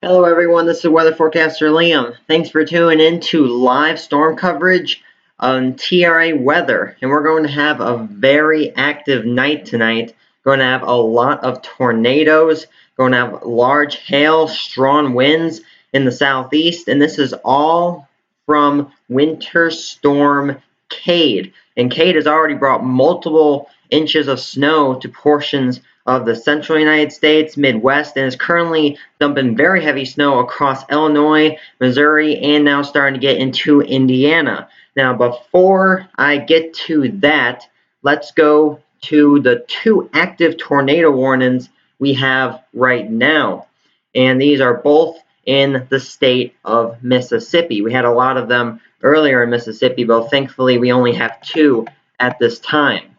Hello everyone, this is weather forecaster Liam. Thanks for tuning in to live storm coverage on TRA weather. And we're going to have a very active night tonight. Going to have a lot of tornadoes, going to have large hail, strong winds in the southeast, and this is all from Winter Storm Cade. And Cade has already brought multiple inches of snow to portions of the central United States, Midwest, and is currently dumping very heavy snow across Illinois, Missouri, and now starting to get into Indiana. Now, before I get to that, let's go to the two active tornado warnings we have right now. And these are both in the state of Mississippi. We had a lot of them earlier in Mississippi, but thankfully we only have two at this time.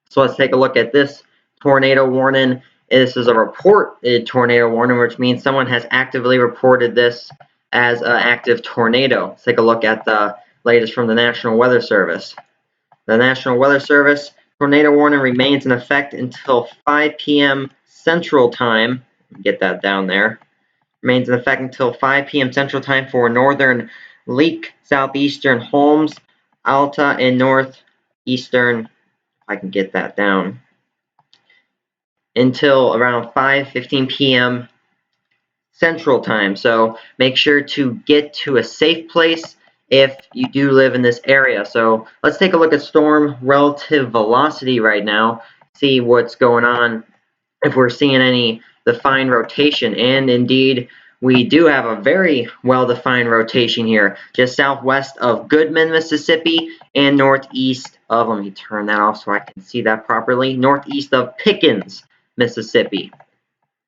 So let's take a look at this tornado warning. This is a reported tornado warning, which means someone has actively reported this as an active tornado. Let's take a look at the latest from the National Weather Service. The National Weather Service tornado warning remains in effect until 5 p.m. Central Time. Get that down there. Remains in effect until 5 p.m. Central Time for northern Leake, southeastern Holmes, Alta, and northeastern, if I can get that down, until around 5:15 p.m. Central Time. So make sure to get to a safe place if you do live in this area. So let's take a look at storm relative velocity right now, see what's going on, if we're seeing any defined rotation. And indeed, we do have a very well-defined rotation here, just southwest of Goodman, Mississippi, and northeast of, let me turn that off so I can see that properly, northeast of Pickens, Mississippi.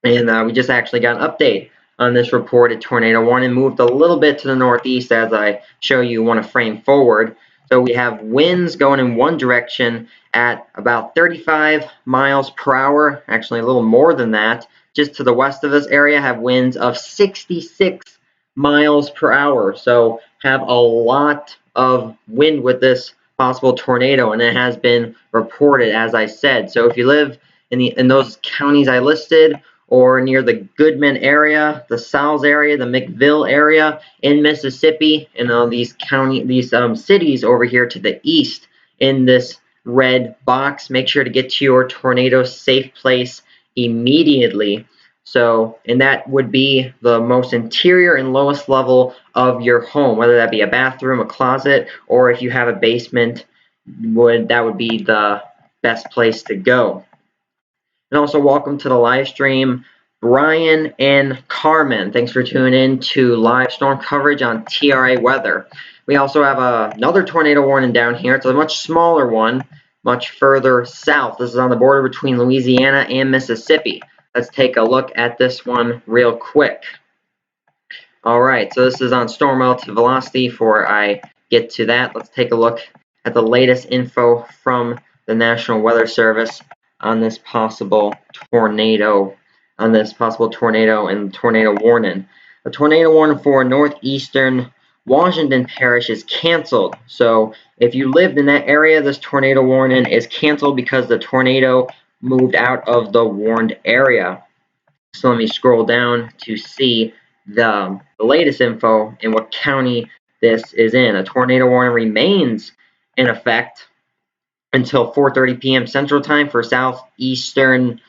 And we just actually got an update on this reported tornado warning. Moved a little bit to the northeast as I show you one frame forward. So we have winds going in one direction at about 35 miles per hour, actually a little more than that. Just to the west of this area have winds of 66 miles per hour. So have a lot of wind with this possible tornado, and it has been reported, as I said. So if you live in those counties I listed, or near the Goodman area, the Sal's area, the McVille area in Mississippi, and all these cities over here to the east in this red box, make sure to get to your tornado safe place immediately. So, and that would be the most interior and lowest level of your home, whether that be a bathroom, a closet, or if you have a basement, that would be the best place to go. And also, welcome to the live stream, Brian and Carmen. Thanks for tuning in to live storm coverage on TRA weather. We also have another tornado warning down here. It's a much smaller one, much further south. This is on the border between Louisiana and Mississippi. Let's take a look at this one real quick. All right, so this is on storm relative velocity. Before I get to that, let's take a look at the latest info from the National Weather Service on this possible tornado, and tornado warning. The tornado warning for northeastern Washington Parish is canceled. So if you lived in that area, this tornado warning is canceled because the tornado moved out of the warned area. So let me scroll down to see the latest info and what county this is in. A tornado warning remains in effect until 4:30 p.m. Central Time for southeastern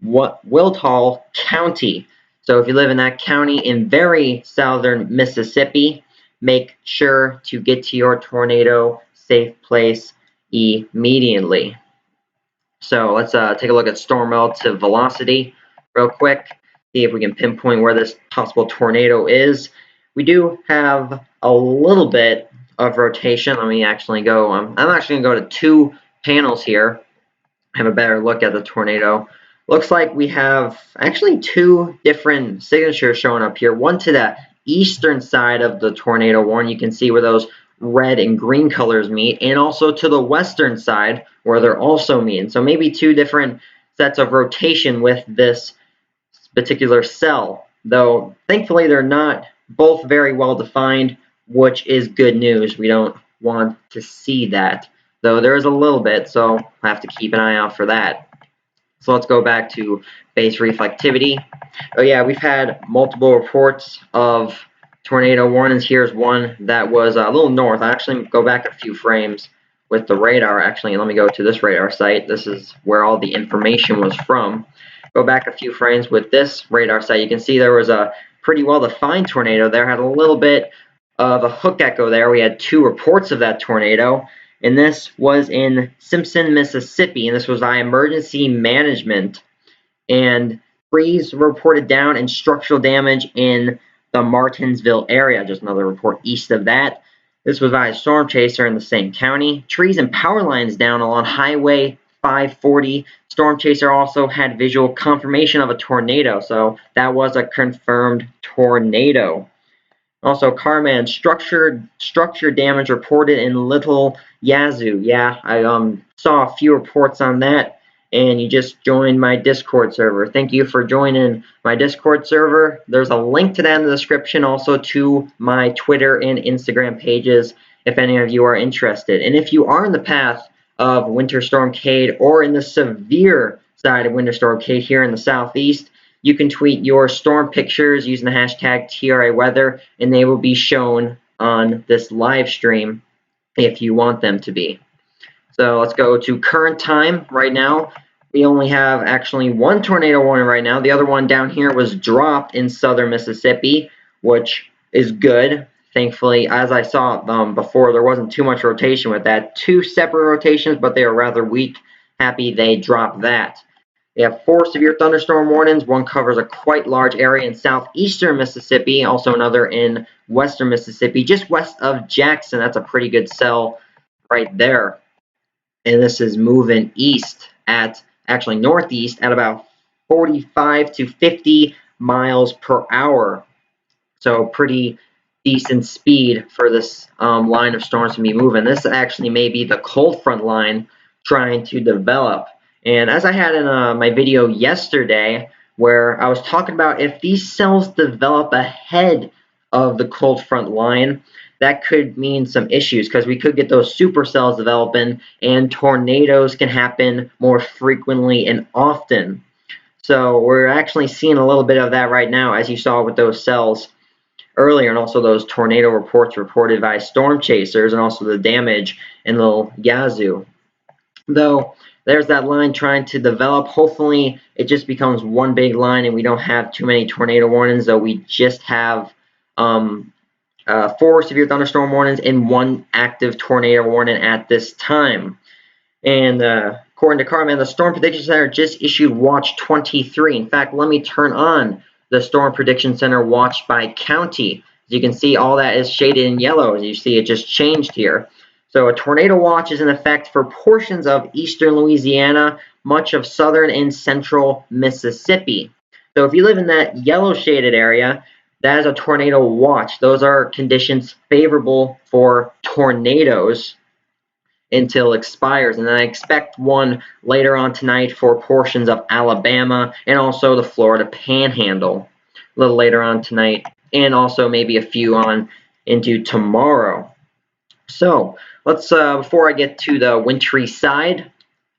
Wiltall County. So if you live in that county in very southern Mississippi, make sure to get to your tornado safe place immediately. So let's take a look at storm relative velocity real quick. See if we can pinpoint where this possible tornado is. We do have a little bit of rotation. Let me actually go. I'm actually going to go to two panels here, have a better look at the tornado. Looks like we have actually two different signatures showing up here. One to the eastern side of the tornado warning. You can see where those red and green colors meet, and also to the western side where they're also meeting. So maybe two different sets of rotation with this particular cell, though thankfully they're not both very well defined, which is good news. We don't want to see that, though there is a little bit, so I have to keep an eye out for that. So let's go back to base reflectivity. Oh yeah, we've had multiple reports of tornado warnings. Here's one that was a little north. I actually go back a few frames with the radar. Actually, let me go to this radar site. This is where all the information was from. Go back a few frames with this radar site. You can see there was a pretty well-defined tornado there. Had a little bit of a hook echo there. We had 2 reports of that tornado. And this was in Simpson, Mississippi, and this was by emergency management. And trees reported down and structural damage in the Martinsville area, just another report east of that. This was by a storm chaser in the same county. Trees and power lines down along Highway 540. Storm chaser also had visual confirmation of a tornado, so that was a confirmed tornado. Also, Carman, structure damage reported in Little Yazoo. Yeah, I saw a few reports on that, and you just joined my Discord server. Thank you for joining my Discord server. There's a link to that in the description, also to my Twitter and Instagram pages if any of you are interested. And if you are in the path of Winter Storm Cade or in the severe side of Winter Storm Cade here in the southeast, you can tweet your storm pictures using the hashtag TRAweather, and they will be shown on this live stream if you want them to be. So let's go to current time right now. We only have actually 1 tornado warning right now. The other one down here was dropped in southern Mississippi, which is good. Thankfully, as I saw before, there wasn't too much rotation with that. 2 separate rotations, but they are rather weak. Happy they dropped that. We have 4 severe thunderstorm warnings. One covers a quite large area in southeastern Mississippi, also another in western Mississippi, just west of Jackson. That's a pretty good cell right there. And this is moving east at, actually northeast, at about 45 to 50 miles per hour. So pretty decent speed for this line of storms to be moving. This actually may be the cold front line trying to develop. And as I had in my video yesterday, where I was talking about if these cells develop ahead of the cold front line, that could mean some issues because we could get those supercells developing and tornadoes can happen more frequently and often. So we're actually seeing a little bit of that right now, as you saw with those cells earlier, and also those tornado reports reported by storm chasers, and also the damage in Little Yazoo. Though there's that line trying to develop. Hopefully it just becomes one big line and we don't have too many tornado warnings, though we just have 4 severe thunderstorm warnings and 1 active tornado warning at this time. And according to Carman, the Storm Prediction Center just issued Watch 23. In fact, let me turn on the Storm Prediction Center Watch by county. As you can see, all that is shaded in yellow. As you see, it just changed here. So a tornado watch is in effect for portions of eastern Louisiana, much of southern and central Mississippi. So if you live in that yellow shaded area, that is a tornado watch. Those are conditions favorable for tornadoes until it expires. And then I expect one later on tonight for portions of Alabama and also the Florida Panhandle a little later on tonight, and also maybe a few on into tomorrow. So let's, before I get to the wintry side,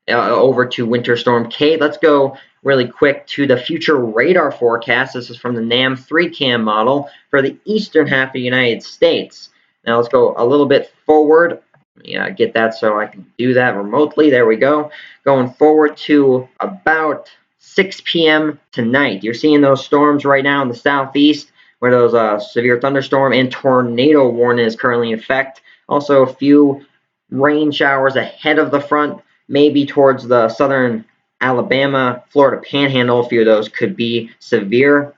over to Winter Storm Cade, let's go really quick to the future radar forecast. This is from the NAM 3CAM model for the eastern half of the United States. Now let's go a little bit forward. Yeah, get that so I can do that remotely. There we go. Going forward to about 6 p.m. tonight. You're seeing those storms right now in the southeast, where those severe thunderstorm and tornado warning is currently in effect. Also, a few rain showers ahead of the front, maybe towards the southern Alabama, Florida Panhandle. A few of those could be severe.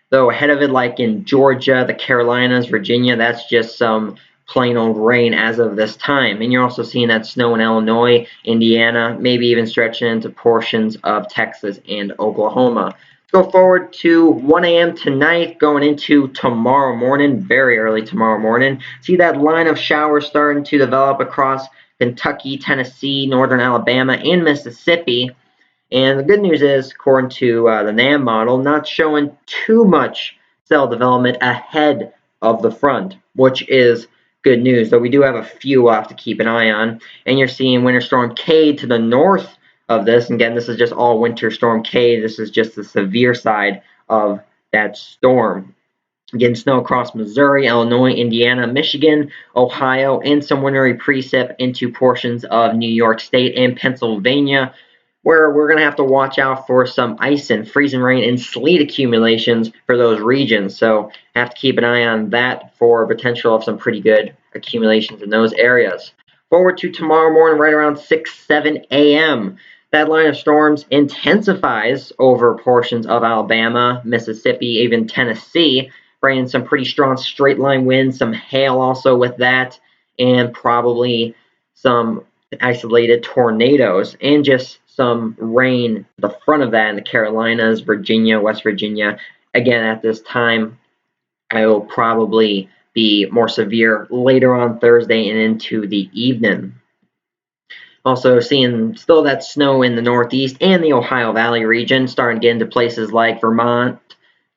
Though ahead of it, like in Georgia, the Carolinas, Virginia, that's just some plain old rain as of this time. And you're also seeing that snow in Illinois, Indiana, maybe even stretching into portions of Texas and Oklahoma. Let's go forward to 1 a.m. tonight, going into tomorrow morning, very early tomorrow morning. See that line of showers starting to develop across Kentucky, Tennessee, northern Alabama, and Mississippi. And the good news is, according to the NAM model, not showing too much cell development ahead of the front, which is good news, though we do have a few we'll have to keep an eye on. And you're seeing Winter Storm Cade to the north of this. And again, this is just all Winter Storm K. This is just the severe side of that storm. Again, snow across Missouri, Illinois, Indiana, Michigan, Ohio, and some wintry precip into portions of New York State and Pennsylvania, where we're going to have to watch out for some ice and freezing rain and sleet accumulations for those regions. So have to keep an eye on that for potential of some pretty good accumulations in those areas. Forward to tomorrow morning, right around 6-7 a.m. That line of storms intensifies over portions of Alabama, Mississippi, even Tennessee, bringing some pretty strong straight line winds, some hail also with that, and probably some isolated tornadoes and just some rain the front of that in the Carolinas, Virginia, West Virginia. Again, at this time, it will probably be more severe later on Thursday and into the evening. Also seeing still that snow in the Northeast and the Ohio Valley region, starting to get into places like Vermont,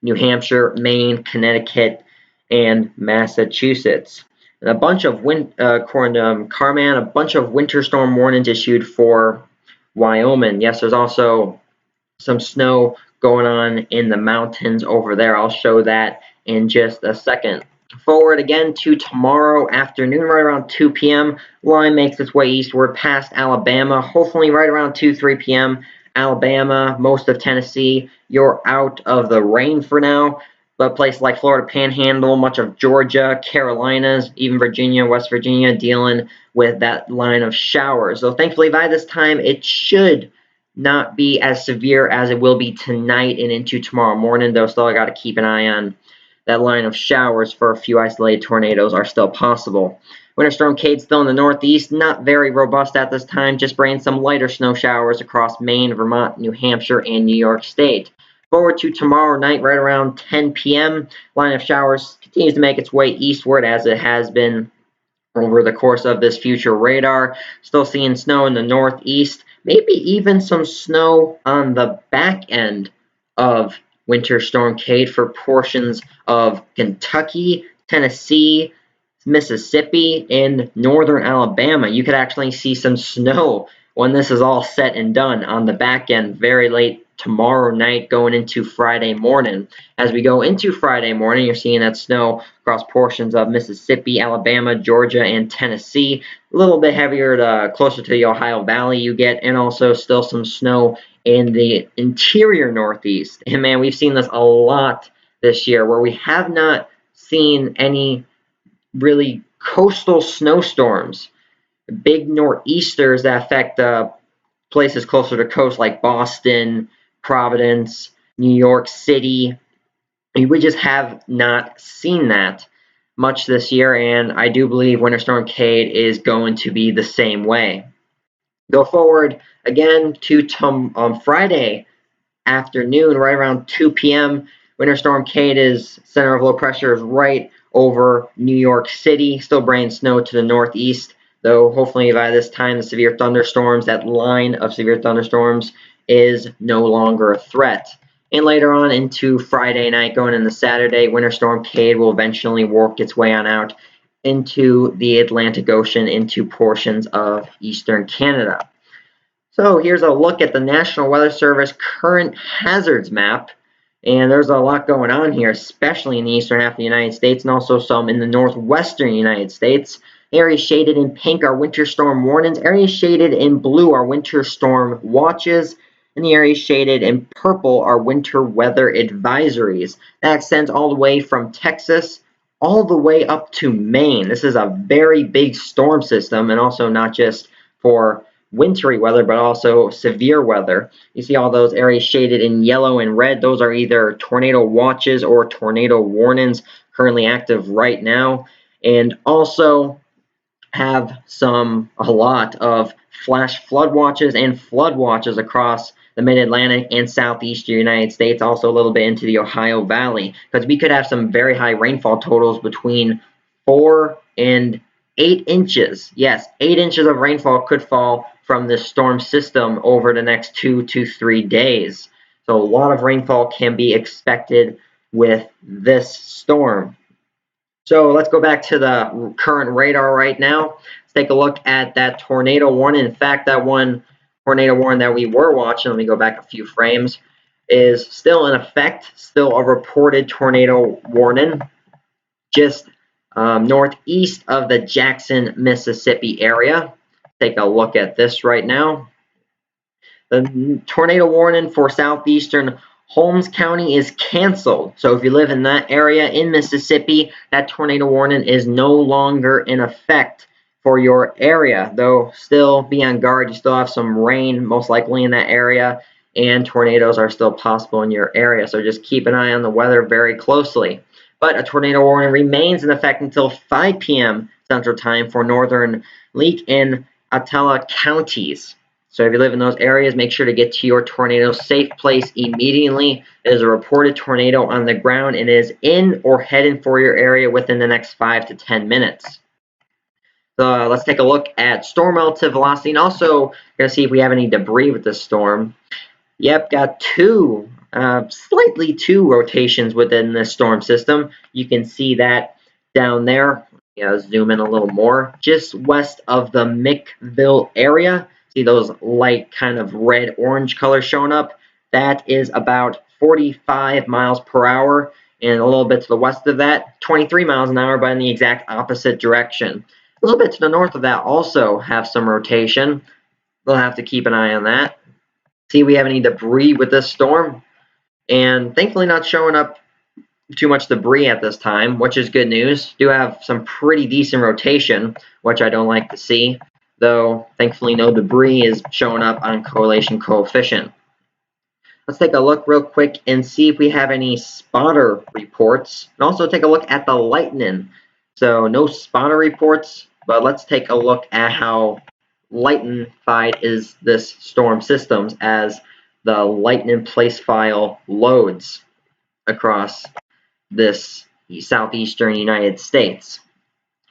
New Hampshire, Maine, Connecticut, and Massachusetts. And a bunch of according to Carman, a bunch of winter storm warnings issued for Wyoming. Yes, there's also some snow going on in the mountains over there. I'll show that in just a second. Forward again to tomorrow afternoon, right around 2 p.m. Line makes its way eastward past Alabama, hopefully right around 2-3 p.m. Alabama, most of Tennessee, you're out of the rain for now. But places like Florida Panhandle, much of Georgia, Carolinas, even Virginia, West Virginia, dealing with that line of showers. So thankfully by this time it should not be as severe as it will be tonight and into tomorrow morning, though still I got to keep an eye on that line of showers for a few isolated tornadoes are still possible. Winter Storm Kate still in the northeast, not very robust at this time, just bringing some lighter snow showers across Maine, Vermont, New Hampshire, and New York State. Forward to tomorrow night, right around 10 p.m., line of showers continues to make its way eastward as it has been over the course of this future radar. Still seeing snow in the northeast, maybe even some snow on the back end of Winter Storm Kate for portions of Kentucky, Tennessee, Mississippi, and northern Alabama. You could actually see some snow when this is all set and done on the back end very late tomorrow night going into Friday morning. As we go into Friday morning, you're seeing that snow across portions of Mississippi, Alabama, Georgia, and Tennessee. A little bit heavier closer to the Ohio Valley you get, and also still some snow in the interior northeast. And man, we've seen this a lot this year where we have not seen any really coastal snowstorms, big nor'easters that affect places closer to coast like Boston, Providence, New York City. We just have not seen that much this year, and I do believe Winter Storm Kate is going to be the same way. Go forward again to Friday afternoon, right around 2 p.m. Winter Storm Kate is center of low pressure is right over New York City, still bringing snow to the northeast, though hopefully by this time the severe thunderstorms, that line of severe thunderstorms, is no longer a threat. And later on into Friday night, going into Saturday, Winter Storm Kate will eventually work its way on out into the Atlantic Ocean, into portions of eastern Canada. So here's a look at the National Weather Service current hazards map. And there's a lot going on here, especially in the eastern half of the United States and also some in the northwestern United States. Areas shaded in pink are winter storm warnings. Areas shaded in blue are winter storm watches. And the areas shaded in purple are winter weather advisories. That extends all the way from Texas all the way up to Maine. This is a very big storm system, and also not just for wintry weather, but also severe weather. You see all those areas shaded in yellow and red. Those are either tornado watches or tornado warnings currently active right now. And also have a lot of flash flood watches and flood watches across the mid-Atlantic and southeastern United States, also a little bit into the Ohio Valley, because we could have some very high rainfall totals between 4 and 8 inches. Yes, 8 inches of rainfall could fall from this storm system over the next 2 to 3 days. So a lot of rainfall can be expected with this storm. So let's go back to the current radar right now. Let's take a look at that tornado warning. In fact, that one tornado warning that we were watching, let me go back a few frames, is still in effect, still a reported tornado warning, just northeast of the Jackson, Mississippi area. Take a look at this right now. The tornado warning for southeastern Holmes County is canceled. So if you live in that area in Mississippi, that tornado warning is no longer in effect for your area. Though still be on guard. You still have some rain most likely in that area, and tornadoes are still possible in your area. So just keep an eye on the weather very closely. But a tornado warning remains in effect until 5 p.m. Central Time for northern Leake and Attala counties. So if you live in those areas, make sure to get to your tornado safe place immediately. There's a reported tornado on the ground and is in or heading for your area within the next 5 to 10 minutes. So let's take a look at storm relative velocity, and also we're going to see if we have any debris with this storm. Yep, got slightly two rotations within this storm system. You can see that down there. Zoom in a little more. Just west of the Mickville area. See those light kind of red-orange colors showing up? That is about 45 miles per hour. And a little bit to the west of that, 23 miles an hour, but in the exact opposite direction. A little bit to the north of that also have some rotation. We'll have to keep an eye on that. See if we have any debris with this storm. And thankfully not showing up too much debris at this time, which is good news. Do have some pretty decent rotation, which I don't like to see. Though thankfully no debris is showing up on correlation coefficient. Let's take a look real quick and see if we have any spotter reports. And also take a look at the lightning. So no spotter reports, but let's take a look at how lightning-fied is this storm systems as the lightning place file loads across this southeastern United States.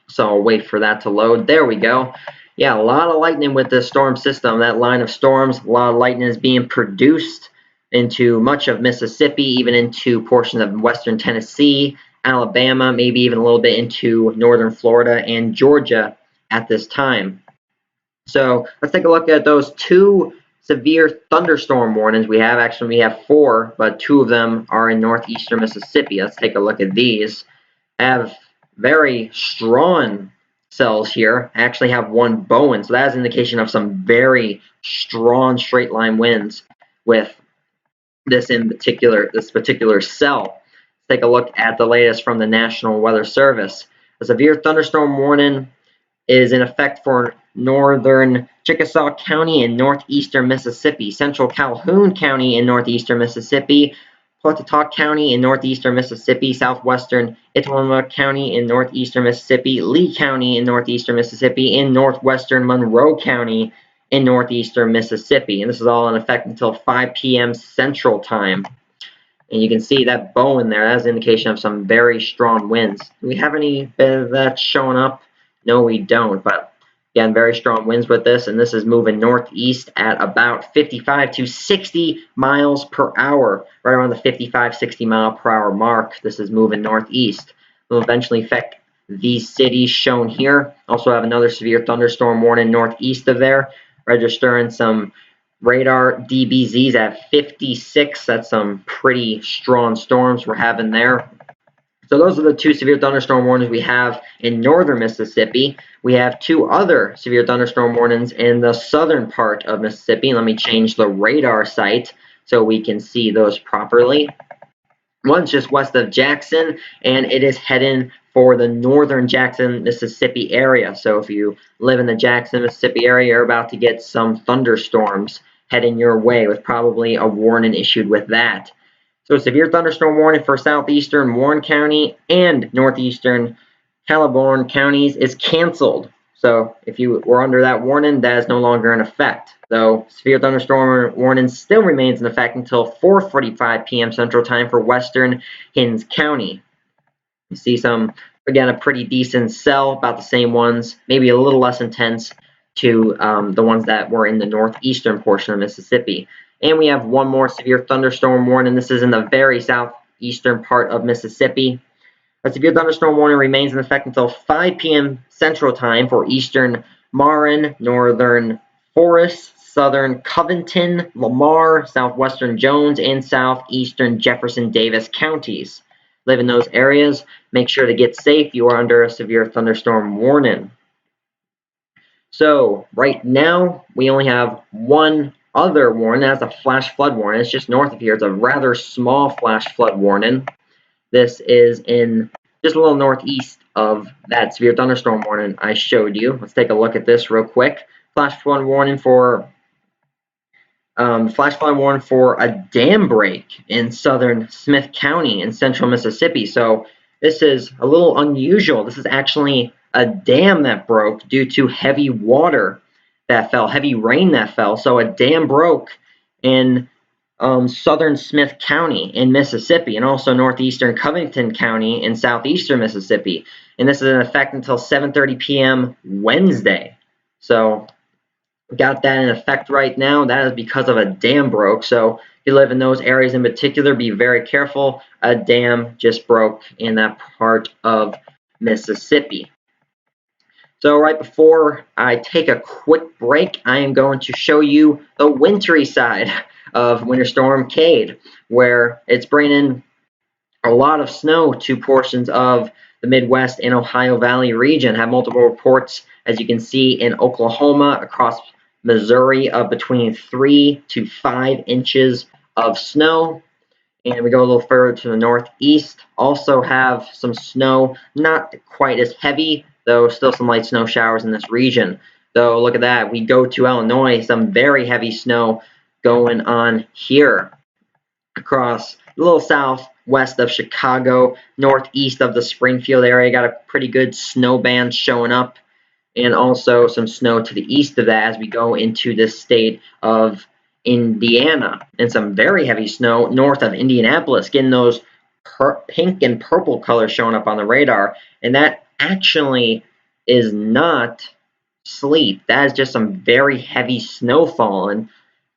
So I'll wait for that to load. There we go. Yeah, a lot of lightning with this storm system. That line of storms, a lot of lightning is being produced into much of Mississippi, even into portions of western Tennessee, Alabama, maybe even a little bit into northern Florida and Georgia at this time. So let's take a look at those two severe thunderstorm warnings we have. Actually, we have 4, but 2 of them are in northeastern Mississippi. Let's take a look at these. I have very strong cells here. I actually have 1 Bowen, so that is an indication of some very strong straight line winds with this particular cell. Let's take a look at the latest from the National Weather Service. A severe thunderstorm warning is in effect for northern Chickasaw County in northeastern Mississippi, central Calhoun County in northeastern Mississippi, Pontotoc County in northeastern Mississippi, southwestern Itawamba County in northeastern Mississippi, Lee County in northeastern Mississippi, and northwestern Monroe County in northeastern Mississippi. And this is all in effect until 5 p.m. Central Time. And you can see that Bowen there. That's an indication of some very strong winds. Do we have any bit of that showing up? No, we don't. But again, very strong winds with this. And this is moving northeast at about 55 to 60 miles per hour. Right around the 55, 60 mile per hour mark. This is moving northeast. It will eventually affect these cities shown here. Also have another severe thunderstorm warning northeast of there. Registering some radar DBZs at 56. That's some pretty strong storms we're having there. So those are the 2 severe thunderstorm warnings we have in northern Mississippi. We have 2 other severe thunderstorm warnings in the southern part of Mississippi. Let me change the radar site so we can see those properly. One's just west of Jackson, and it is heading for the northern Jackson, Mississippi area. So if you live in the Jackson, Mississippi area, you're about to get some thunderstorms heading your way with probably a warning issued with that. So severe thunderstorm warning for southeastern Warren County and northeastern Calaborn counties is canceled. So if you were under that warning, that is no longer in effect. Though severe thunderstorm warning still remains in effect until 4:45 p.m. Central Time for western Hinds County. You see some, again, a pretty decent cell, about the same ones, maybe a little less intense to the ones that were in the northeastern portion of Mississippi. And we have 1 more severe thunderstorm warning. This is in the very southeastern part of Mississippi. A severe thunderstorm warning remains in effect until 5 p.m. Central Time for eastern Marin, northern Forest, southern Covington, Lamar, southwestern Jones, and southeastern Jefferson Davis counties. Live in those areas. Make sure to get safe. You are under a severe thunderstorm warning. So right now we only have one other warning. That's a flash flood warning. It's just north of here. It's a rather small flash flood warning. This is in just a little northeast of that severe thunderstorm warning I showed you. Let's take a look at this real quick. Flash flood warning for a dam break in southern Smith County in central Mississippi. So this is a little unusual. This is actually a dam that broke due to heavy water that fell, heavy rain that fell. So a dam broke in southern Smith County in Mississippi, and also northeastern Covington County in southeastern Mississippi. And this is in effect until 7:30 p.m. Wednesday. So got that in effect right now. That is because of a dam broke. So if you live in those areas in particular, be very careful. A dam just broke in that part of Mississippi. So right before I take a quick break, I am going to show you the wintry side of Winter Storm Cade, where it's bringing a lot of snow to portions of the Midwest and Ohio Valley region. Have multiple reports, as you can see, in Oklahoma, across Missouri, of between 3 to 5 inches of snow. And we go a little further to the northeast, also have some snow, not quite as heavy, though still some light snow showers in this region. Though look at that, we go to Illinois, some very heavy snow going on here across a little southwest of Chicago, northeast of the Springfield area. Got a pretty good snow band showing up, and also some snow to the east of that as we go into the state of Indiana, and some very heavy snow north of Indianapolis, getting those pink and purple colors showing up on the radar. And that actually is not sleet. That is just some very heavy snow falling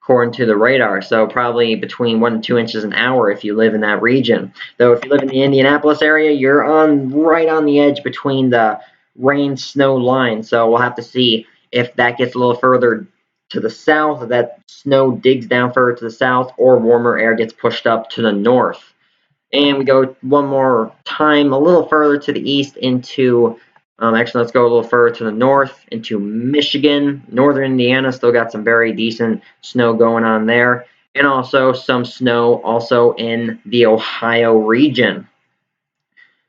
according to the radar. So probably between 1 to 2 inches an hour if you live in that region. Though if you live in the Indianapolis area, you're right on the edge between the rain snow line. So we'll have to see if that gets a little further to the south, if that snow digs down further to the south, or warmer air gets pushed up to the north. And we go one more time a little further to the east into, actually let's go a little further to the north into Michigan. Northern Indiana still got some very decent snow going on there. And also some snow also in the Ohio region.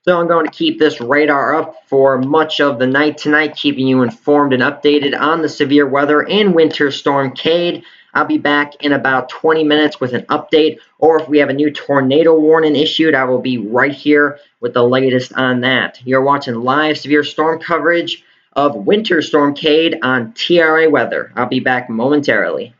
So I'm going to keep this radar up for much of the night tonight, keeping you informed and updated on the severe weather and Winter Storm Cade. I'll be back in about 20 minutes with an update, or if we have a new tornado warning issued, I will be right here with the latest on that. You're watching live severe storm coverage of Winter Storm Cade on TRA Weather. I'll be back momentarily.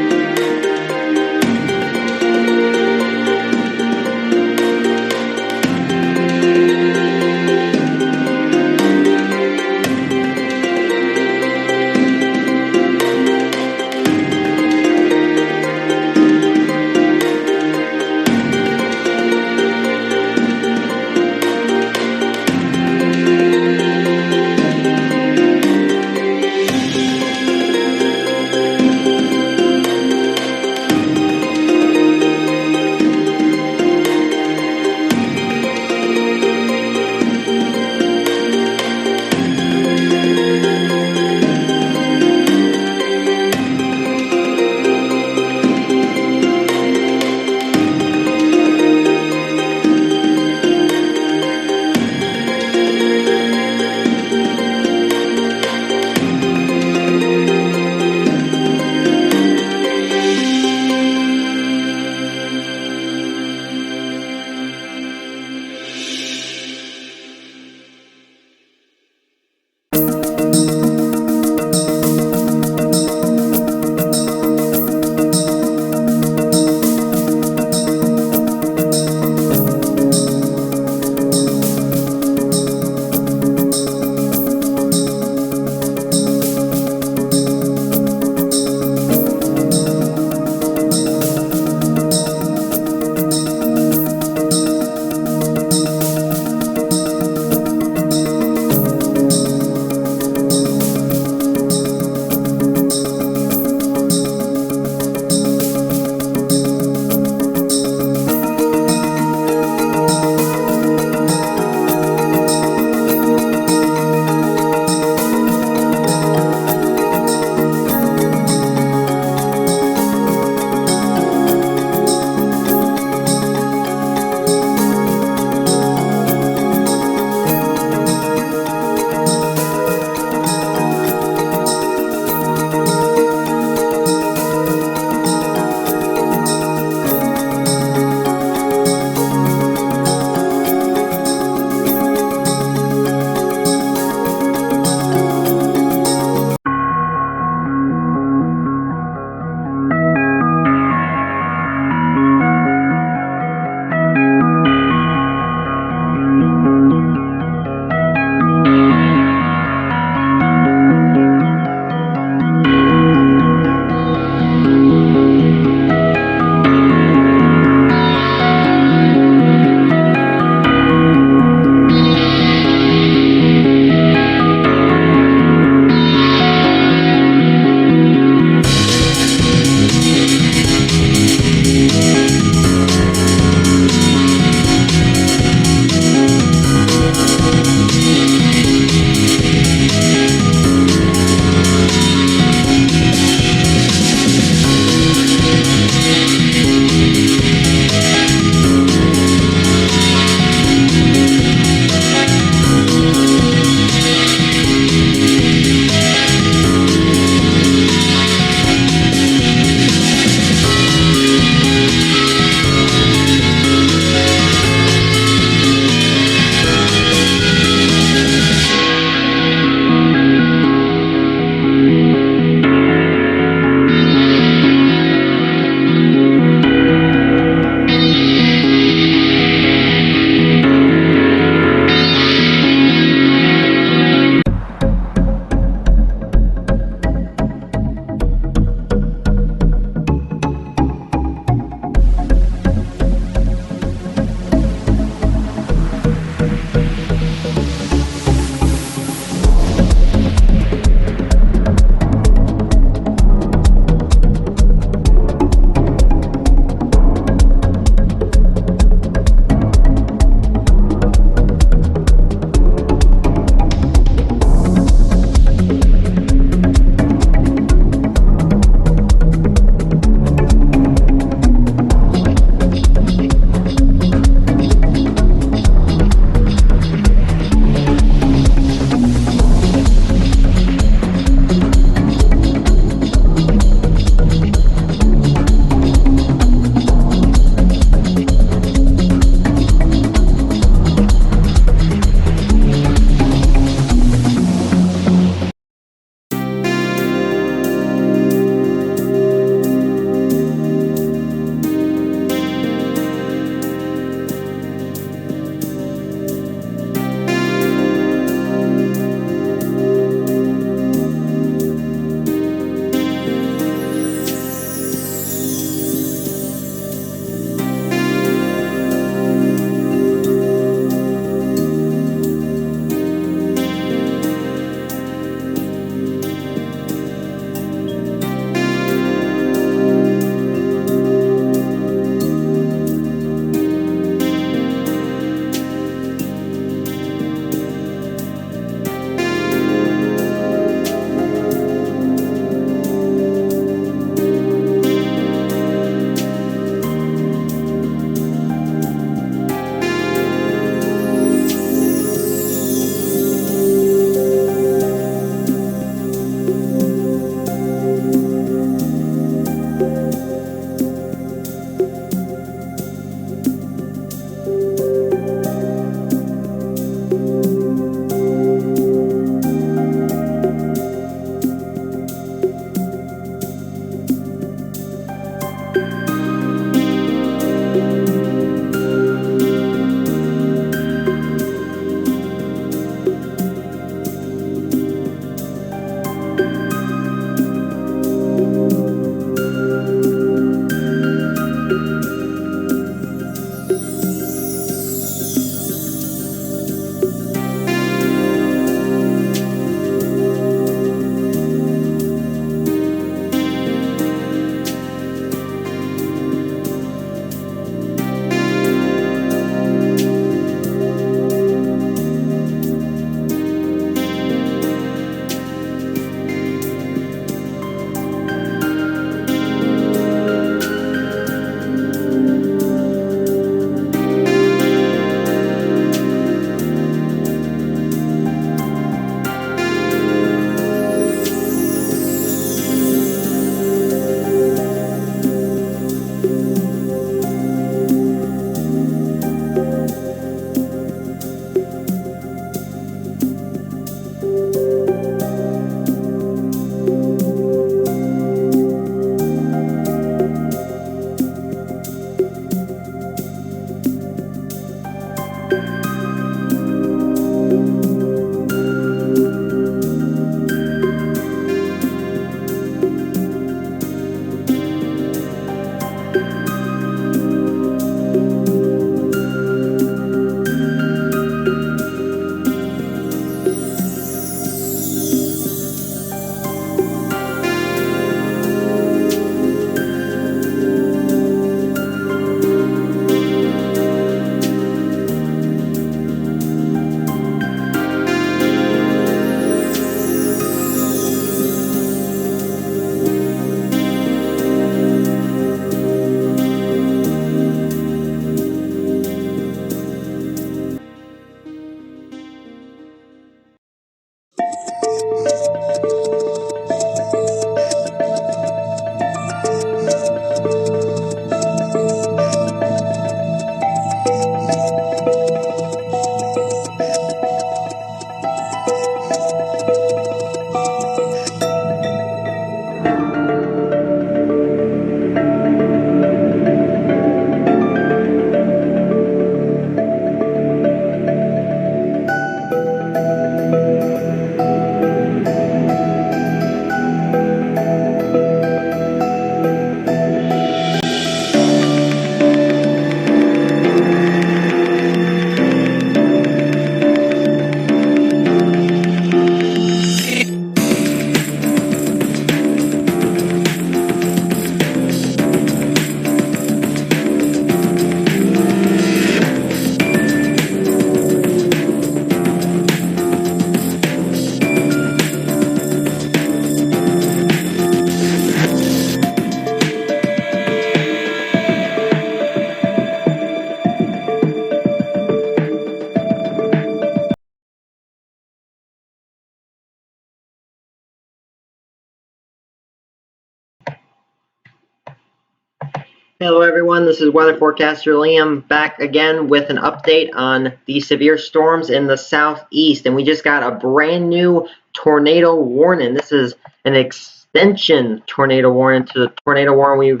Hello everyone, this is weather forecaster Liam back again with an update on the severe storms in the southeast, and we just got a brand new tornado warning. This is an extension tornado warning to the tornado warning we've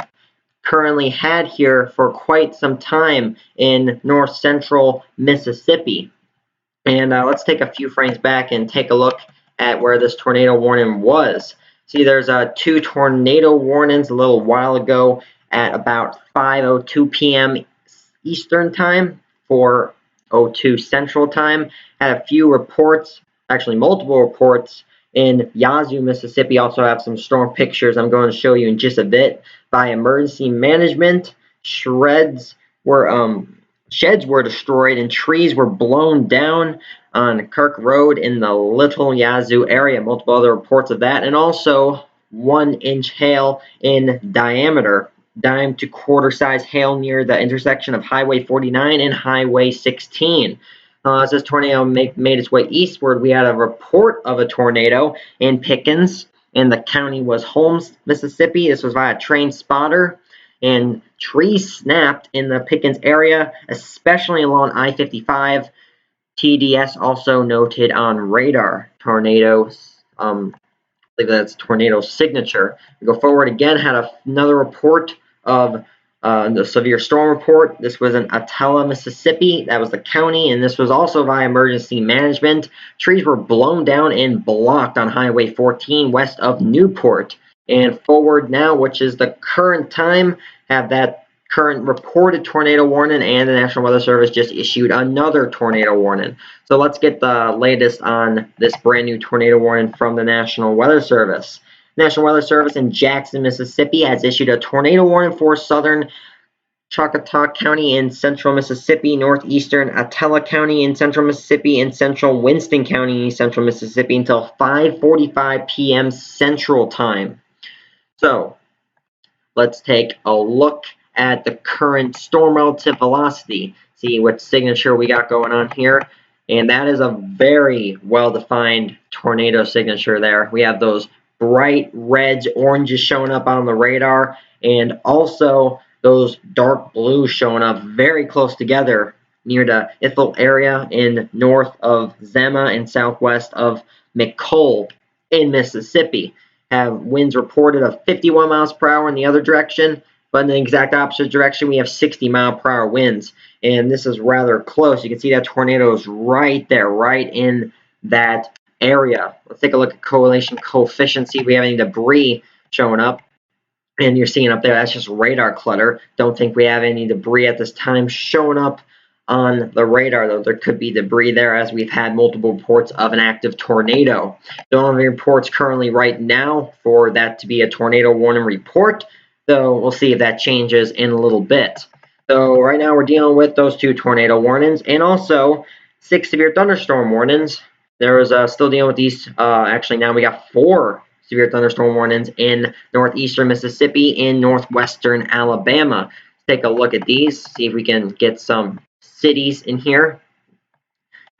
currently had here for quite some time in north central Mississippi. And let's take a few frames back and take a look at where this tornado warning was. See, there's two tornado warnings a little while ago at about 5:02 p.m. Eastern Time, 4:02 Central Time. Had a few reports, actually multiple reports in Yazoo, Mississippi. Also have some storm pictures I'm going to show you in just a bit. By emergency management, sheds were destroyed and trees were blown down on Kirk Road in the Little Yazoo area. Multiple other reports of that, and also 1-inch hail in diameter, dime to quarter size hail near the intersection of Highway 49 and Highway 16. As this tornado made its way eastward, we had a report of a tornado in Pickens, and the county was Holmes, Mississippi. This was via train spotter, and trees snapped in the Pickens area, especially along I-55. TDS also noted on radar tornadoes. I believe that's tornado signature. We go forward again, had another report of the severe storm report. This was in Attala, Mississippi. That was the county, and this was also via emergency management. Trees were blown down and blocked on Highway 14 west of Newport. And forward now, which is the current time, have that current reported tornado warning, and the National Weather Service just issued another tornado warning. So let's get the latest on this brand new tornado warning from the National Weather Service. National Weather Service in Jackson, Mississippi has issued a tornado warning for southern Choctaw County in central Mississippi, northeastern Attala County in central Mississippi, and central Winston County in central Mississippi until 5:45 p.m. Central Time. So let's take a look at the current storm relative velocity. See what signature we got going on here. And that is a very well-defined tornado signature there. We have those bright reds, oranges showing up on the radar, and also those dark blues showing up very close together near the Ithel area in north of Zema and southwest of McColl in Mississippi. Have winds reported of 51 miles per hour in the other direction, but in the exact opposite direction, we have 60-mile-per-hour winds. And this is rather close. You can see that tornado is right there, right in that area. Let's take a look at correlation coefficient, see if we have any debris showing up. And you're seeing up there, that's just radar clutter. Don't think we have any debris at this time showing up on the radar, though there could be debris there, as we've had multiple reports of an active tornado. Don't have any reports currently right now for that to be a tornado warning report, though we'll see if that changes in a little bit. So right now we're dealing with those two tornado warnings and also 6 severe thunderstorm warnings. There was still dealing with these. Actually, now we got 4 severe thunderstorm warnings in northeastern Mississippi and northwestern Alabama. Let's take a look at these, see if we can get some cities in here.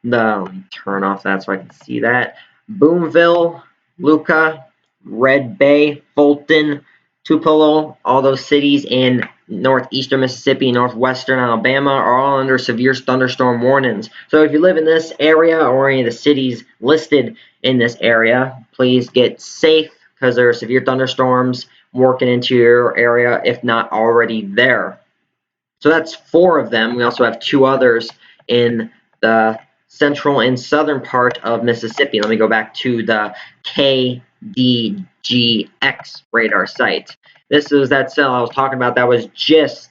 Let me turn off that so I can see that. Boonville, Luca, Red Bay, Fulton, Tupelo, all those cities in northeastern Mississippi, northwestern Alabama are all under severe thunderstorm warnings. So if you live in this area or any of the cities listed in this area, please get safe because there are severe thunderstorms working into your area if not already there. So that's 4 of them. We also have 2 others in the central and southern part of Mississippi. Let me go back to the KDGX radar site. This is that cell I was talking about that was just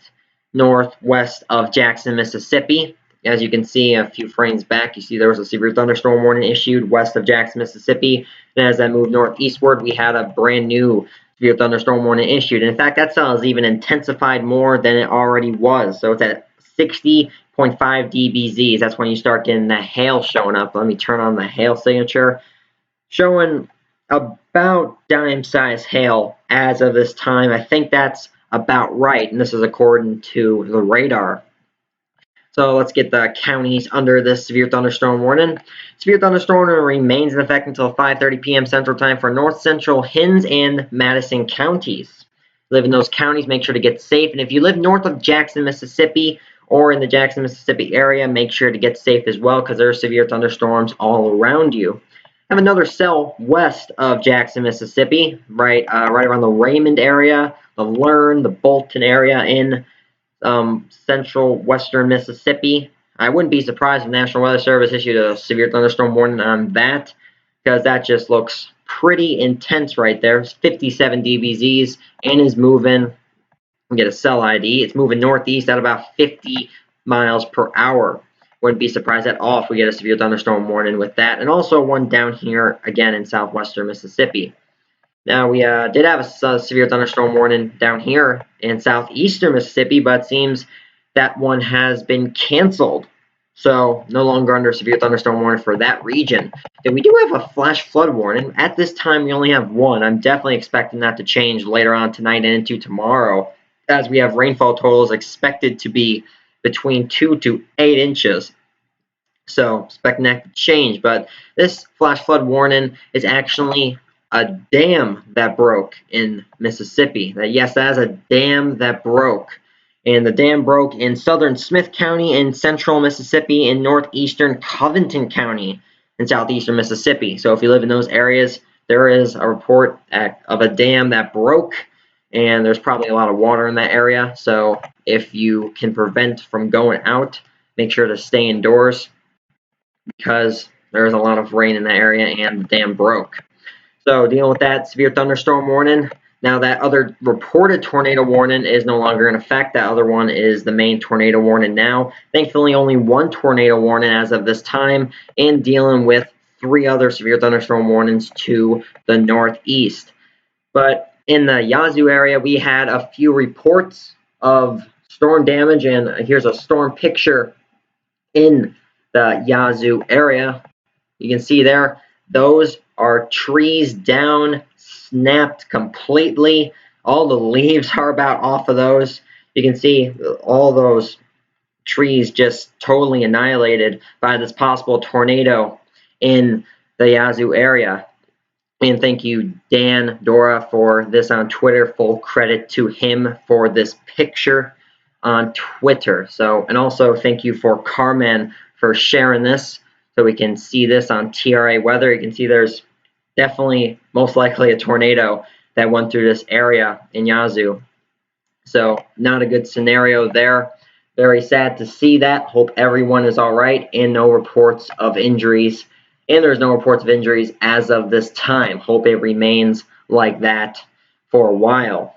northwest of Jackson, Mississippi. As you can see a few frames back, you see there was a severe thunderstorm warning issued west of Jackson, Mississippi. And as I moved northeastward, we had a brand new severe thunderstorm warning issued. And in fact, that cell is even intensified more than it already was. So it's at 60.5 dBZs. That's when you start getting the hail showing up. Let me turn on the hail signature. Showing about dime-sized hail as of this time. I think that's about right, and this is according to the radar. So let's get the counties under this severe thunderstorm warning. Severe thunderstorm warning remains in effect until 5:30 p.m. Central Time for north central Hinds and Madison counties. live in those counties, make sure to get safe. And if you live north of Jackson, Mississippi, or in the Jackson, Mississippi area, make sure to get safe as well, because there are severe thunderstorms all around you. I have another cell west of Jackson, Mississippi, right around the Raymond area, the Learn, the Bolton area in central western Mississippi. I wouldn't be surprised if the National Weather Service issued a severe thunderstorm warning on that, because that just looks pretty intense right there. It's 57 dBZs and is moving. Get a cell ID. It's moving northeast at about 50 miles per hour. Wouldn't be surprised at all if we get a severe thunderstorm warning with that, and also one down here again in southwestern Mississippi. Now, we did have a severe thunderstorm warning down here in southeastern Mississippi, but it seems that one has been canceled. So, no longer under severe thunderstorm warning for that region. And we do have a flash flood warning. At this time, we only have one. I'm definitely expecting that to change later on tonight and into tomorrow, as we have rainfall totals expected to be between 2 to 8 inches. So, expecting that to change. But this flash flood warning is actually a dam that broke in Mississippi. Yes, that is a dam that broke. And the dam broke in southern Smith County in central Mississippi and northeastern Covington County in southeastern Mississippi. So if you live in those areas, there is a report of a dam that broke, and there's probably a lot of water in that area. So if you can prevent from going out, make sure to stay indoors, because there's a lot of rain in that area and the dam broke. So dealing with that severe thunderstorm warning. Now that other reported tornado warning is no longer in effect. That other one is the main tornado warning now. Thankfully, only one tornado warning as of this time, and dealing with 3 other severe thunderstorm warnings to the northeast. But in the Yazoo area, we had a few reports of storm damage, and here's a storm picture in the Yazoo area. You can see there, those are trees down, snapped completely. All the leaves are about off of those. You can see all those trees just totally annihilated by this possible tornado in the Yazoo area. And thank you, Dan Dora, for this on Twitter. Full credit to him for this picture on Twitter. So, and also thank you for Carmen for sharing this, so we can see this on TRA Weather. You can see there's definitely most likely a tornado that went through this area in Yazoo. So not a good scenario there. Very sad to see that. Hope everyone is all right, and no reports of injuries. And there's no reports of injuries as of this time. Hope it remains like that for a while.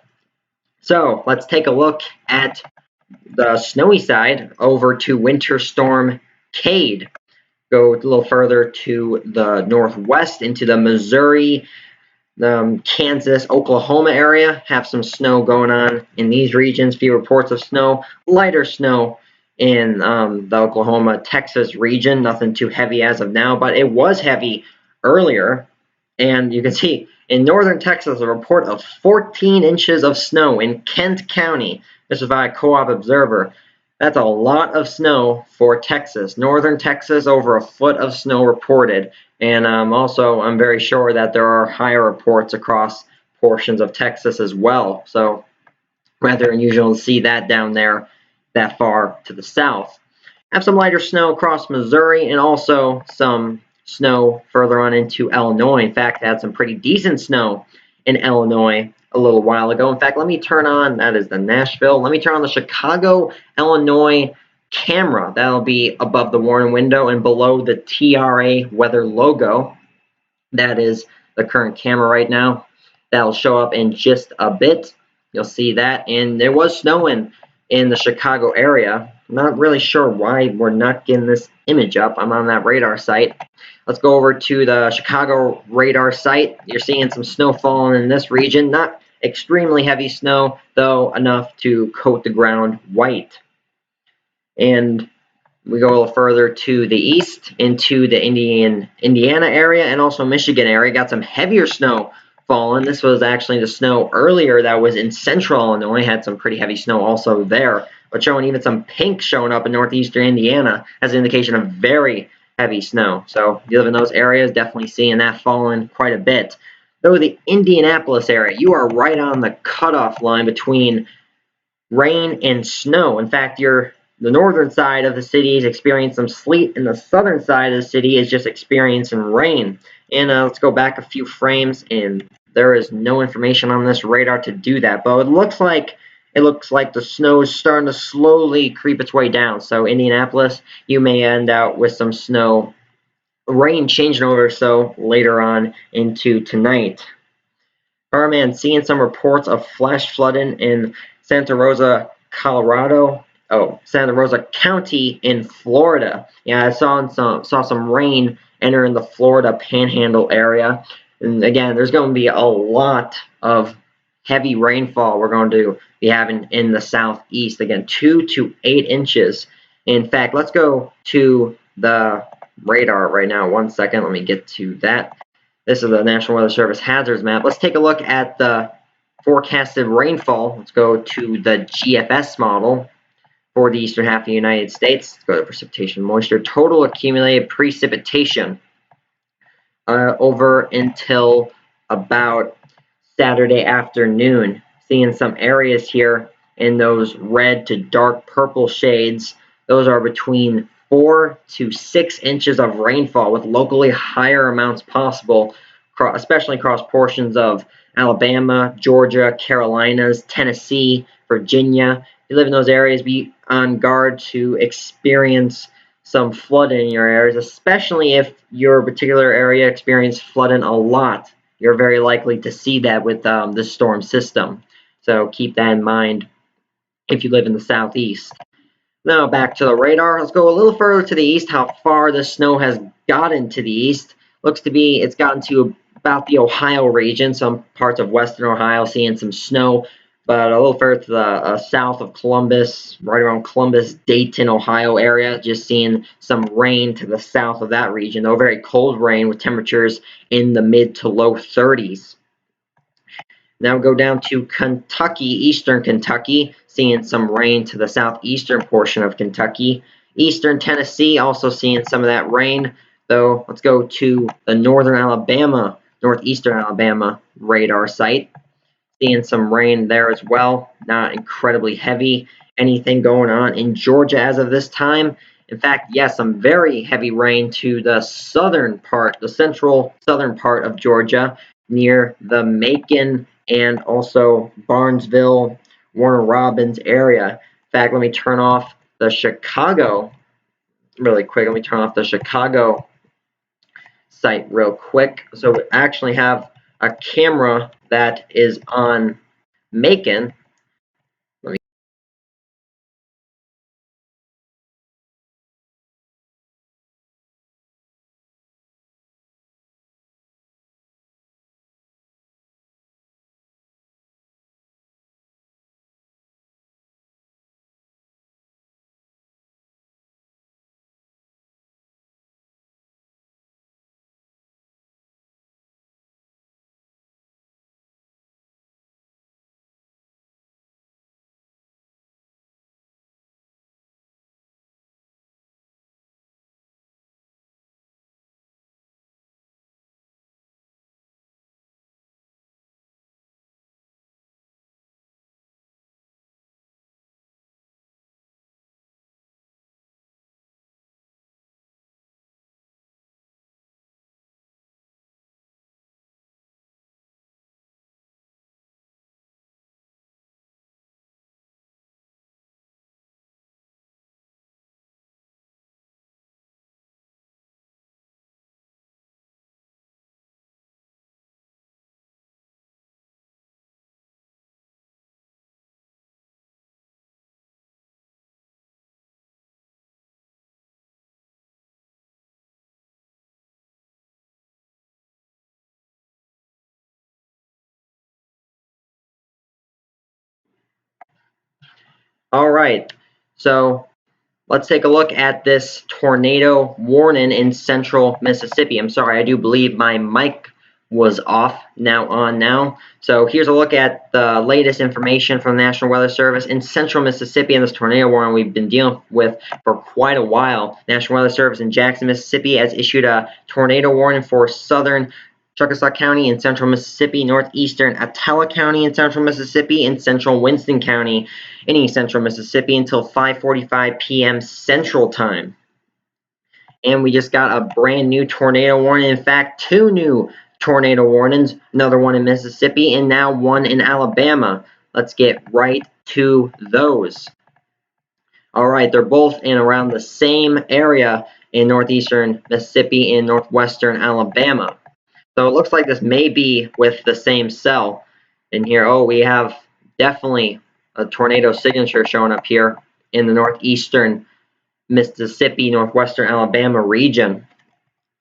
So let's take a look at the snowy side over to Winter Storm Cade. Go a little further to the northwest into the Missouri, Kansas, Oklahoma area. Have some snow going on in these regions. Few reports of snow. Lighter snow in the Oklahoma, Texas region. Nothing too heavy as of now, but it was heavy earlier. And you can see in northern Texas a report of 14 inches of snow in Kent County. This is by Co-op Observer. That's a lot of snow for Texas. Northern Texas, over a foot of snow reported. And also, I'm very sure that there are higher reports across portions of Texas as well. So rather unusual to see that down there that far to the south. Have some lighter snow across Missouri, and also some snow further on into Illinois. In fact, I had some pretty decent snow in Illinois a little while ago. In fact, let me turn on, that is the Nashville, let me turn on the Chicago, Illinois camera. That'll be above the warning window and below the TRA weather logo. That is the current camera right now. That'll show up in just a bit. You'll see that. And there was snowing in the Chicago area. I'm not really sure why we're not getting this image up. I'm on that radar site. Let's go over to the Chicago radar site. You're seeing some snow falling in this region. Not extremely heavy snow, though enough to coat the ground white. And we go a little further to the east into the Indiana area and also Michigan area. Got some heavier snow falling. This was actually the snow earlier that was in central Illinois. Had some pretty heavy snow also there, but showing even some pink showing up in northeastern Indiana as an indication of very heavy snow. So if you live in those areas, definitely seeing that falling quite a bit. Though the Indianapolis area, you are right on the cutoff line between rain and snow. In fact, the northern side of the city is experiencing some sleet, and the southern side of the city is just experiencing rain. And let's go back a few frames, and there is no information on this radar to do that. But it looks like the snow is starting to slowly creep its way down. So Indianapolis, you may end out with some snow, rain changing over so later on into tonight. Carman seeing some reports of flash flooding in Santa Rosa, Colorado. Oh, Santa Rosa County in Florida. Yeah, I saw some rain entering the Florida Panhandle area. And again, there's going to be a lot of heavy rainfall we're going to be having in the southeast. Again, 2 to 8 inches. In fact, let's go to the radar right now. 1 second. Let me get to that. This is the National Weather Service hazards map. Let's take a look at the forecasted rainfall. Let's go to the GFS model for the eastern half of the United States. Let's go to precipitation moisture. Total accumulated precipitation over until about Saturday afternoon. Seeing some areas here in those red to dark purple shades. Those are between 4 to 6 inches of rainfall with locally higher amounts possible, especially across portions of Alabama, Georgia, Carolinas, Tennessee, Virginia. If you live in those areas, be on guard to experience some flooding in your areas, especially if your particular area experienced flooding a lot. You're very likely to see that with this storm system. So keep that in mind if you live in the southeast. Now back to the radar. Let's go a little further to the east. How far the snow has gotten to the east. Looks to be it's gotten to about the Ohio region. Some parts of western Ohio seeing some snow. But a little further to the south of Columbus, right around Columbus, Dayton, Ohio area, just seeing some rain to the south of that region, though very cold rain with temperatures in the mid to low 30s. Now go down to Kentucky, eastern Kentucky, seeing some rain to the southeastern portion of Kentucky. Eastern Tennessee also seeing some of that rain, though. Let's go to the northern Alabama, northeastern Alabama radar site. Seeing some rain there as well, not incredibly heavy. Anything going on in Georgia as of this time? In fact, yes, some very heavy rain to the southern part, the central southern part of Georgia, near the Macon and also Barnesville, Warner Robins area. In fact, let me turn off the Chicago really quick. Let me turn off the Chicago site real quick. So we actually have a camera that is on Macon. All right, so let's take a look at this tornado warning in central Mississippi. I'm sorry, I do believe my mic was off, now on now. So here's a look at the latest information from the National Weather Service in central Mississippi and this tornado warning we've been dealing with for quite a while. National Weather Service in Jackson, Mississippi has issued a tornado warning for southern Chickasaw County in central Mississippi, northeastern Attala County in central Mississippi, and central Winston County in east central Mississippi until 5:45 p.m. Central Time. And we just got a brand new tornado warning. In fact, 2 new tornado warnings, another one in Mississippi and now one in Alabama. Let's get right to those. All right, they're both in around the same area in northeastern Mississippi and northwestern Alabama. So it looks like this may be with the same cell in here. Oh, we have definitely a tornado signature showing up here in the northeastern Mississippi, northwestern Alabama region.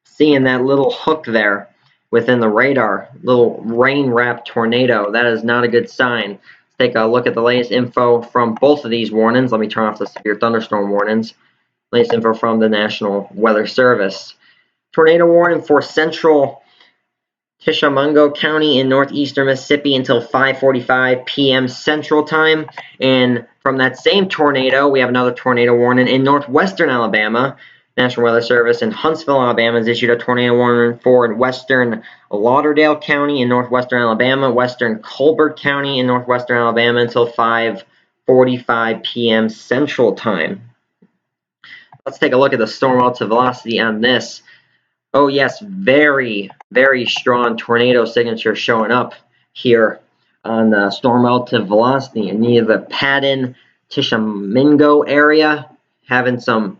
Seeing that little hook there within the radar, little rain-wrapped tornado. That is not a good sign. Let's take a look at the latest info from both of these warnings. Let me turn off the severe thunderstorm warnings. Latest info from the National Weather Service. Tornado warning for central Tishomingo County in northeastern Mississippi until 5:45 p.m. Central Time. And from that same tornado, we have another tornado warning in northwestern Alabama. National Weather Service in Huntsville, Alabama has issued a tornado warning for western Lauderdale County in northwestern Alabama, western Colbert County in northwestern Alabama until 5:45 p.m. Central Time. Let's take a look at the storm relative velocity on this. Oh yes, very, very strong tornado signature showing up here on the storm relative velocity in the Patton, Tishomingo area, having some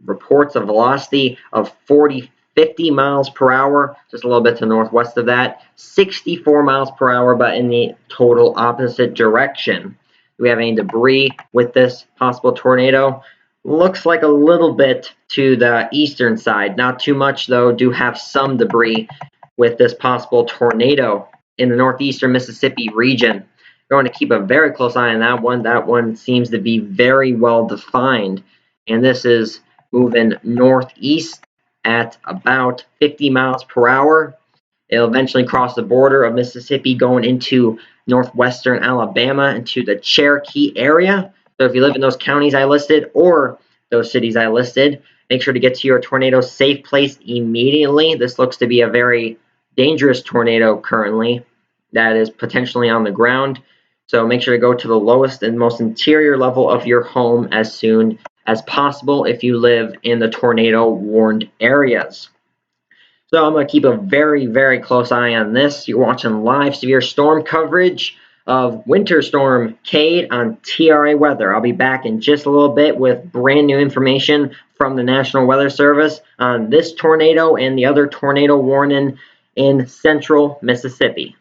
reports of velocity of 50 miles per hour, just a little bit to the northwest of that, 64 miles per hour, but in the total opposite direction. Do we have any debris with this possible tornado? Looks like a little bit to the eastern side. Not too much, though. Do have some debris with this possible tornado in the northeastern Mississippi region. Going to keep a very close eye on that one. That one seems to be very well defined. And this is moving northeast at about 50 miles per hour. It'll eventually cross the border of Mississippi going into northwestern Alabama into the Cherokee area. So if you live in those counties I listed or those cities I listed, make sure to get to your tornado safe place immediately. This looks to be a very dangerous tornado currently that is potentially on the ground. So make sure to go to the lowest and most interior level of your home as soon as possible if you live in the tornado warned areas. So I'm going to keep a very, very close eye on this. You're watching live severe storm coverage of Winter Storm Cade on TRA Weather. I'll be back in just a little bit with brand new information from the National Weather Service on this tornado and the other tornado warning in central Mississippi.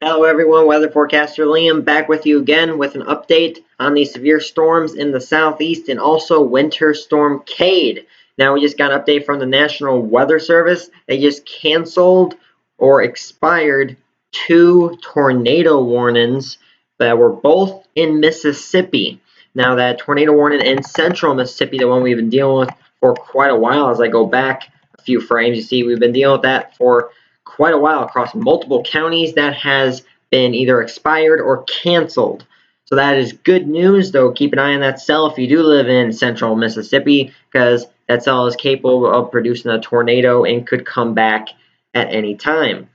Hello everyone, weather forecaster Liam back with you again with an update on the severe storms in the southeast and also Winter Storm Cade. Now we just got an update from the National Weather Service. They just canceled or expired 2 tornado warnings that were both in Mississippi. Now that tornado warning in central Mississippi, the one we've been dealing with for quite a while, as I go back a few frames, you see we've been dealing with that for quite a while across multiple counties. That has been either expired or canceled. So that is good news, though. Keep an eye on that cell if you do live in central Mississippi, because that cell is capable of producing a tornado and could come back at any time.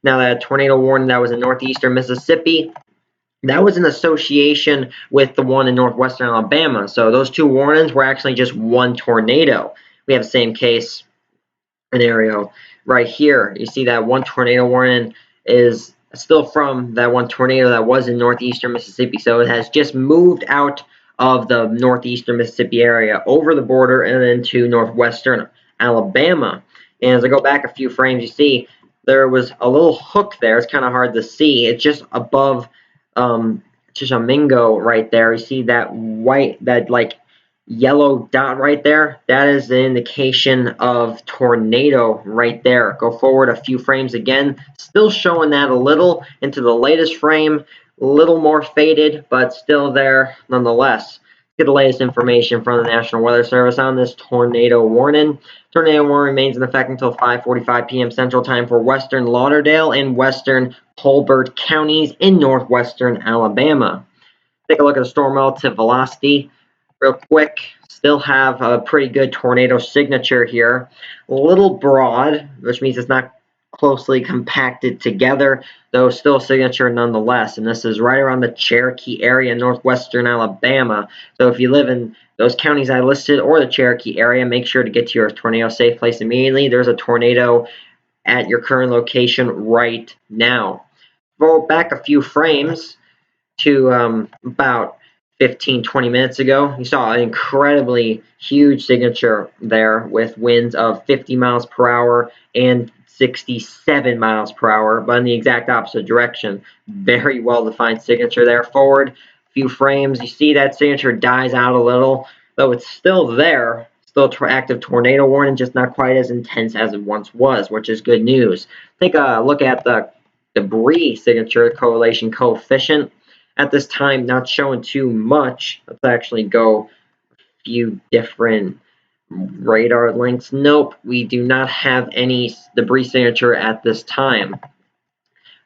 Now, that tornado warning that was in northeastern Mississippi, that was in association with the one in northwestern Alabama. So those 2 warnings were actually just one tornado. We have the same case scenario right here. You see that one tornado warning is still from that one tornado that was in northeastern Mississippi. So it has just moved out of the northeastern Mississippi area over the border and into northwestern Alabama. And as I go back a few frames, you see there was a little hook there. It's kind of hard to see. It's just above Chishomingo right there. You see that white, that like yellow dot right there? That is the indication of tornado right there. Go forward a few frames again. Still showing that a little into the latest frame. A little more faded, but still there nonetheless. Get the latest information from the National Weather Service on this tornado warning. Tornado warning remains in effect until 5:45 p.m. Central Time for western Lauderdale and western Colbert counties in northwestern Alabama. Take a look at the storm relative velocity real quick. Still have a pretty good tornado signature here. A little broad, which means it's not closely compacted together, though still a signature nonetheless. And this is right around the Cherokee area, northwestern Alabama. So if you live in those counties I listed or the Cherokee area, make sure to get to your tornado safe place immediately. There's a tornado at your current location right now. Go back a few frames to about 15-20 minutes ago. You saw an incredibly huge signature there with winds of 50 miles per hour and 67 miles per hour, but in the exact opposite direction. Very well defined signature there. Forward a few frames, you see that signature dies out a little, though it's still there. Still active tornado warning, just not quite as intense as it once was, which is good news. Take a look at the debris signature correlation coefficient. At this time, not showing too much. Let's actually go a few different radar links. Nope, we do not have any debris signature at this time.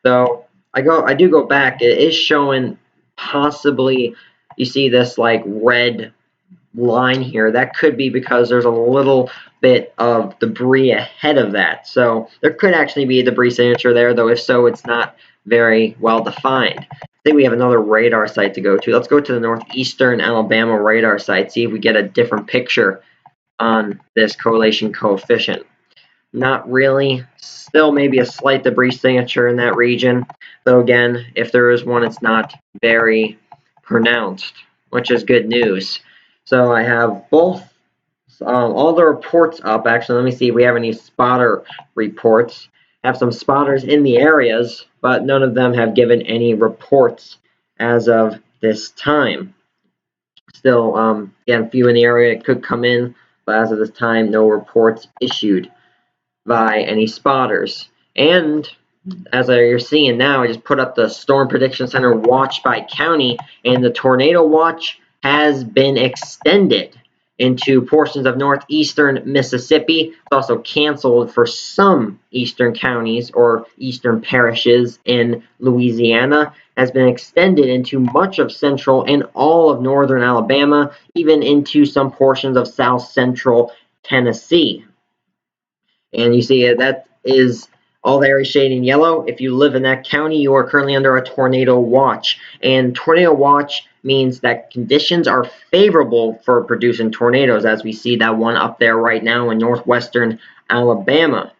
Though I do go back, it is showing possibly, you see this like red line here. That could be because there's a little bit of debris ahead of that. So there could actually be a debris signature there, though if so, it's not very well defined. I think we have another radar site to go to. Let's go to the northeastern Alabama radar site, see if we get a different picture on this correlation coefficient. Not really. Still maybe a slight debris signature in that region, though again, if there is one, it's not very pronounced, which is good news. So I have both all the reports up. Actually, let me see if we have any spotter reports. I have some spotters in the areas, but none of them have given any reports as of this time. Still, again, few in the area could come in, but as of this time, no reports issued by any spotters. And as you're seeing now, I just put up the Storm Prediction Center watch by county, and the tornado watch has been extended into portions of northeastern Mississippi. It's also canceled for some eastern counties or eastern parishes in Louisiana. Has been extended into much of central and all of northern Alabama, even into some portions of south central Tennessee. And you see that is all the areas shaded in yellow. If you live in that county, you are currently under a tornado watch. And tornado watch means that conditions are favorable for producing tornadoes, as we see that one up there right now in northwestern Alabama.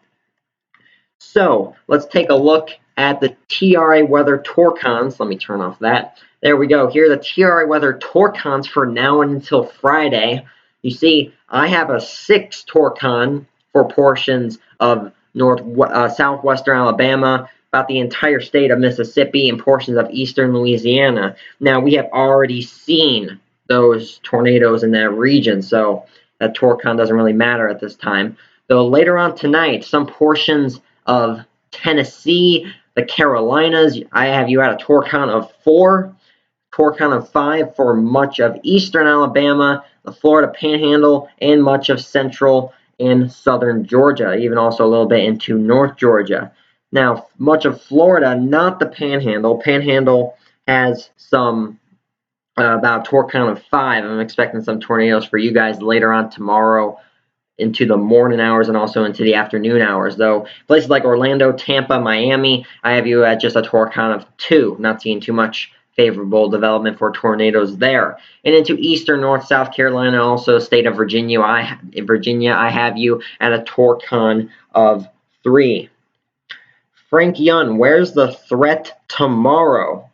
So let's take a look at the TRA weather torcons. Let me turn off that. There we go. Here are the TRA weather torcons for now and until Friday. You see, I have a 6 torcon for portions of southwestern Alabama, about the entire state of Mississippi and portions of eastern Louisiana. Now, we have already seen those tornadoes in that region, so that torque count doesn't really matter at this time. Though later on tonight, some portions of Tennessee, the Carolinas, I have you at a torque count of 4, torque count of 5 for much of eastern Alabama, the Florida Panhandle, and much of central and southern Georgia, even also a little bit into North Georgia. Now, much of Florida, not the Panhandle. Panhandle has some about torque count of 5. I'm expecting some tornadoes for you guys later on tomorrow into the morning hours and also into the afternoon hours. Though places like Orlando, Tampa, Miami, I have you at just a torque count of 2. Not seeing too much favorable development for tornadoes there. And into eastern North South Carolina, also state of Virginia, I have you at a torque count of 3. Frank Yun, where's the threat tomorrow?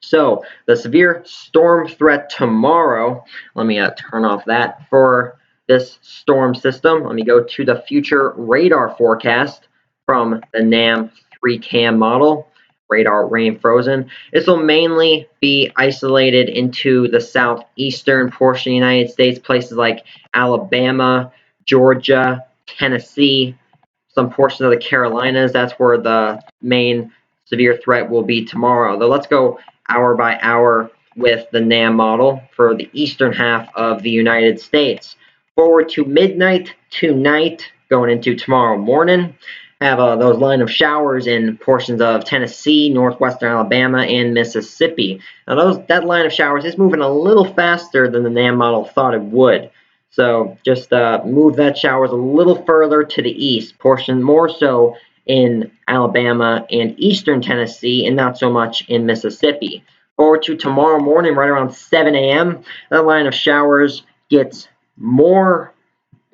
So the severe storm threat tomorrow, let me turn off that for this storm system. Let me go to the future radar forecast from the NAM 3CAM model, radar rain frozen. This will mainly be isolated into the southeastern portion of the United States, places like Alabama, Georgia, Tennessee, some portions of the Carolinas. That's where the main severe threat will be tomorrow. Though let's go hour by hour with the NAM model for the eastern half of the United States. Forward to midnight tonight, going into tomorrow morning. Have those line of showers in portions of Tennessee, northwestern Alabama, and Mississippi. Now that line of showers is moving a little faster than the NAM model thought it would. So just move that showers a little further to the east, portion more so in Alabama and eastern Tennessee, and not so much in Mississippi. Forward to tomorrow morning, right around 7 a.m., that line of showers gets more,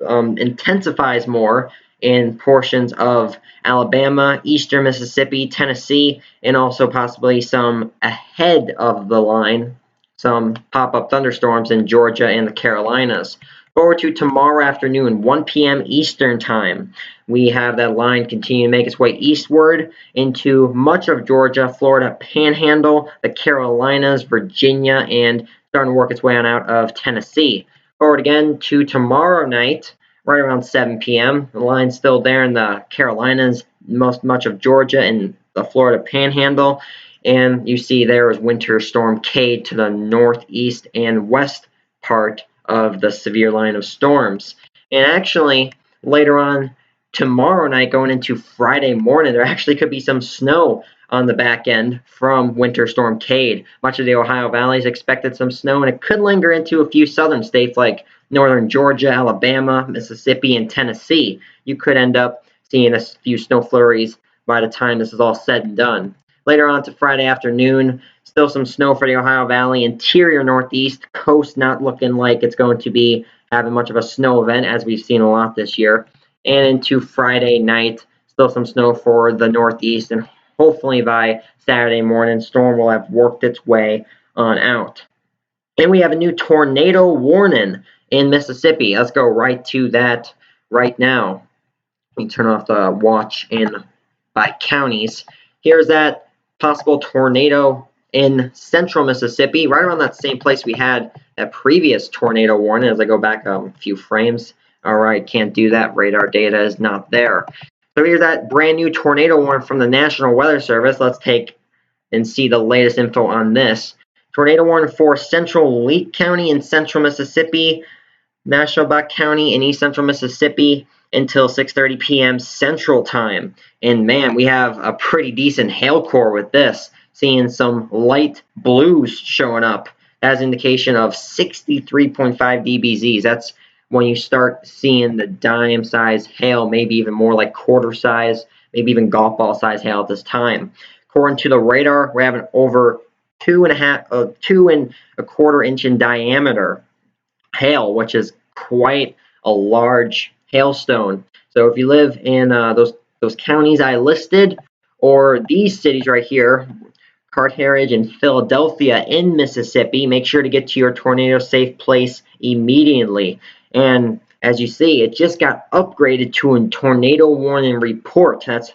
intensifies more in portions of Alabama, eastern Mississippi, Tennessee, and also possibly some ahead of the line, some pop-up thunderstorms in Georgia and the Carolinas. Forward to tomorrow afternoon, 1 p.m. Eastern Time. We have that line continue to make its way eastward into much of Georgia, Florida Panhandle, the Carolinas, Virginia, and starting to work its way on out of Tennessee. Forward again to tomorrow night, right around 7 p.m. The line's still there in the Carolinas, much of Georgia, and the Florida Panhandle. And you see there is Winter Storm K to the northeast and west part of the severe line of storms. And actually, later on tomorrow night, going into Friday morning, there actually could be some snow on the back end from Winter Storm Cade. Much of the Ohio Valley is expected some snow, and it could linger into a few southern states like northern Georgia, Alabama, Mississippi, and Tennessee. You could end up seeing a few snow flurries by the time this is all said and done. Later on to Friday afternoon, still some snow for the Ohio Valley, interior northeast, coast not looking like it's going to be having much of a snow event as we've seen a lot this year. And into Friday night, still some snow for the northeast, and hopefully by Saturday morning, storm will have worked its way on out. And we have a new tornado warning in Mississippi. Let's go right to that right now. Let me turn off the watch in by counties. Here's that possible tornado in central Mississippi, right around that same place we had that previous tornado warning. As I go back a few frames, all right, can't do that. Radar data is not there. So here's that brand new tornado warning from the National Weather Service. Let's take and see the latest info on this. Tornado warning for central Leake County in central Mississippi, Neshoba County in east central Mississippi until 6:30 p.m. Central Time. And man, we have a pretty decent hail core with this, seeing some light blues showing up as indication of 63.5 dBZs. That's when you start seeing the dime size hail, maybe even more like quarter size, maybe even golf ball size hail at this time. According to the radar, we're having over 2 and a quarter inch in diameter hail, which is quite a large hailstone. So if you live in those counties I listed, or these cities right here, Carthage and Philadelphia in Mississippi, make sure to get to your tornado safe place immediately. And as you see, it just got upgraded to a tornado warning report. That's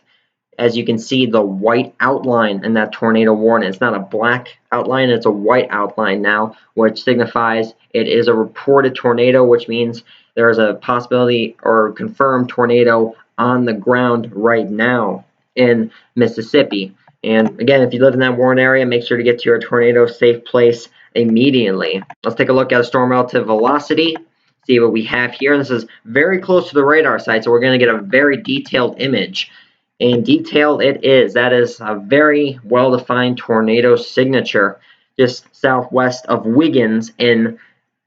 as you can see, the white outline in that tornado warning. It's not a black outline, it's a white outline now, which signifies it is a reported tornado, which means there's a possibility or confirmed tornado on the ground right now in Mississippi. And again, if you live in that warned area, make sure to get to your tornado safe place immediately. Let's take a look at a storm relative velocity, see what we have here. This is very close to the radar site, so we're going to get a very detailed image. And detailed it is. That is a very well-defined tornado signature just southwest of Wiggins in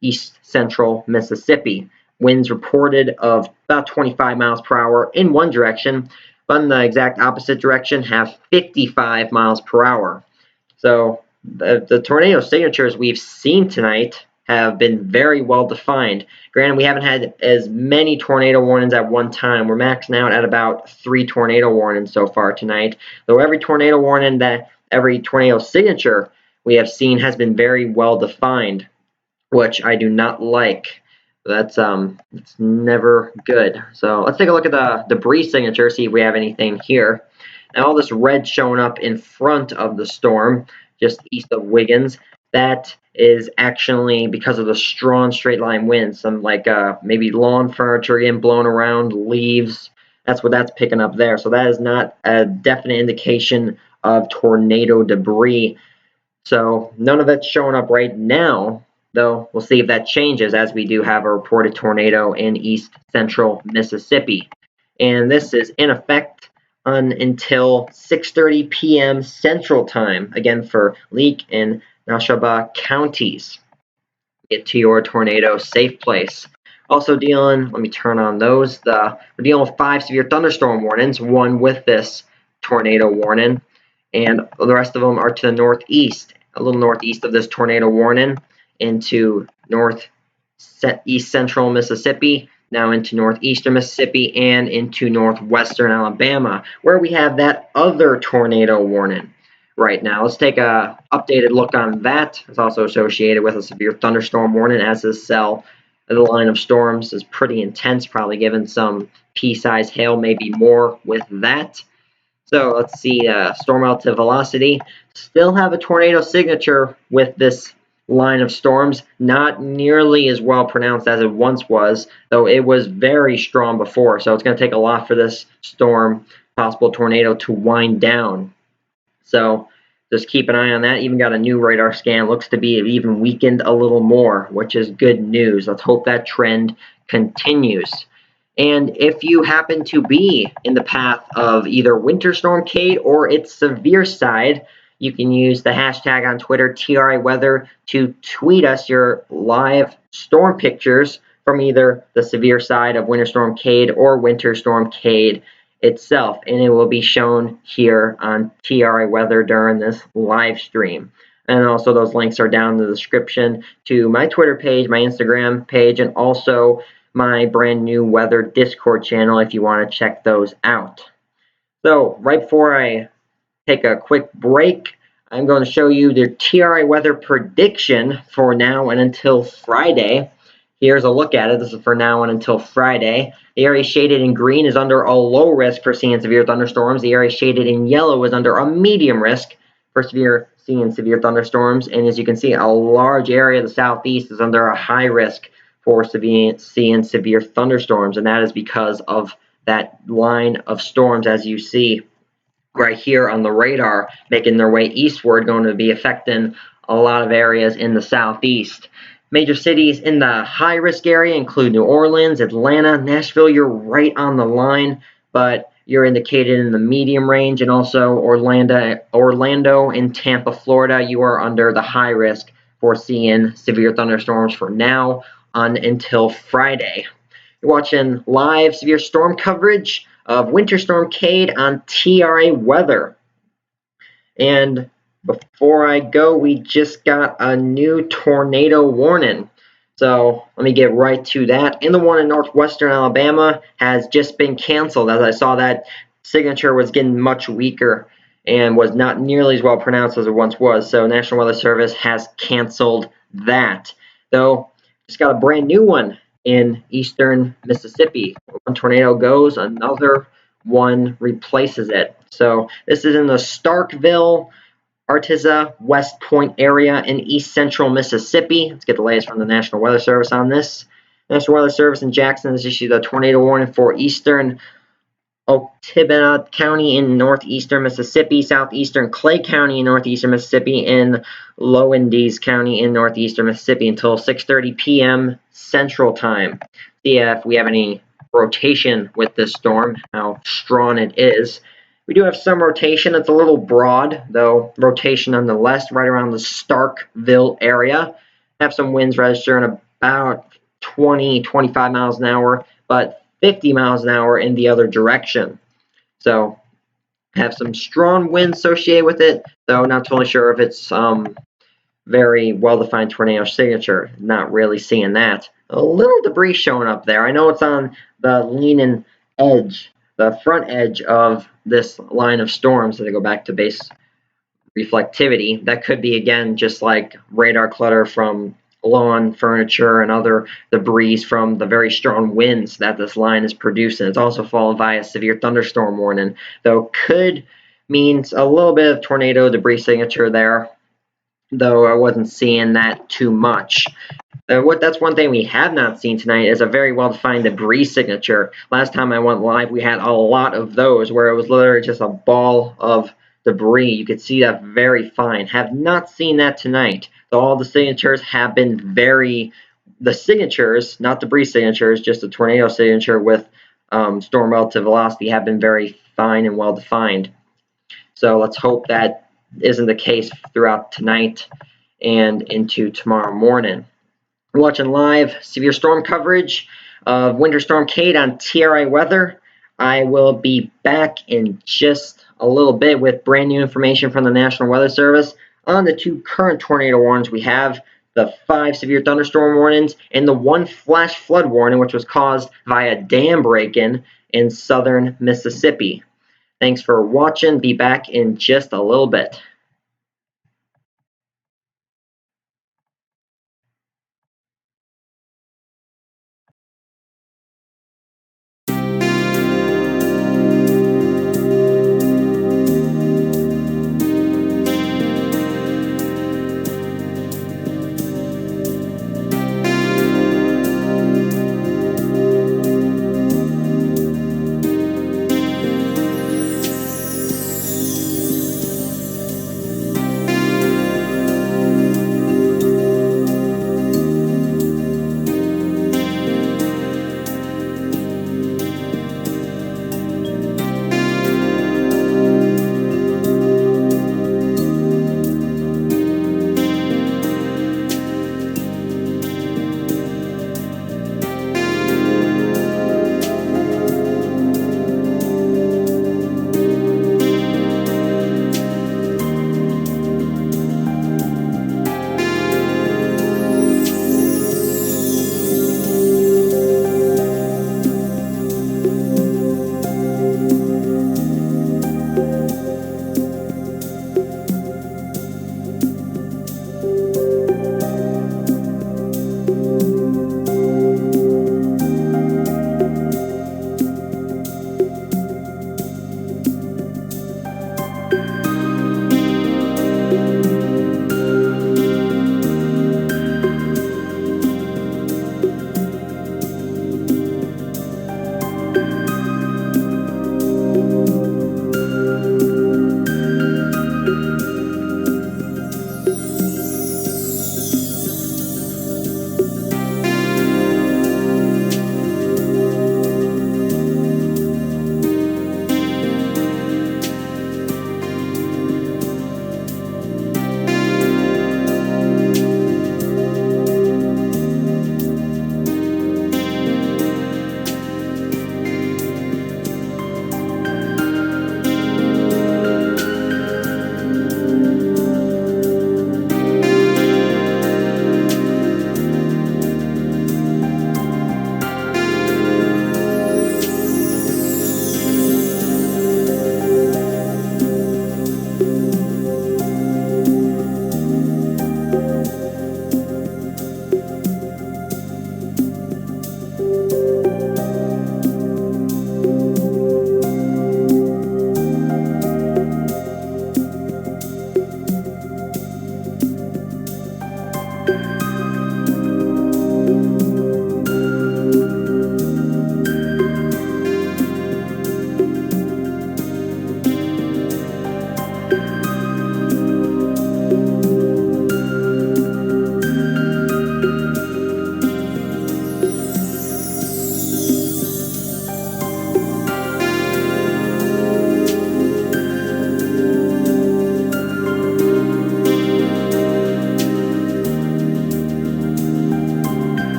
east central Mississippi. Winds reported of about 25 miles per hour in one direction, but in the exact opposite direction have 55 miles per hour. So the tornado signatures we've seen tonight have been very well defined. Granted, we haven't had as many tornado warnings at one time. We're maxing out at about 3 tornado warnings so far tonight. Though every tornado warning, every tornado signature we have seen has been very well defined, which I do not like. That's it's never good. So let's take a look at the debris signature, see if we have anything here. Now all this red showing up in front of the storm, just east of Wiggins, that is actually because of the strong straight line winds. Some like maybe lawn furniture getting blown around, leaves. That's what that's picking up there. So that is not a definite indication of tornado debris. So none of it's showing up right now, though we'll see if that changes as we do have a reported tornado in east central Mississippi. And this is in effect until 6:30 p.m. Central Time, again for Leake and Nashaba counties. Get to your tornado safe place. Also dealing, let me turn on those. We're dealing with 5 severe thunderstorm warnings, one with this tornado warning, and the rest of them are to the northeast, a little northeast of this tornado warning, into northeast central Mississippi, now into northeastern Mississippi, and into northwestern Alabama, where we have that other tornado warning right now. Let's take a updated look on that. It's also associated with a severe thunderstorm warning, as this cell. The line of storms is pretty intense, probably given some pea-sized hail, maybe more with that. So let's see, storm relative velocity. Still have a tornado signature with this line of storms. Not nearly as well pronounced as it once was, though it was very strong before. So it's going to take a lot for this storm, possible tornado, to wind down. So just keep an eye on that. Even got a new radar scan. Looks to be even weakened a little more, which is good news. Let's hope that trend continues. And if you happen to be in the path of either Winter Storm Kate or its severe side, you can use the hashtag on Twitter, TRA Weather, to tweet us your live storm pictures from either the severe side of Winter Storm Kate or Winter Storm Kate itself, and it will be shown here on TRA Weather during this live stream. And also those links are down in the description to my Twitter page, my Instagram page, and also my brand new weather Discord channel if you want to check those out. So right before I take a quick break, I'm going to show you the TRA weather prediction for now and until Friday. Here's a look at it. This is for now and until Friday. The area shaded in green is under a low risk for seeing severe thunderstorms. The area shaded in yellow is under a medium risk for seeing severe thunderstorms. And as you can see, a large area of the southeast is under a high risk for seeing severe thunderstorms. And that is because of that line of storms, as you see right here on the radar, making their way eastward, going to be affecting a lot of areas in the southeast. Major cities in the high-risk area include New Orleans, Atlanta, Nashville. You're right on the line, but you're indicated in the medium range, and also Orlando and Tampa, Florida. You are under the high risk for seeing severe thunderstorms for now on until Friday. You're watching live severe storm coverage of Winter Storm Kate on TRA Weather. And before I go, we just got a new tornado warning. So let me get right to that. And the one in northwestern Alabama has just been canceled, as I saw that signature was getting much weaker and was not nearly as well pronounced as it once was. So National Weather Service has canceled that. Though, just got a brand new one in eastern Mississippi. One tornado goes, another one replaces it. So this is in the Starkville, Artesia, West Point area in east central Mississippi. Let's get the latest from the National Weather Service on this. National Weather Service in Jackson has issued a tornado warning for eastern Oktibbeha County in northeastern Mississippi, southeastern Clay County in northeastern Mississippi, and Lowndes County in northeastern Mississippi until 6:30 p.m. Central Time. See if we have any rotation with this storm, how strong it is. We do have some rotation. It's a little broad, though rotation nonetheless, right around the Starkville area. Have some winds registering about 20-25 miles an hour, but 50 miles an hour in the other direction. So have some strong winds associated with it, though not totally sure if it's very well-defined tornado signature. Not really seeing that. A little debris showing up there. I know it's on the leaning edge, the front edge of this line of storms. As I go back to base reflectivity, that could be again just like radar clutter from lawn furniture and other debris from the very strong winds that this line is producing. It's also followed by a severe thunderstorm warning, though could means a little bit of tornado debris signature there, though I wasn't seeing that too much. That's one thing we have not seen tonight is a very well-defined debris signature. Last time I went live, we had a lot of those where it was literally just a ball of debris. You could see that very fine. Have not seen that tonight. So all the signatures have been the signatures, not debris signatures, just a tornado signature with storm relative velocity have been very fine and well-defined. So let's hope that isn't the case throughout tonight and into tomorrow morning. We're watching live severe storm coverage of Winter Storm Kate on TRI Weather. I will be back in just a little bit with brand new information from the National Weather Service on the 2 current tornado warnings we have, the 5 severe thunderstorm warnings, and the 1 flash flood warning, which was caused via dam break-in in southern Mississippi. Thanks for watching. Be back in just a little bit.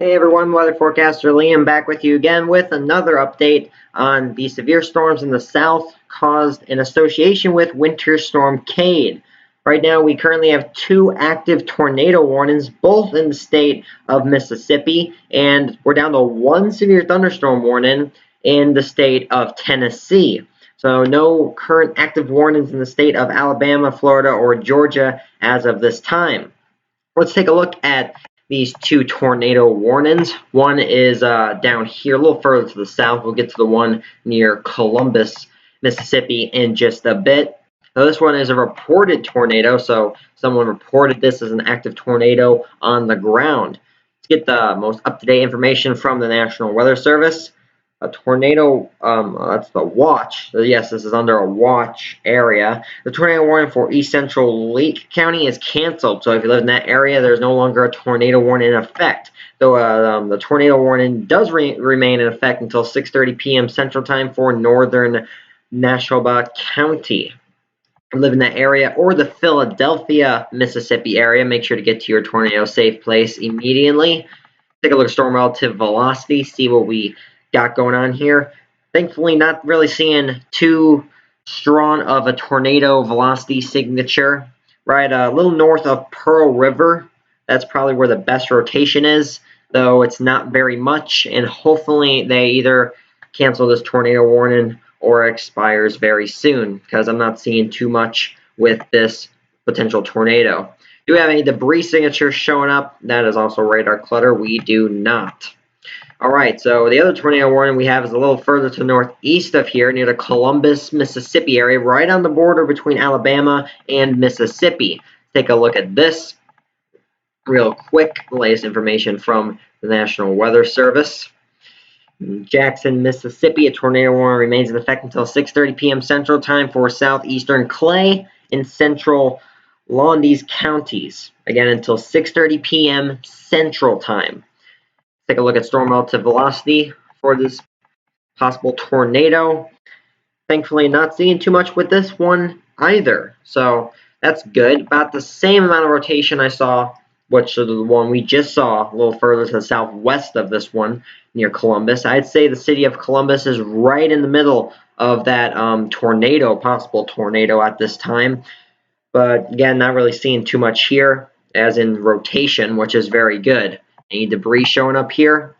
Hey everyone, weather forecaster Liam back with you again with another update on the severe storms in the south caused in association with Winter Storm Cade. Right now we currently have 2 active tornado warnings, both in the state of Mississippi, and we're down to 1 severe thunderstorm warning in the state of Tennessee. So no current active warnings in the state of Alabama, Florida, or Georgia as of this time. Let's take a look at these 2 tornado warnings. One is down here a little further to the south. We'll get to the one near Columbus, Mississippi in just a bit. Now this one is a reported tornado, so someone reported this as an active tornado on the ground. Let's get the most up-to-date information from the National Weather Service. A tornado, that's the watch. So yes, this is under a watch area. The tornado warning for East Central Lake County is canceled. So if you live in that area, there's no longer a tornado warning in effect. Though the tornado warning does remain in effect until 6:30 p.m. Central Time for northern Neshoba County. If you live in that area or the Philadelphia, Mississippi area, make sure to get to your tornado safe place immediately. Take a look at storm relative velocity, see what we got going on here. Thankfully, not really seeing too strong of a tornado velocity signature. Right, a little north of Pearl River. That's probably where the best rotation is, though it's not very much. And hopefully, they either cancel this tornado warning or expires very soon, because I'm not seeing too much with this potential tornado. Do we have any debris signatures showing up? That is also radar clutter. We do not. Alright, so the other tornado warning we have is a little further to the northeast of here, near the Columbus, Mississippi area, right on the border between Alabama and Mississippi. Take a look at this real quick. The latest information from the National Weather Service. In Jackson, Mississippi, a tornado warning remains in effect until 6:30 p.m. Central Time for southeastern Clay and central Lowndes counties. Again, until 6:30 p.m. Central Time. Take a look at storm relative velocity for this possible tornado. Thankfully, not seeing too much with this one either. So that's good. About the same amount of rotation I saw, which is the one we just saw a little further to the southwest of this one near Columbus. I'd say the city of Columbus is right in the middle of that possible tornado at this time. But again, not really seeing too much here, as in rotation, which is very good. Any debris showing up here?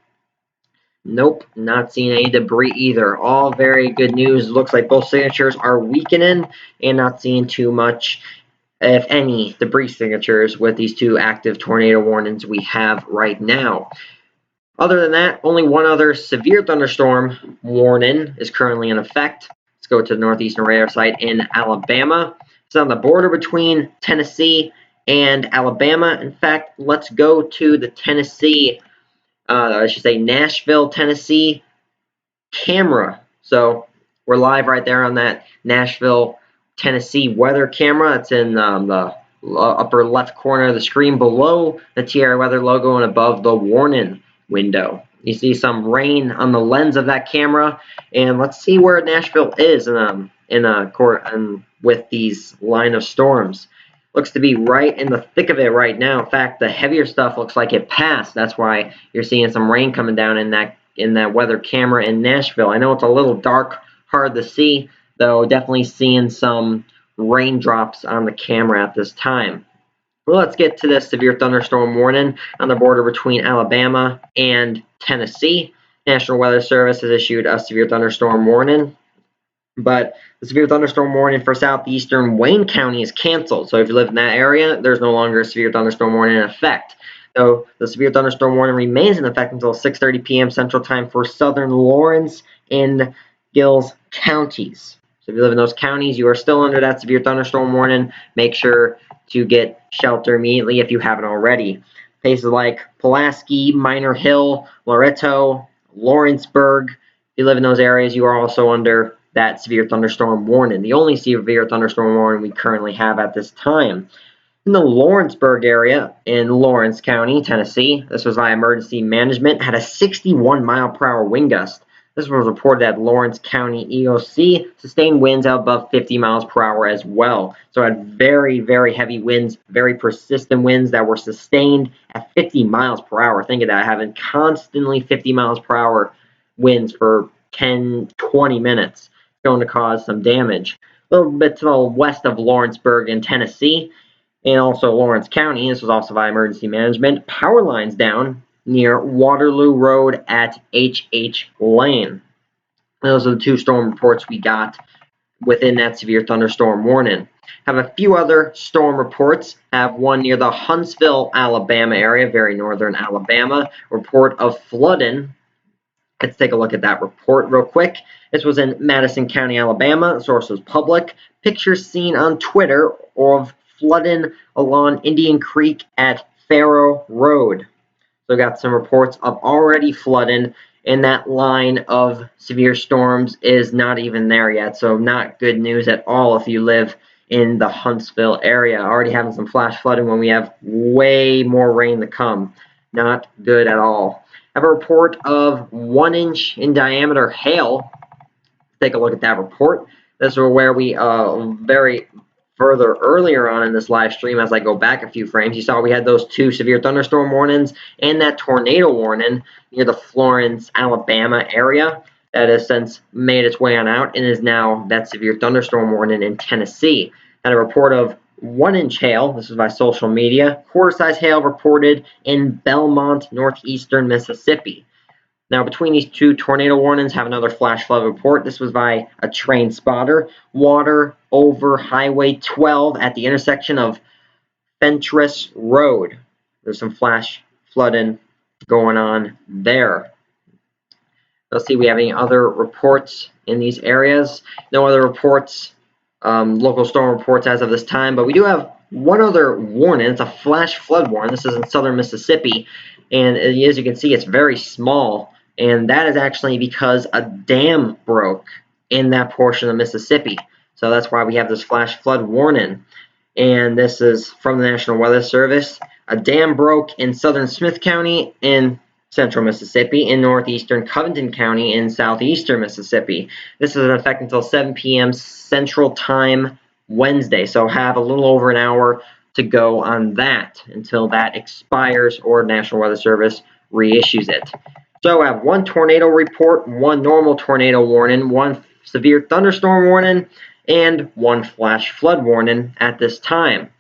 Nope, not seeing any debris either. All very good news. Looks like both signatures are weakening and not seeing too much, if any, debris signatures with these 2 active tornado warnings we have right now. Other than that, only one other severe thunderstorm warning is currently in effect. Let's go to the northeastern radar site in Alabama. It's on the border between Tennessee and Alabama. In fact, let's go to the Nashville, Tennessee camera. So we're live right there on that Nashville, Tennessee weather camera. It's in the upper left corner of the screen below the TRI weather logo and above the warning window. You see some rain on the lens of that camera, and let's see where Nashville is with these line of storms. Looks to be right in the thick of it right now. In fact, the heavier stuff looks like it passed. That's why you're seeing some rain coming down in that weather camera in Nashville. I know it's a little dark, hard to see, though definitely seeing some raindrops on the camera at this time. Well, let's get to this severe thunderstorm warning on the border between Alabama and Tennessee. National Weather Service has issued a severe thunderstorm warning, but the severe thunderstorm warning for southeastern Wayne County is canceled. So if you live in that area, there's no longer a severe thunderstorm warning in effect. So the severe thunderstorm warning remains in effect until 6:30 p.m. Central Time for southern Lawrence and Gills counties. So if you live in those counties, you are still under that severe thunderstorm warning. Make sure to get shelter immediately if you haven't already. Places like Pulaski, Minor Hill, Loretto, Lawrenceburg. If you live in those areas, you are also under that severe thunderstorm warning. The only severe thunderstorm warning we currently have at this time. In the Lawrenceburg area in Lawrence County, Tennessee, this was by emergency management, had a 61 mile per hour wind gust. This was reported at Lawrence County EOC. Sustained winds out above 50 miles per hour as well. So it had very, very heavy winds, very persistent winds that were sustained at 50 miles per hour. Think of that, having constantly 50 miles per hour winds for 10, 20 minutes. It's going to cause some damage. A little bit to the west of Lawrenceburg in Tennessee, and also Lawrence County. This was also by emergency management. Power lines down near Waterloo Road at H.H. Lane. Those are the two storm reports we got within that severe thunderstorm warning. Have a few other storm reports. Have one near the Huntsville, Alabama area, very northern Alabama. Report of flooding. Let's take a look at that report real quick. This was in Madison County, Alabama. The source was public. Pictures seen on Twitter of flooding along Indian Creek at Faro Road. So got some reports of already flooding, and that line of severe storms is not even there yet. So not good news at all if you live in the Huntsville area. Already having some flash flooding when we have way more rain to come. Not good at all. I have a report of 1 inch in diameter hail. Take a look at that report. This is where we very further earlier on in this live stream, as I go back a few frames, you saw we had those two severe thunderstorm warnings and that tornado warning near the Florence, Alabama area that has since made its way on out and is now that severe thunderstorm warning in Tennessee. And a report of 1 inch hail, this is by social media, quarter-size hail reported in Belmont, northeastern Mississippi. Now, between these two tornado warnings, have another flash flood report. This was by a train spotter. Water over Highway 12 at the intersection of Fentress Road. There's some flash flooding going on there. Let's see, we have any other reports in these areas. No other reports, local storm reports as of this time, but we do have one other warning. It's a flash flood warning. This is in southern Mississippi, and as you can see, it's very small. And that is actually because a dam broke in that portion of Mississippi. So that's why we have this flash flood warning. And this is from the National Weather Service. A dam broke in southern Smith County in central Mississippi, in northeastern Covington County in southeastern Mississippi. This is in effect until 7 p.m. Central Time Wednesday. So have a little over an hour to go on that until that expires or National Weather Service reissues it. So I have one tornado report, one normal tornado warning, one severe thunderstorm warning, and one flash flood warning at this time.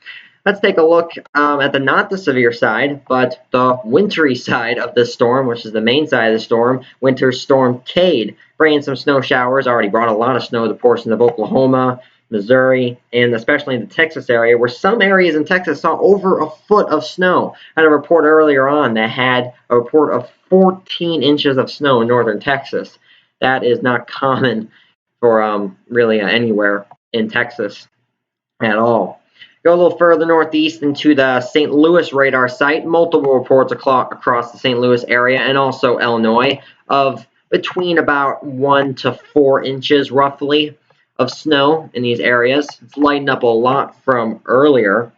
Let's take a look at the not the severe side, but the wintry side of this storm, which is the main side of the storm. Winter Storm Cade, bringing some snow showers. Already brought a lot of snow to portions of Oklahoma, Missouri, and especially in the Texas area, where some areas in Texas saw over a foot of snow. I had a report earlier on that had a report of 14 inches of snow in northern Texas. That is not common for really anywhere in Texas at all. Go a little further northeast into the St. Louis radar site. Multiple reports across the St. Louis area and also Illinois of between about 1 to 4 inches roughly of snow in these areas. It's lightened up a lot from earlier.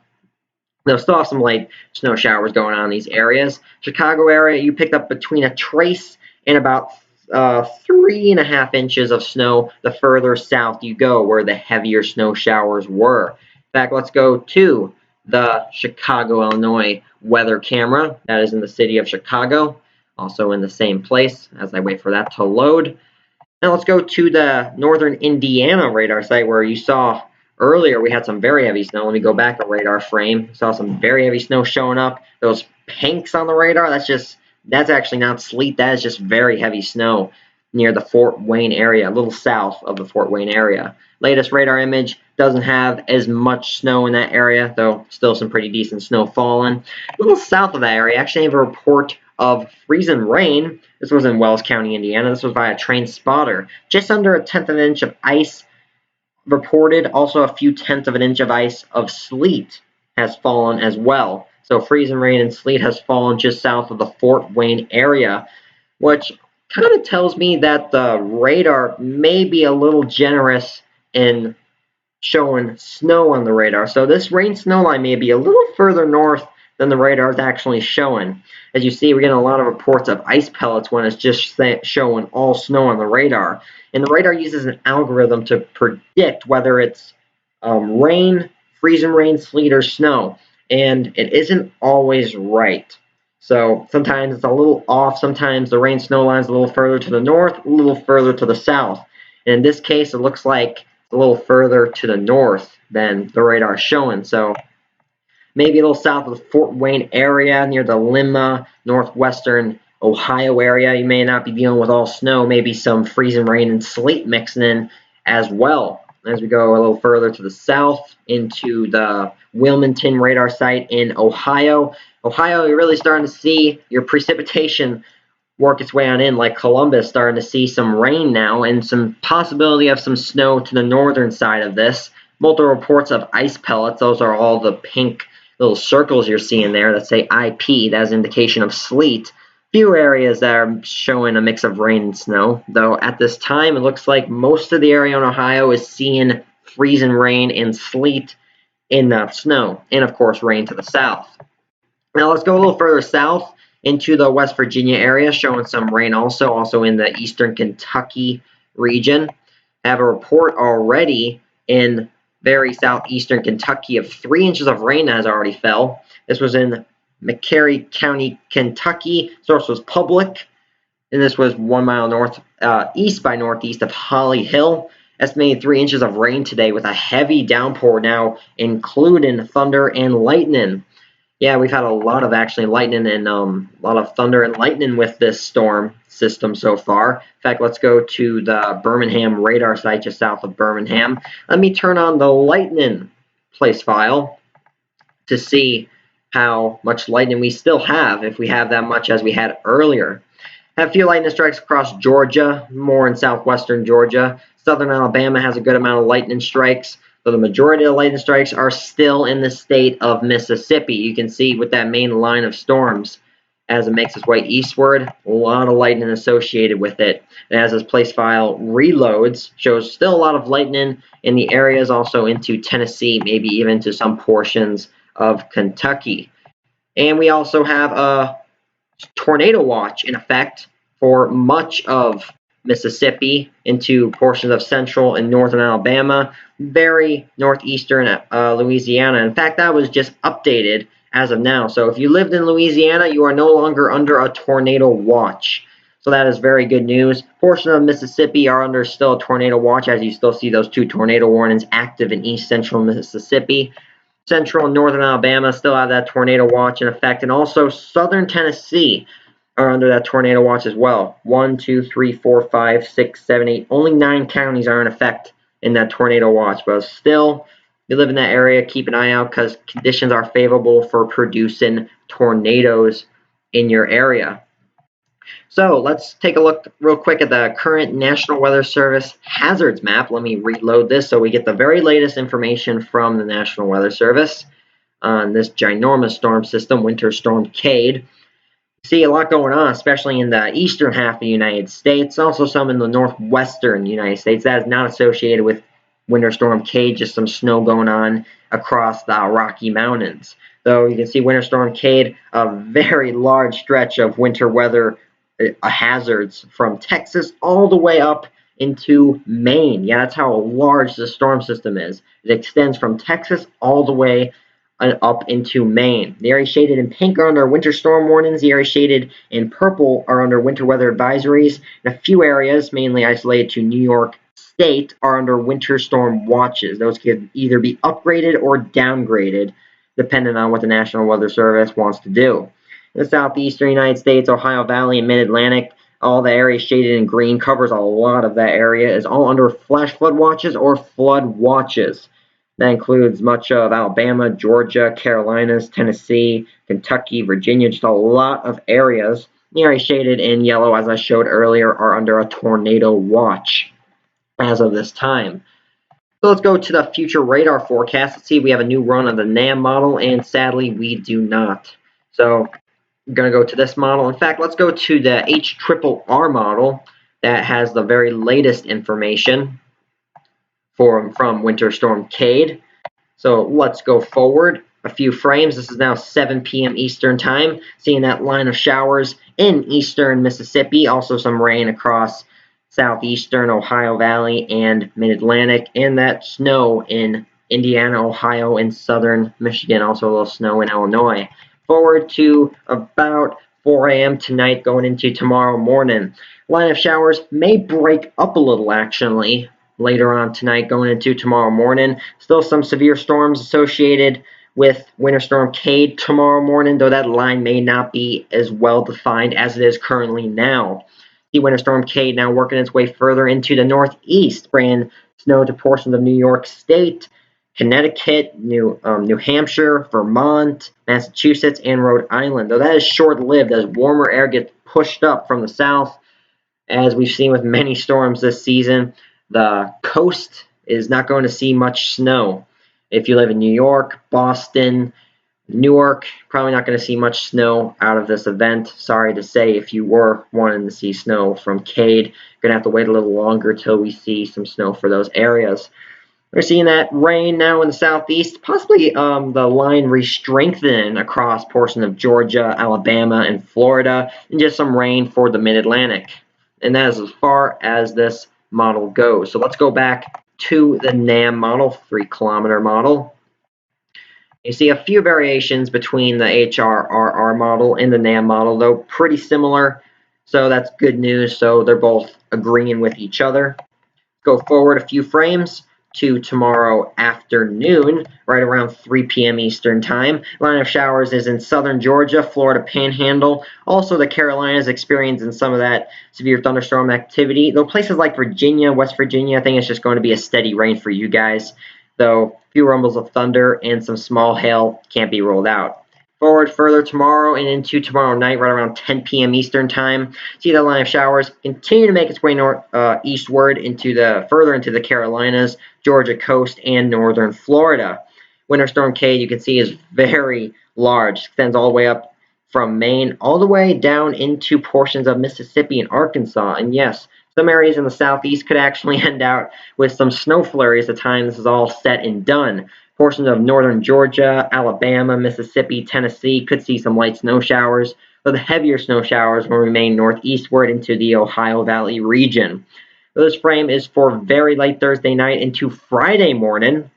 They'll still have some light snow showers going on in these areas. Chicago area, you picked up between a trace and about 3.5 inches of snow the further south you go, where the heavier snow showers were. In fact, let's go to the Chicago, Illinois weather camera. That is in the city of Chicago, also in the same place as I wait for that to load. Now let's go to the northern Indiana radar site where you saw earlier we had some very heavy snow. Let me go back a radar frame. Saw some very heavy snow showing up. Those pinks on the radar, that's actually not sleet. That is just very heavy snow near the Fort Wayne area, a little south of the Fort Wayne area. Latest radar image doesn't have as much snow in that area, though still some pretty decent snow falling. A little south of that area, actually have a report of freezing rain. This was in Wells County, Indiana. This was by a train spotter. Just under a tenth of an inch of ice reported. Also a few tenths of an inch of ice of sleet has fallen as well. So freezing rain and sleet has fallen just south of the Fort Wayne area, which kind of tells me that the radar may be a little generous in showing snow on the radar. So this rain snow line may be a little further north than the radar is actually showing. As you see, we're getting a lot of reports of ice pellets when it's just showing all snow on the radar. And the radar uses an algorithm to predict whether it's rain, freezing rain, sleet, or snow. And it isn't always right. So sometimes it's a little off. Sometimes the rain snow line is a little further to the north, a little further to the south. And in this case, it looks like it's a little further to the north than the radar is showing. So maybe a little south of the Fort Wayne area, near the Lima, northwestern Ohio area. You may not be dealing with all snow, maybe some freezing rain and sleet mixing in as well. As we go a little further to the south into the Wilmington radar site in Ohio. Ohio, you're really starting to see your precipitation work its way on in, like Columbus, starting to see some rain now and some possibility of some snow to the northern side of this. Multiple reports of ice pellets. Those are all the pink little circles you're seeing there that say IP. That's an indication of sleet. Few areas that are showing a mix of rain and snow, though at this time it looks like most of the area in Ohio is seeing freezing rain and sleet in that snow, and of course rain to the south. Now let's go a little further south into the West Virginia area, showing some rain also in the eastern Kentucky region. I have a report already in very southeastern Kentucky of 3 inches of rain that has already fell. This was in McCary County, Kentucky. Source was public, and this was 1 mile north east by northeast of Holly Hill. Estimated 3 inches of rain today with a heavy downpour now, including thunder and lightning. Yeah, we've had a lot of actually lightning and a lot of thunder and lightning with this storm system so far. In fact, let's go to the Birmingham radar site just south of Birmingham. Let me turn on the lightning place file to see how much lightning we still have, if we have that much as we had earlier. Have a few lightning strikes across Georgia, more in southwestern Georgia. Southern Alabama has a good amount of lightning strikes. So the majority of the lightning strikes are still in the state of Mississippi. You can see with that main line of storms as it makes its way eastward, a lot of lightning associated with it. And as this place file reloads, shows still a lot of lightning in the areas, also into Tennessee, maybe even to some portions of Kentucky. And we also have a tornado watch in effect for much of Mississippi into portions of central and northern Alabama, very northeastern Louisiana. In fact, that was just updated as of now. So if you lived in Louisiana, you are no longer under a tornado watch. So that is very good news. Portions of Mississippi are under still a tornado watch, as you still see those 2 tornado warnings active in east central Mississippi. Central and northern Alabama still have that tornado watch in effect, and also southern Tennessee are under that tornado watch as well. 1, 2, 3, 4, 5, 6, 7, 8. Only 9 counties are in effect in that tornado watch, but still, if you live in that area, keep an eye out because conditions are favorable for producing tornadoes in your area. So let's take a look real quick at the current National Weather Service hazards map. Let me reload this so we get the very latest information from the National Weather Service on this ginormous storm system, Winter Storm Cade. See a lot going on, especially in the eastern half of the United States, also some in the northwestern United States. That is not associated with Winter Storm Cade, just some snow going on across the Rocky Mountains. Though you can see Winter Storm Cade, a very large stretch of winter weather hazards from Texas all the way up into Maine. Yeah, that's how large the storm system is. It extends from Texas all the way up into Maine. The areas shaded in pink are under winter storm warnings. The areas shaded in purple are under winter weather advisories. And a few areas, mainly isolated to New York State, are under winter storm watches. Those could either be upgraded or downgraded, depending on what the National Weather Service wants to do. In the southeastern United States, Ohio Valley, and Mid-Atlantic, all the areas shaded in green covers a lot of that area, is all under flash flood watches or flood watches. That includes much of Alabama, Georgia, Carolinas, Tennessee, Kentucky, Virginia, just a lot of areas. The areas shaded in yellow, as I showed earlier, are under a tornado watch as of this time. So let's go to the future radar forecast. Let's see if we have a new run of the NAM model, and sadly we do not. So I'm going to go to this model. In fact, let's go to the HRRR model that has the very latest information from Winter Storm Cade. So let's go forward a few frames. This is now 7 p.m. Eastern time. Seeing that line of showers in eastern Mississippi. Also some rain across southeastern Ohio Valley and mid-Atlantic. And that snow in Indiana, Ohio, and southern Michigan. Also a little snow in Illinois. Forward to about 4 a.m. tonight going into tomorrow morning. Line of showers may break up a little actually later on tonight going into tomorrow morning. Still some severe storms associated with Winter Storm Cade tomorrow morning, though that line may not be as well defined as it is currently now. The Winter Storm Cade now working its way further into the northeast, bringing snow to portions of New York State, Connecticut, New Hampshire, Vermont, Massachusetts, and Rhode Island. Though that is short-lived as warmer air gets pushed up from the south. As we've seen with many storms this season, the coast is not going to see much snow. If you live in New York, Boston, Newark, probably not going to see much snow out of this event. Sorry to say, if you were wanting to see snow from Cade, you're going to have to wait a little longer till we see some snow for those areas. We're seeing that rain now in the southeast, possibly the line re-strengthen across portions of Georgia, Alabama, and Florida, and just some rain for the mid-Atlantic. And that is as far as this model goes. So let's go back to the NAM model, 3-kilometer model. You see a few variations between the HRRR model and the NAM model, though pretty similar. So that's good news. So they're both agreeing with each other. Go forward a few frames to tomorrow afternoon, right around 3 p.m. Eastern time. Line of showers is in southern Georgia, Florida Panhandle. Also, the Carolinas experiencing some of that severe thunderstorm activity. Though places like Virginia, West Virginia, I think it's just going to be a steady rain for you guys. Though few rumbles of thunder and some small hail can't be ruled out. Forward further tomorrow and into tomorrow night, right around 10 p.m. Eastern time. See that line of showers continue to make its way eastward further into the Carolinas, Georgia coast, and northern Florida. Winter Storm Cade, you can see, is very large. Extends all the way up from Maine, all the way down into portions of Mississippi and Arkansas. And yes, some areas in the southeast could actually end out with some snow flurries the time this is all said and done. Portions of northern Georgia, Alabama, Mississippi, Tennessee could see some light snow showers, though the heavier snow showers will remain northeastward into the Ohio Valley region. This frame is for very late Thursday night into Friday morning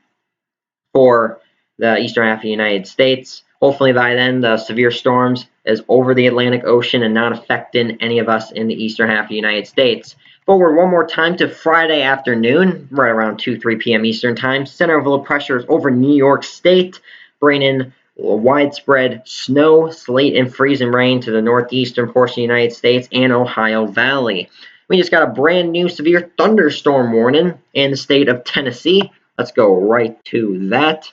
for the eastern half of the United States. Hopefully by then the severe storms is over the Atlantic Ocean and not affecting any of us in the eastern half of the United States. Forward one more time to Friday afternoon, right around 2-3 p.m. Eastern time. Center of low pressure is over New York State, bringing widespread snow, sleet, and freezing rain to the northeastern portion of the United States and Ohio Valley. We just got a brand new severe thunderstorm warning in the state of Tennessee. Let's go right to that.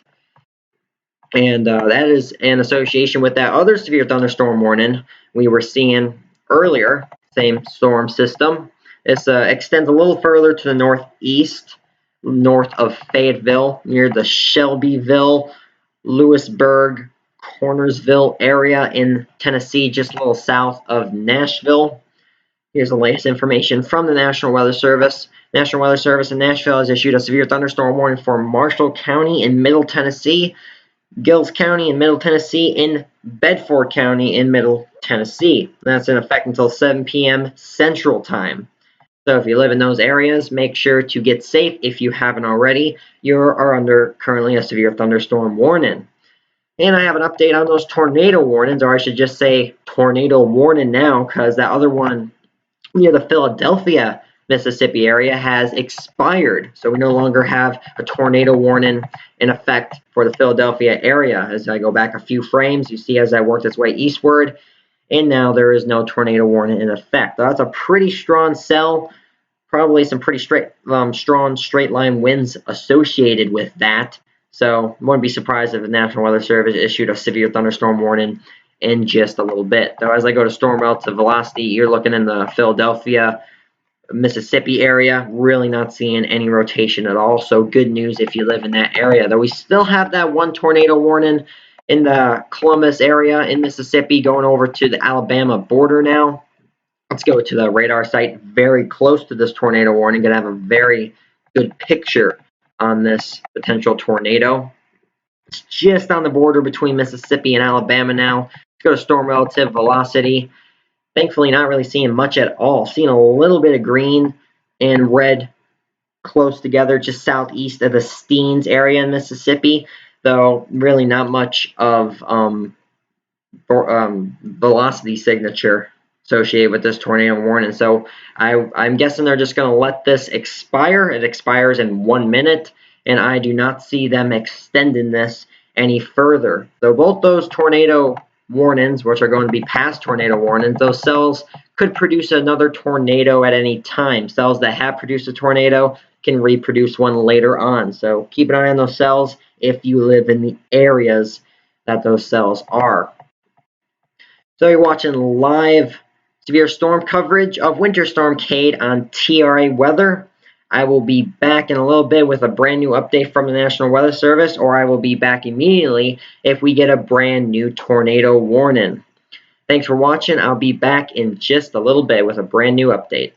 And that is in association with that other severe thunderstorm warning we were seeing earlier, same storm system. This extends a little further to the northeast, north of Fayetteville, near the Shelbyville, Lewisburg, Cornersville area in Tennessee, just a little south of Nashville. Here's the latest information from the National Weather Service. National Weather Service in Nashville has issued a severe thunderstorm warning for Marshall County in Middle Tennessee, Gills County in Middle Tennessee, and Bedford County in Middle Tennessee. That's in effect until 7 p.m. Central Time. So if you live in those areas, make sure to get safe if you haven't already. You are under currently a severe thunderstorm warning. And I have an update on those tornado warnings, or I should just say tornado warning now, because that other one near the Philadelphia, Mississippi area has expired. So we no longer have a tornado warning in effect for the Philadelphia area. As I go back a few frames, you see as I worked its way eastward, and now there is no tornado warning in effect. So that's a pretty strong sell. Probably some pretty strong straight line winds associated with that. So I wouldn't be surprised if the National Weather Service issued a severe thunderstorm warning in just a little bit. Though as I go to storm relative velocity, you're looking in the Philadelphia, Mississippi area, really not seeing any rotation at all. So good news if you live in that area. Though we still have that one tornado warning in the Columbus area in Mississippi going over to the Alabama border now. Let's go to the radar site very close to this tornado warning. Going to have a very good picture on this potential tornado. It's just on the border between Mississippi and Alabama now. Let's go to storm relative velocity. Thankfully, not really seeing much at all. Seeing a little bit of green and red close together, just southeast of the Steens area in Mississippi, though really not much of velocity signature associated with this tornado warning. So I'm guessing they're just going to let this expire. It expires in 1 minute, and I do not see them extending this any further. So both those tornado warnings, which are going to be past tornado warnings, those cells could produce another tornado at any time. Cells that have produced a tornado can reproduce one later on. So keep an eye on those cells if you live in the areas that those cells are. So you're watching live severe storm coverage of Winter Storm Kade on TRA Weather. I will be back in a little bit with a brand new update from the National Weather Service, or I will be back immediately if we get a brand new tornado warning. Thanks for watching. I'll be back in just a little bit with a brand new update.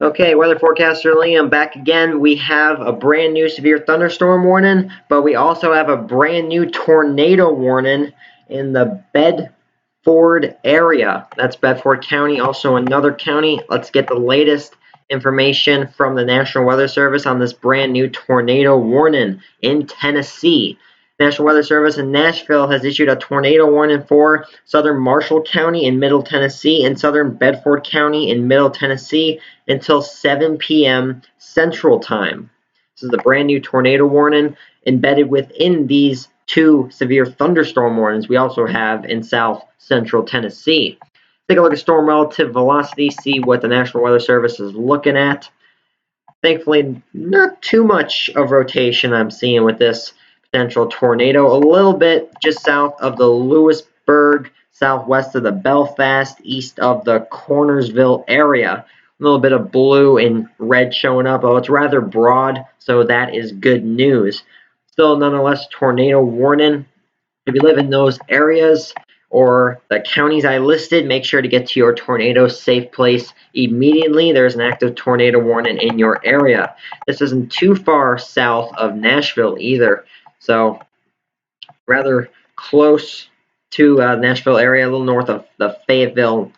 Okay, weather forecaster Liam back again. We have a brand new severe thunderstorm warning, but we also have a brand new tornado warning in the Bedford area. That's Bedford County, also another county. Let's get the latest information from the National Weather Service on this brand new tornado warning in Tennessee. National Weather Service in Nashville has issued a tornado warning for southern Marshall County in Middle Tennessee and southern Bedford County in Middle Tennessee until 7 p.m. Central Time. This is the brand new tornado warning embedded within these two severe thunderstorm warnings we also have in South Central Tennessee. Take a look at storm relative velocity, see what the National Weather Service is looking at. Thankfully, not too much of rotation I'm seeing with this potential tornado. A little bit just south of the Lewisburg, southwest of the Belfast, east of the Cornersville area. A little bit of blue and red showing up. Oh, it's rather broad, so that is good news. Still, nonetheless, tornado warning. If you live in those areas or the counties I listed, make sure to get to your tornado safe place immediately. There's an active tornado warning in your area. This isn't too far south of Nashville either, so rather close to Nashville area, a little north of the Fayetteville,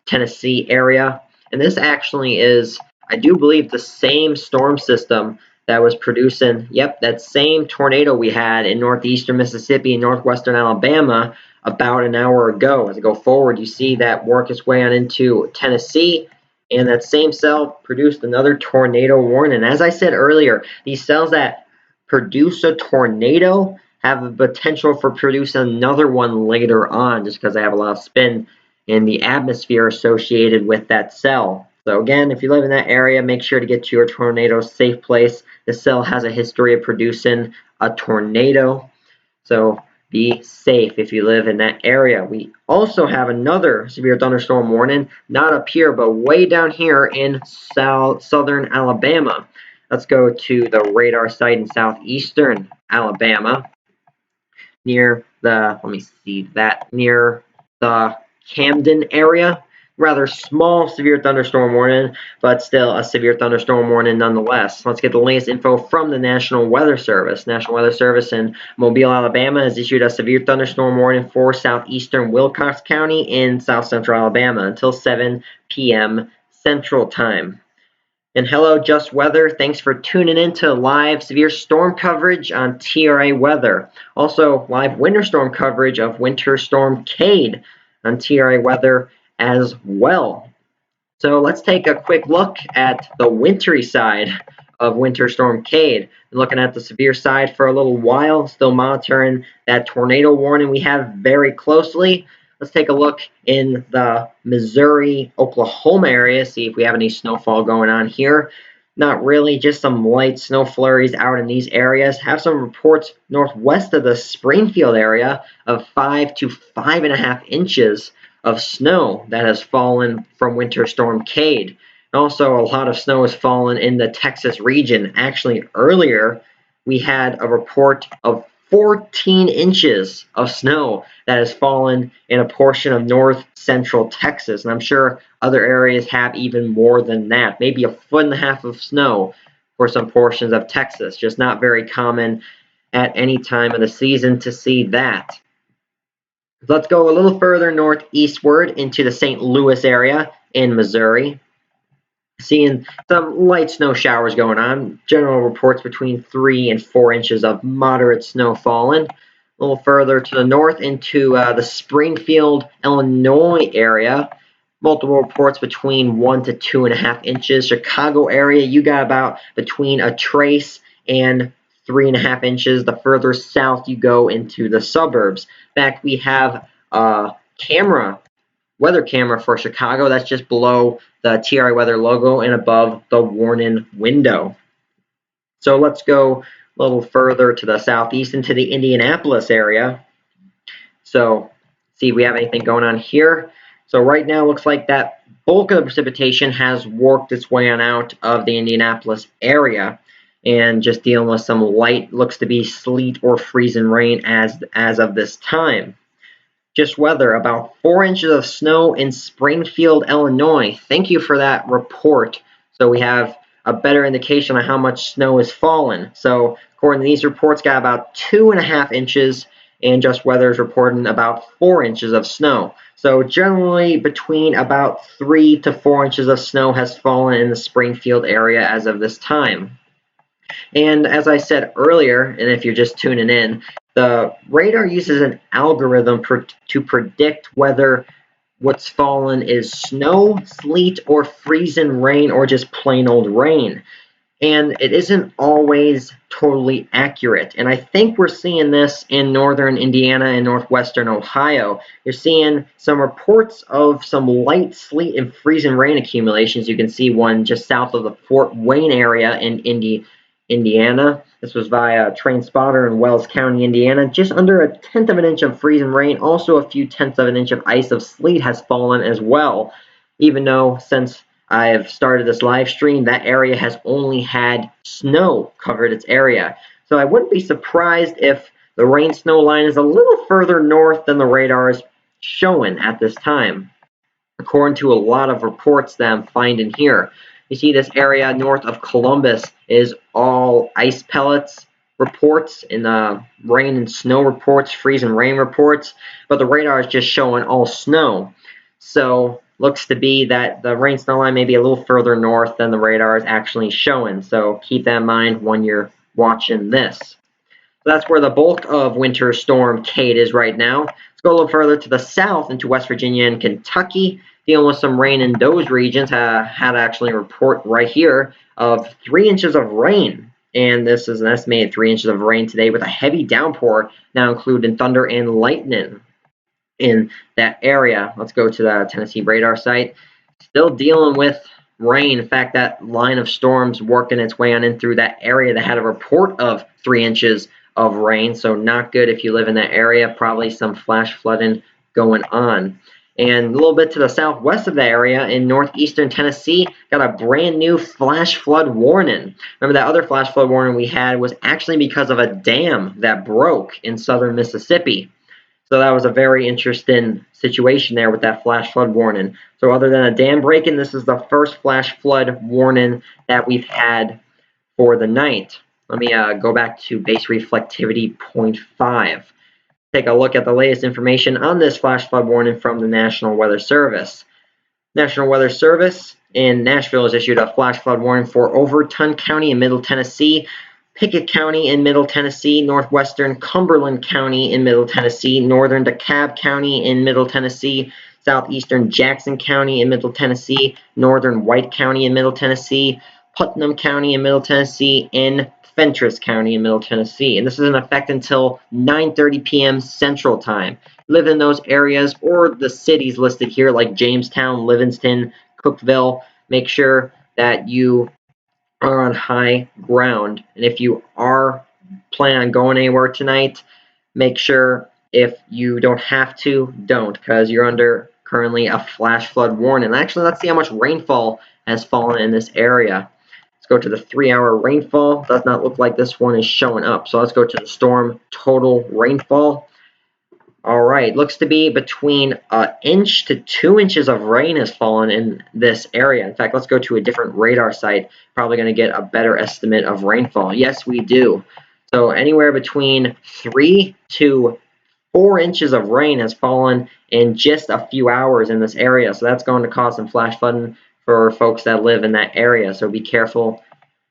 Tennessee area. And this actually is, I do believe, the same storm system that was producing, yep, that same tornado we had in northeastern Mississippi and northwestern Alabama about an hour ago. As I go forward, you see that work its way on into Tennessee, and that same cell produced another tornado warning. As I said earlier, these cells that produce a tornado have a potential for producing another one later on, just because they have a lot of spin in the atmosphere associated with that cell. So again, if you live in that area, make sure to get to your tornado safe place. The cell has a history of producing a tornado, so be safe if you live in that area. We also have another severe thunderstorm warning, not up here, but way down here in southern Alabama. Let's go to the radar site in southeastern Alabama near the, let me see that, near the Camden area. Rather small severe thunderstorm warning, but still a severe thunderstorm warning nonetheless. Let's get the latest info from the National Weather Service. National Weather Service in Mobile, Alabama has issued a severe thunderstorm warning for southeastern Wilcox County in south central Alabama until 7 p.m. Central Time. And hello, Just Weather. Thanks for tuning in to live severe storm coverage on TRA Weather. Also, live winter storm coverage of Winter Storm Cade on TRA Weather as well. So let's take a quick look at the wintry side of Winter Storm Cade. Looking at the severe side for a little while, still monitoring that tornado warning we have very closely. Let's take a look in the Missouri, Oklahoma area, see if we have any snowfall going on here. Not really, just some light snow flurries out in these areas. Have some reports northwest of the Springfield area of 5 to 5.5 inches of snow that has fallen from Winter Storm Cade. And also, a lot of snow has fallen in the Texas region. Actually, earlier we had a report of 14 inches of snow that has fallen in a portion of north central Texas. And I'm sure other areas have even more than that, maybe 1.5 feet of snow for some portions of Texas. Just not very common at any time of the season to see that. Let's go a little further northeastward into the St. Louis area in Missouri. Seeing some light snow showers going on. General reports between 3 and 4 inches of moderate snow falling. A little further to the north into the Springfield, Illinois area. Multiple reports between 1 to 2.5 inches. Chicago area, you got about between a trace and 3.5 inches. The further south you go into the suburbs. In fact, we have a weather camera for Chicago that's just below the TRA Weather logo and above the warning window. So let's go a little further to the southeast into the Indianapolis area. So see if we have anything going on here. So right now looks like that bulk of the precipitation has worked its way on out of the Indianapolis area and just dealing with some light, looks to be sleet or freezing rain as of this time. Just weather, about 4 inches of snow in Springfield, Illinois. Thank you for that report. So we have a better indication of how much snow has fallen. So according to these reports, got about 2.5 inches, and Just Weather is reporting about 4 inches of snow. So generally between about 3 to 4 inches of snow has fallen in the Springfield area as of this time. And as I said earlier, and if you're just tuning in, the radar uses an algorithm to predict whether what's fallen is snow, sleet, or freezing rain, or just plain old rain. And it isn't always totally accurate. And I think we're seeing this in northern Indiana and northwestern Ohio. You're seeing some reports of some light sleet and freezing rain accumulations. You can see one just south of the Fort Wayne area in Indiana. This was via Train Spotter in Wells County, Indiana. Just under 1/10 of an inch of freezing rain. Also a few tenths of an inch of ice of sleet has fallen as well. Even though since I've started this live stream, that area has only had snow covered its area. So I wouldn't be surprised if the rain snow line is a little further north than the radar is showing at this time, according to a lot of reports that I'm finding here. You see this area north of Columbus is all ice pellets reports and rain and snow reports, freeze and rain reports, but the radar is just showing all snow. So looks to be that the rain snow line may be a little further north than the radar is actually showing. So keep that in mind when you're watching this. So that's where the bulk of Winter Storm Kate is right now. Let's go a little further to the south into West Virginia and Kentucky, dealing with some rain in those regions. Had actually a report right here of 3 inches of rain. And this is an estimated 3 inches of rain today with a heavy downpour, now including thunder and lightning in that area. Let's go to the Tennessee radar site. Still dealing with rain. In fact, that line of storms working its way on in through that area that had a report of 3 inches of rain. So not good if you live in that area. Probably some flash flooding going on. And a little bit to the southwest of the area in northeastern Tennessee, got a brand new flash flood warning. Remember that other flash flood warning we had was actually because of a dam that broke in southern Mississippi. So that was a very interesting situation there with that flash flood warning. So other than a dam breaking, this is the first flash flood warning that we've had for the night. Let me go back to base reflectivity 0.5. Take a look at the latest information on this flash flood warning from the National Weather Service. National Weather Service in Nashville has issued a flash flood warning for Overton County in Middle Tennessee, Pickett County in Middle Tennessee, northwestern Cumberland County in Middle Tennessee, northern DeKalb County in Middle Tennessee, southeastern Jackson County in Middle Tennessee, northern White County in Middle Tennessee, Putnam County in Middle Tennessee, and Fentress County in Middle Tennessee. And this is in effect until 9:30 p.m. Central Time. Live in those areas or the cities listed here like Jamestown, Livingston, Cookeville. Make sure that you are on high ground. And if you are planning on going anywhere tonight, make sure if you don't have to, don't, because you're under currently a flash flood warning. Actually, let's see how much rainfall has fallen in this area. Let's go to the 3-hour rainfall. Does not look like this one is showing up. So let's go to the storm total rainfall. All right, looks to be between 1 inch to 2 inches of rain has fallen in this area. In fact, let's go to a different radar site. Probably going to get a better estimate of rainfall. Yes, we do. So anywhere between 3 to 4 inches of rain has fallen in just a few hours in this area. So that's going to cause some flash flooding for folks that live in that area. So be careful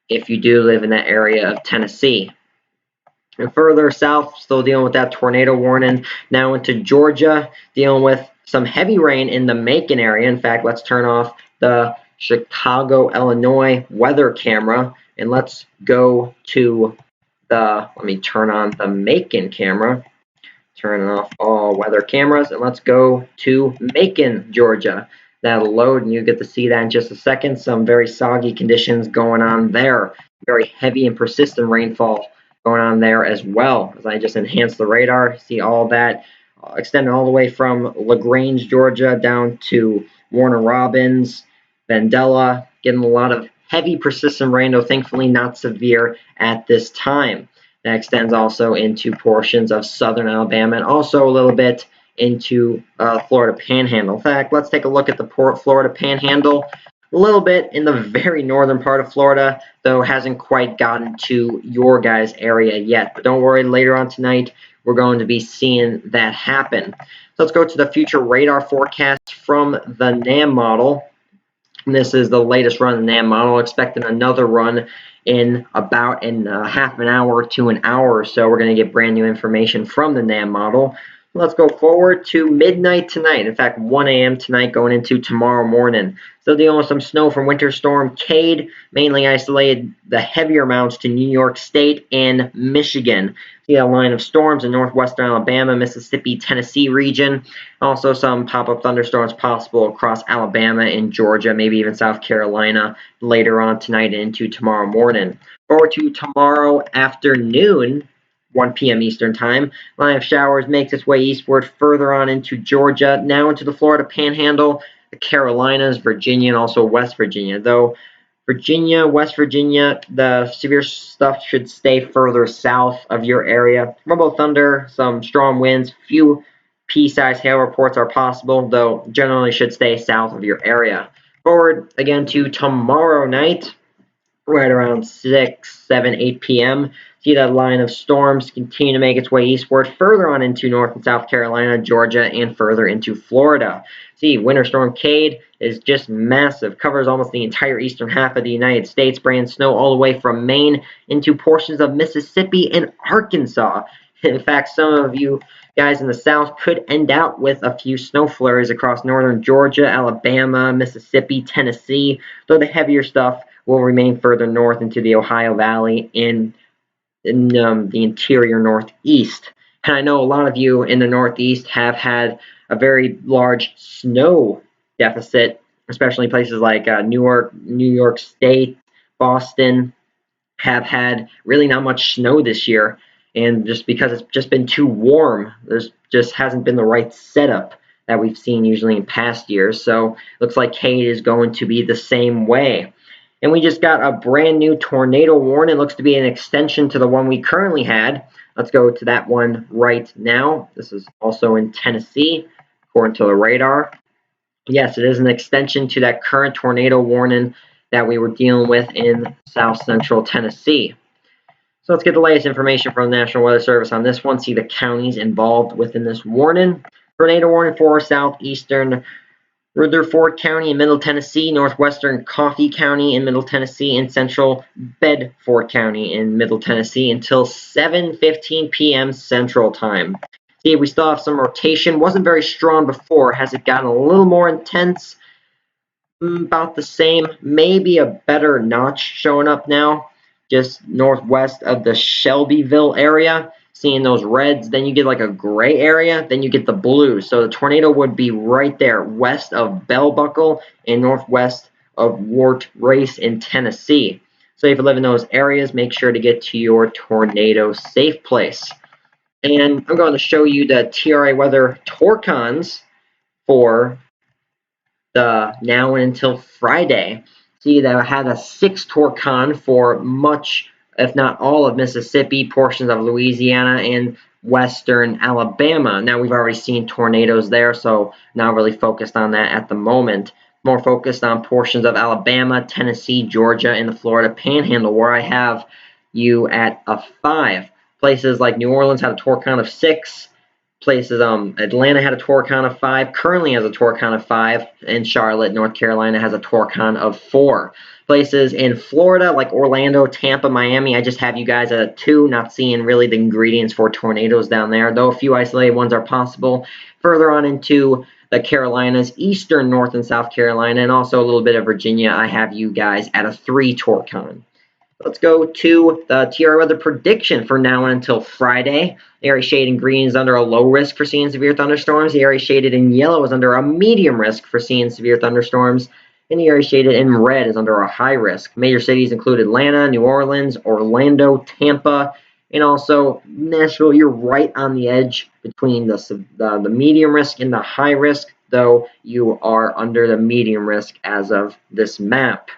if you do live in that area of Tennessee. And further south, still dealing with that tornado warning. Now into Georgia, dealing with some heavy rain in the Macon area. In fact, let's turn off the Chicago, Illinois weather camera. And let's go to let me turn on the Macon camera. Turning off all weather cameras. And let's go to Macon, Georgia. That'll load and you get to see that in just a second. Some very soggy conditions going on there. Very heavy and persistent rainfall going on there as well. As I just enhanced the radar, see all that extending all the way from LaGrange, Georgia, down to Warner Robins, Vandella, getting a lot of heavy persistent rain, though thankfully not severe at this time. That extends also into portions of southern Alabama and also a little bit into Florida Panhandle. In fact, let's take a look at the Florida Panhandle. A little bit in the very northern part of Florida, though hasn't quite gotten to your guys' area yet. But don't worry, later on tonight, we're going to be seeing that happen. So let's go to the future radar forecast from the NAM model. And this is the latest run in the NAM model. Expecting another run in about half an hour to an hour or so. We're going to get brand new information from the NAM model. Let's go forward to midnight tonight. In fact, 1 a.m. tonight going into tomorrow morning. Still dealing with some snow from Winter Storm Cade, mainly isolated the heavier amounts to New York State and Michigan. See a line of storms in northwestern Alabama, Mississippi, Tennessee region. Also some pop-up thunderstorms possible across Alabama and Georgia, maybe even South Carolina later on tonight and into tomorrow morning. Forward to tomorrow afternoon, 1 p.m. Eastern Time. Line of showers makes its way eastward further on into Georgia, now into the Florida Panhandle, the Carolinas, Virginia, and also West Virginia. Though Virginia, West Virginia, the severe stuff should stay further south of your area. Rumble thunder, some strong winds, few pea-sized hail reports are possible, though generally should stay south of your area. Forward again to tomorrow night, right around 6, 7, 8 p.m. See that line of storms continue to make its way eastward, further on into North and South Carolina, Georgia, and further into Florida. See, Winter Storm Cade is just massive, covers almost the entire eastern half of the United States, bringing snow all the way from Maine into portions of Mississippi and Arkansas. In fact, some of you guys in the south could end out with a few snow flurries across northern Georgia, Alabama, Mississippi, Tennessee, though the heavier stuff will remain further north into the Ohio Valley in the interior northeast. And I know a lot of you in the northeast have had a very large snow deficit, especially places like Newark, New York State, Boston, have had really not much snow this year. And just because it's just been too warm, there's just hasn't been the right setup that we've seen usually in past years. So looks like Cade is going to be the same way. And we just got a brand new tornado warning. It looks to be an extension to the one we currently had. Let's go to that one right now. This is also in Tennessee, according to the radar. Yes, it is an extension to that current tornado warning that we were dealing with in south central Tennessee. So let's get the latest information from the National Weather Service on this one. See the counties involved within this warning. Tornado warning for southeastern Rutherford County in Middle Tennessee, northwestern Coffee County in Middle Tennessee, and central Bedford County in Middle Tennessee until 7:15 p.m. Central Time. See, we still have some rotation. Wasn't very strong before. Has it gotten a little more intense? About the same. Maybe a better notch showing up now, just northwest of the Shelbyville area. Seeing those reds, then you get like a gray area, then you get the blue. So the tornado would be right there west of Bell Buckle and northwest of Wart Race in Tennessee. So if you live in those areas, make sure to get to your tornado safe place. And I'm going to show you the TRA weather Torcons for the now and until Friday. See that I had a 6 Torcon for much, if not all, of Mississippi, portions of Louisiana, and western Alabama. Now we've already seen tornadoes there, so not really focused on that at the moment. More focused on portions of Alabama, Tennessee, Georgia, and the Florida Panhandle, where I have you at a 5. Places like New Orleans had a Torcon of 6. Places, Atlanta had a Torcon of 5, currently has a Torcon of 5, and Charlotte, North Carolina has a Torcon of 4. Places in Florida like Orlando, Tampa, Miami, I just have you guys at a 2, not seeing really the ingredients for tornadoes down there, though a few isolated ones are possible. Further on into the Carolinas, eastern North and South Carolina, and also a little bit of Virginia, I have you guys at a 3 Torcon. Let's go to the TRA weather prediction for now until Friday. The area shaded in green is under a low risk for seeing severe thunderstorms. The area shaded in yellow is under a medium risk for seeing severe thunderstorms. And the area shaded in red is under a high risk. Major cities include Atlanta, New Orleans, Orlando, Tampa, and also Nashville. You're right on the edge between the medium risk and the high risk, though you are under the medium risk as of this map.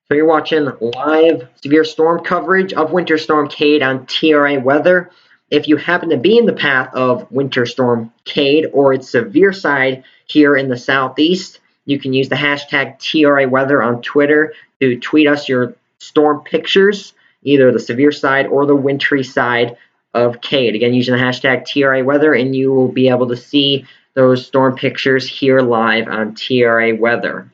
So you're watching live severe storm coverage of Winter Storm Cade on TRA Weather. If you happen to be in the path of Winter Storm Cade or its severe side here in the southeast, You can use the hashtag TRAweather on Twitter to tweet us your storm pictures, either the severe side or the wintry side of Cade. Again, using the hashtag TRAweather, and you will be able to see those storm pictures here live on TRAweather.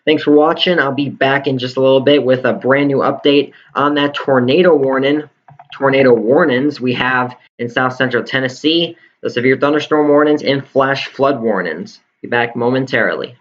Thanks for watching. I'll be back in just a little bit with a brand new update on that tornado warnings we have in South Central Tennessee, the severe thunderstorm warnings, and flash flood warnings. Be back momentarily.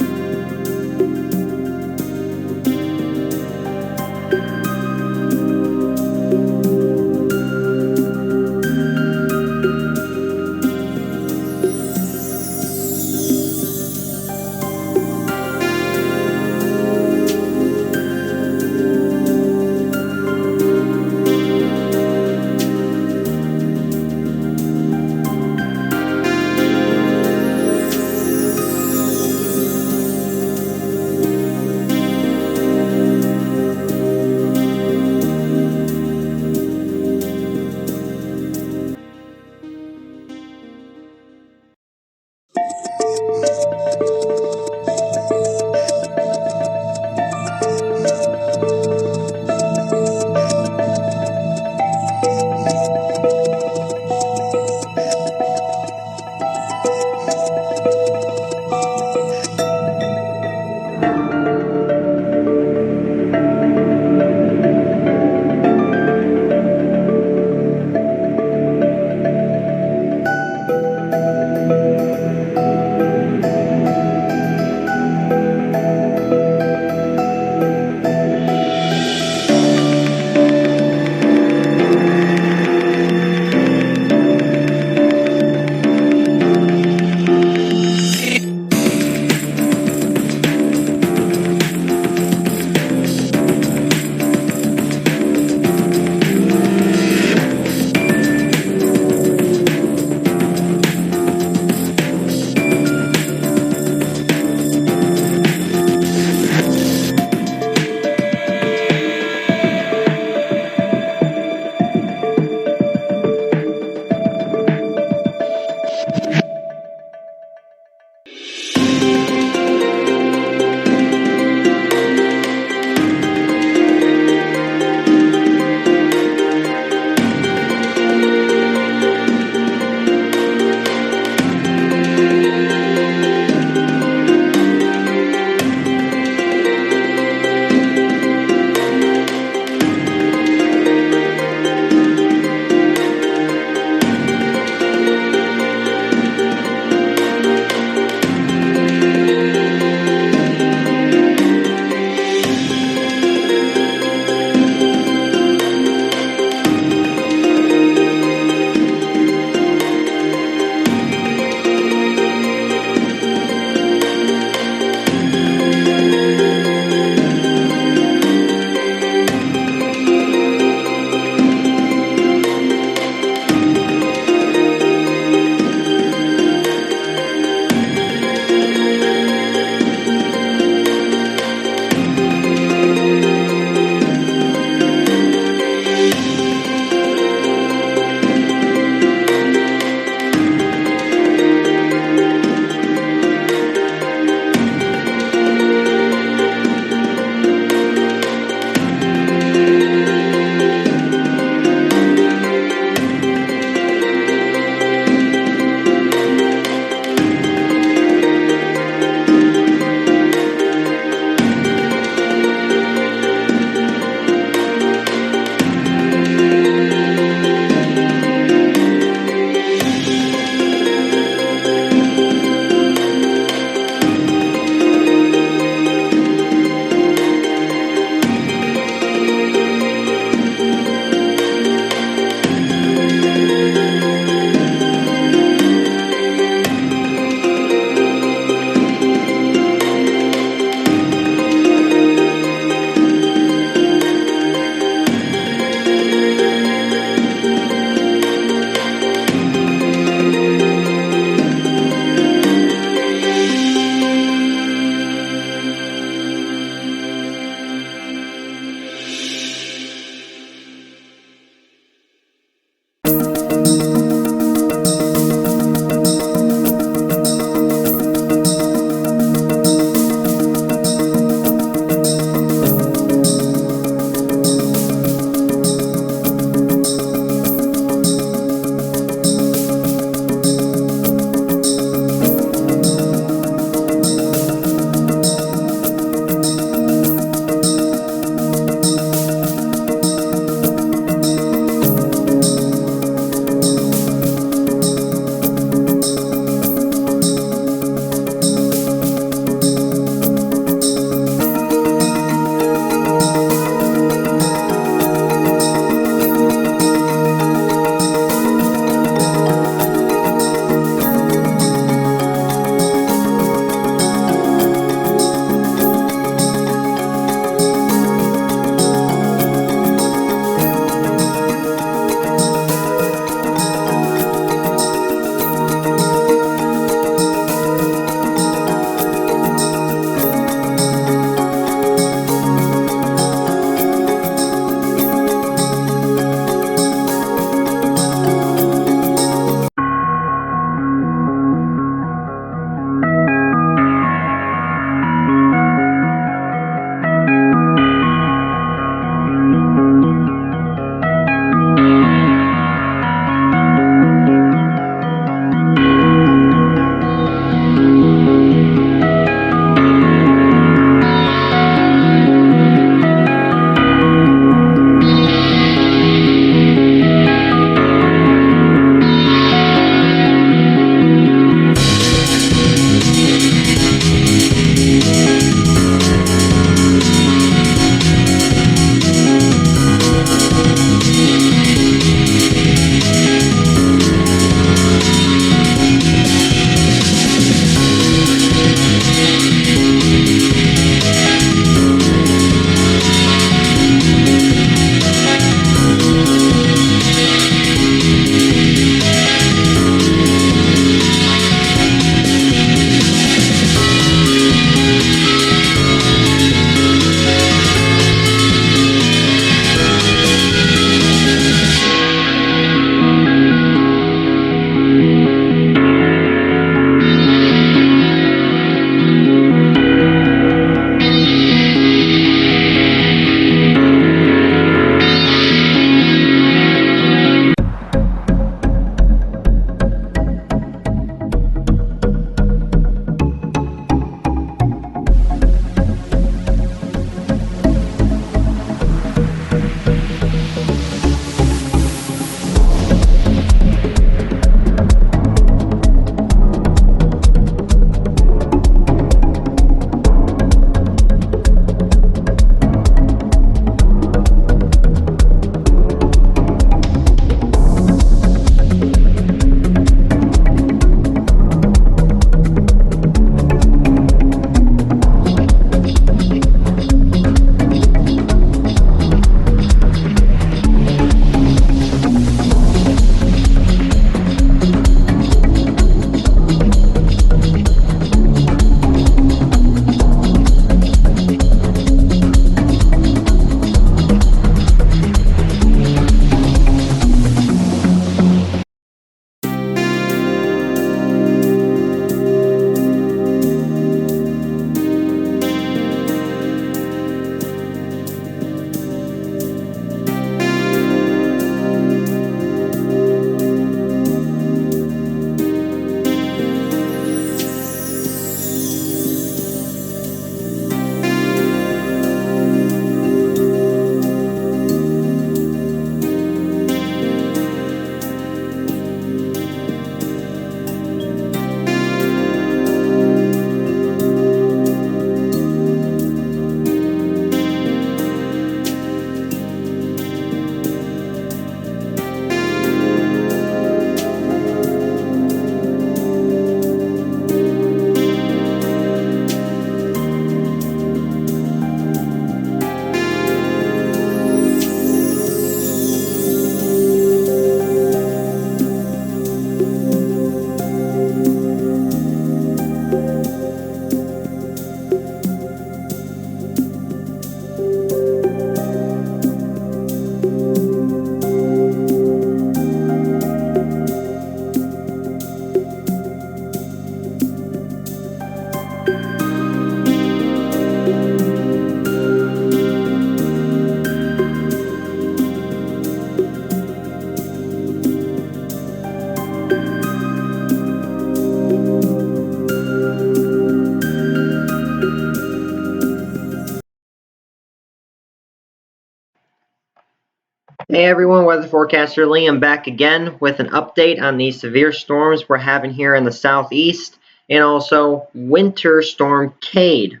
Hey everyone, weather forecaster Liam back again with an update on these severe storms we're having here in the southeast and also Winter Storm Cade.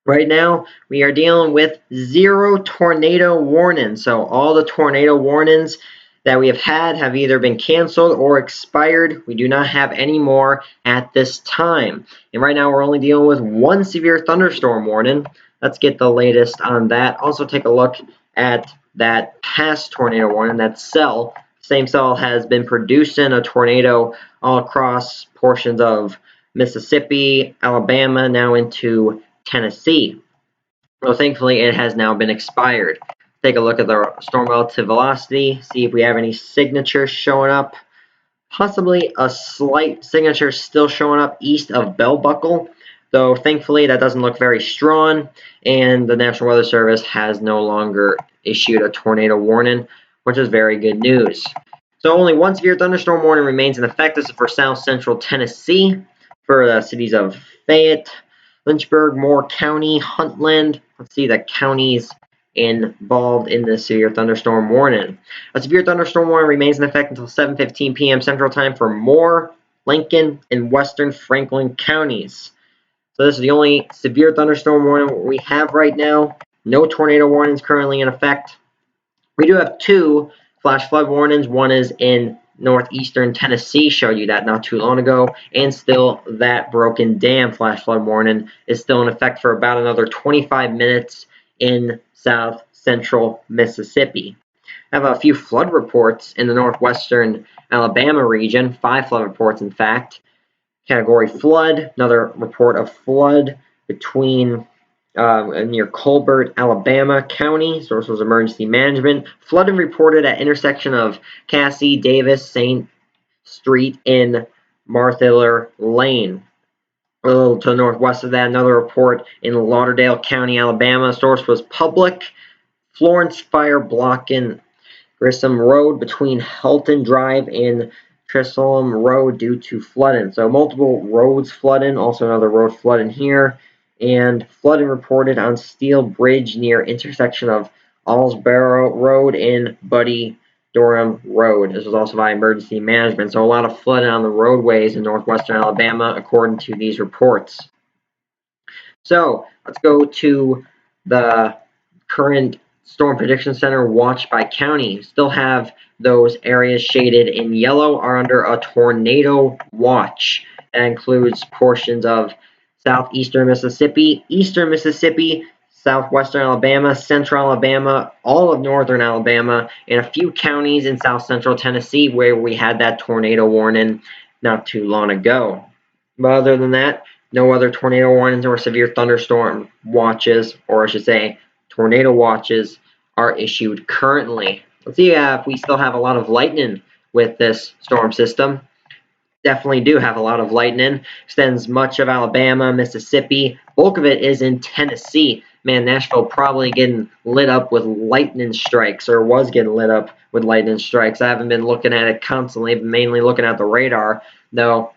Right now, we are dealing with 0 tornado warnings. So all the tornado warnings that we have had have either been canceled or expired. We do not have any more at this time. And right now, we're only dealing with 1 severe thunderstorm warning. Let's get the latest on that. Also, take a look at that past tornado warning, that cell. Same cell has been producing a tornado all across portions of Mississippi, Alabama, now into Tennessee. Well, thankfully, it has now been expired. Take a look at the storm relative velocity, see if we have any signatures showing up. Possibly a slight signature still showing up east of Bell Buckle, though thankfully that doesn't look very strong, and the National Weather Service has no longer issued a tornado warning, which is very good news. So only 1 severe thunderstorm warning remains in effect. This is for south central Tennessee, for the cities of Fayette, Lynchburg, Moore County, Huntland. Let's see the counties involved in the severe thunderstorm warning. A severe thunderstorm warning remains in effect until 7:15 p.m. Central Time for Moore, Lincoln, and western Franklin counties. So this is the only severe thunderstorm warning we have right now. No tornado warnings currently in effect. We do have 2 flash flood warnings. One is in northeastern Tennessee, showed you that not too long ago, and still that broken dam flash flood warning is still in effect for about another 25 minutes in south central Mississippi. I have a few flood reports in the northwestern Alabama region, 5 flood reports in fact. Category flood, another report of flood between near Colbert, Alabama County. Source was emergency management. Flooding reported at intersection of Cassie, Davis, St. Street in Marthaler Lane. A little to the northwest of that, another report in Lauderdale County, Alabama. Source was public. Florence fire blocking Grissom Road between Helton Drive and Trissolum Road due to flooding. So multiple roads flooding, also another road flooding here, and flooding reported on Steel Bridge near intersection of Allsboro Road and Buddy Durham Road. This was also by emergency management. So a lot of flooding on the roadways in northwestern Alabama according to these reports. So let's go to the current Storm Prediction Center watch by county. Still have those areas shaded in yellow are under a tornado watch. That includes portions of southeastern Mississippi, eastern Mississippi, southwestern Alabama, central Alabama, all of northern Alabama, and a few counties in south central Tennessee where we had that tornado warning not too long ago. But other than that, no other tornado warnings or severe thunderstorm watches, or I should say tornado watches, are issued currently. Let's see if we still have a lot of lightning with this storm system. Definitely do have a lot of lightning. Extends much of Alabama, Mississippi. Bulk of it is in Tennessee. Man, Nashville probably getting lit up with lightning strikes, or was getting lit up with lightning strikes. I haven't been looking at it constantly, but mainly looking at the radar, though.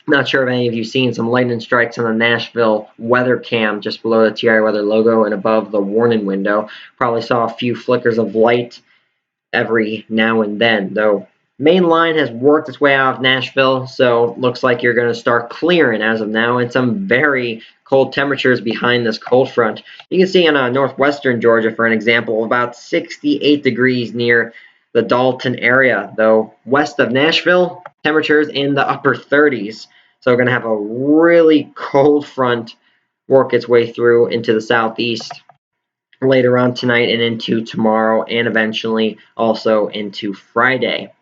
Not sure if any of you seen some lightning strikes on the Nashville weather cam just below the TRI weather logo and above the warning window. Probably saw a few flickers of light every now and then, though. Main line has worked its way out of Nashville, so looks like you're going to start clearing as of now, and some very cold temperatures behind this cold front. You can see in northwestern Georgia, for an example, about 68 degrees near the Dalton area, though west of Nashville, temperatures in the upper 30s. So we're going to have a really cold front work its way through into the southeast later on tonight and into tomorrow, and eventually also into Friday.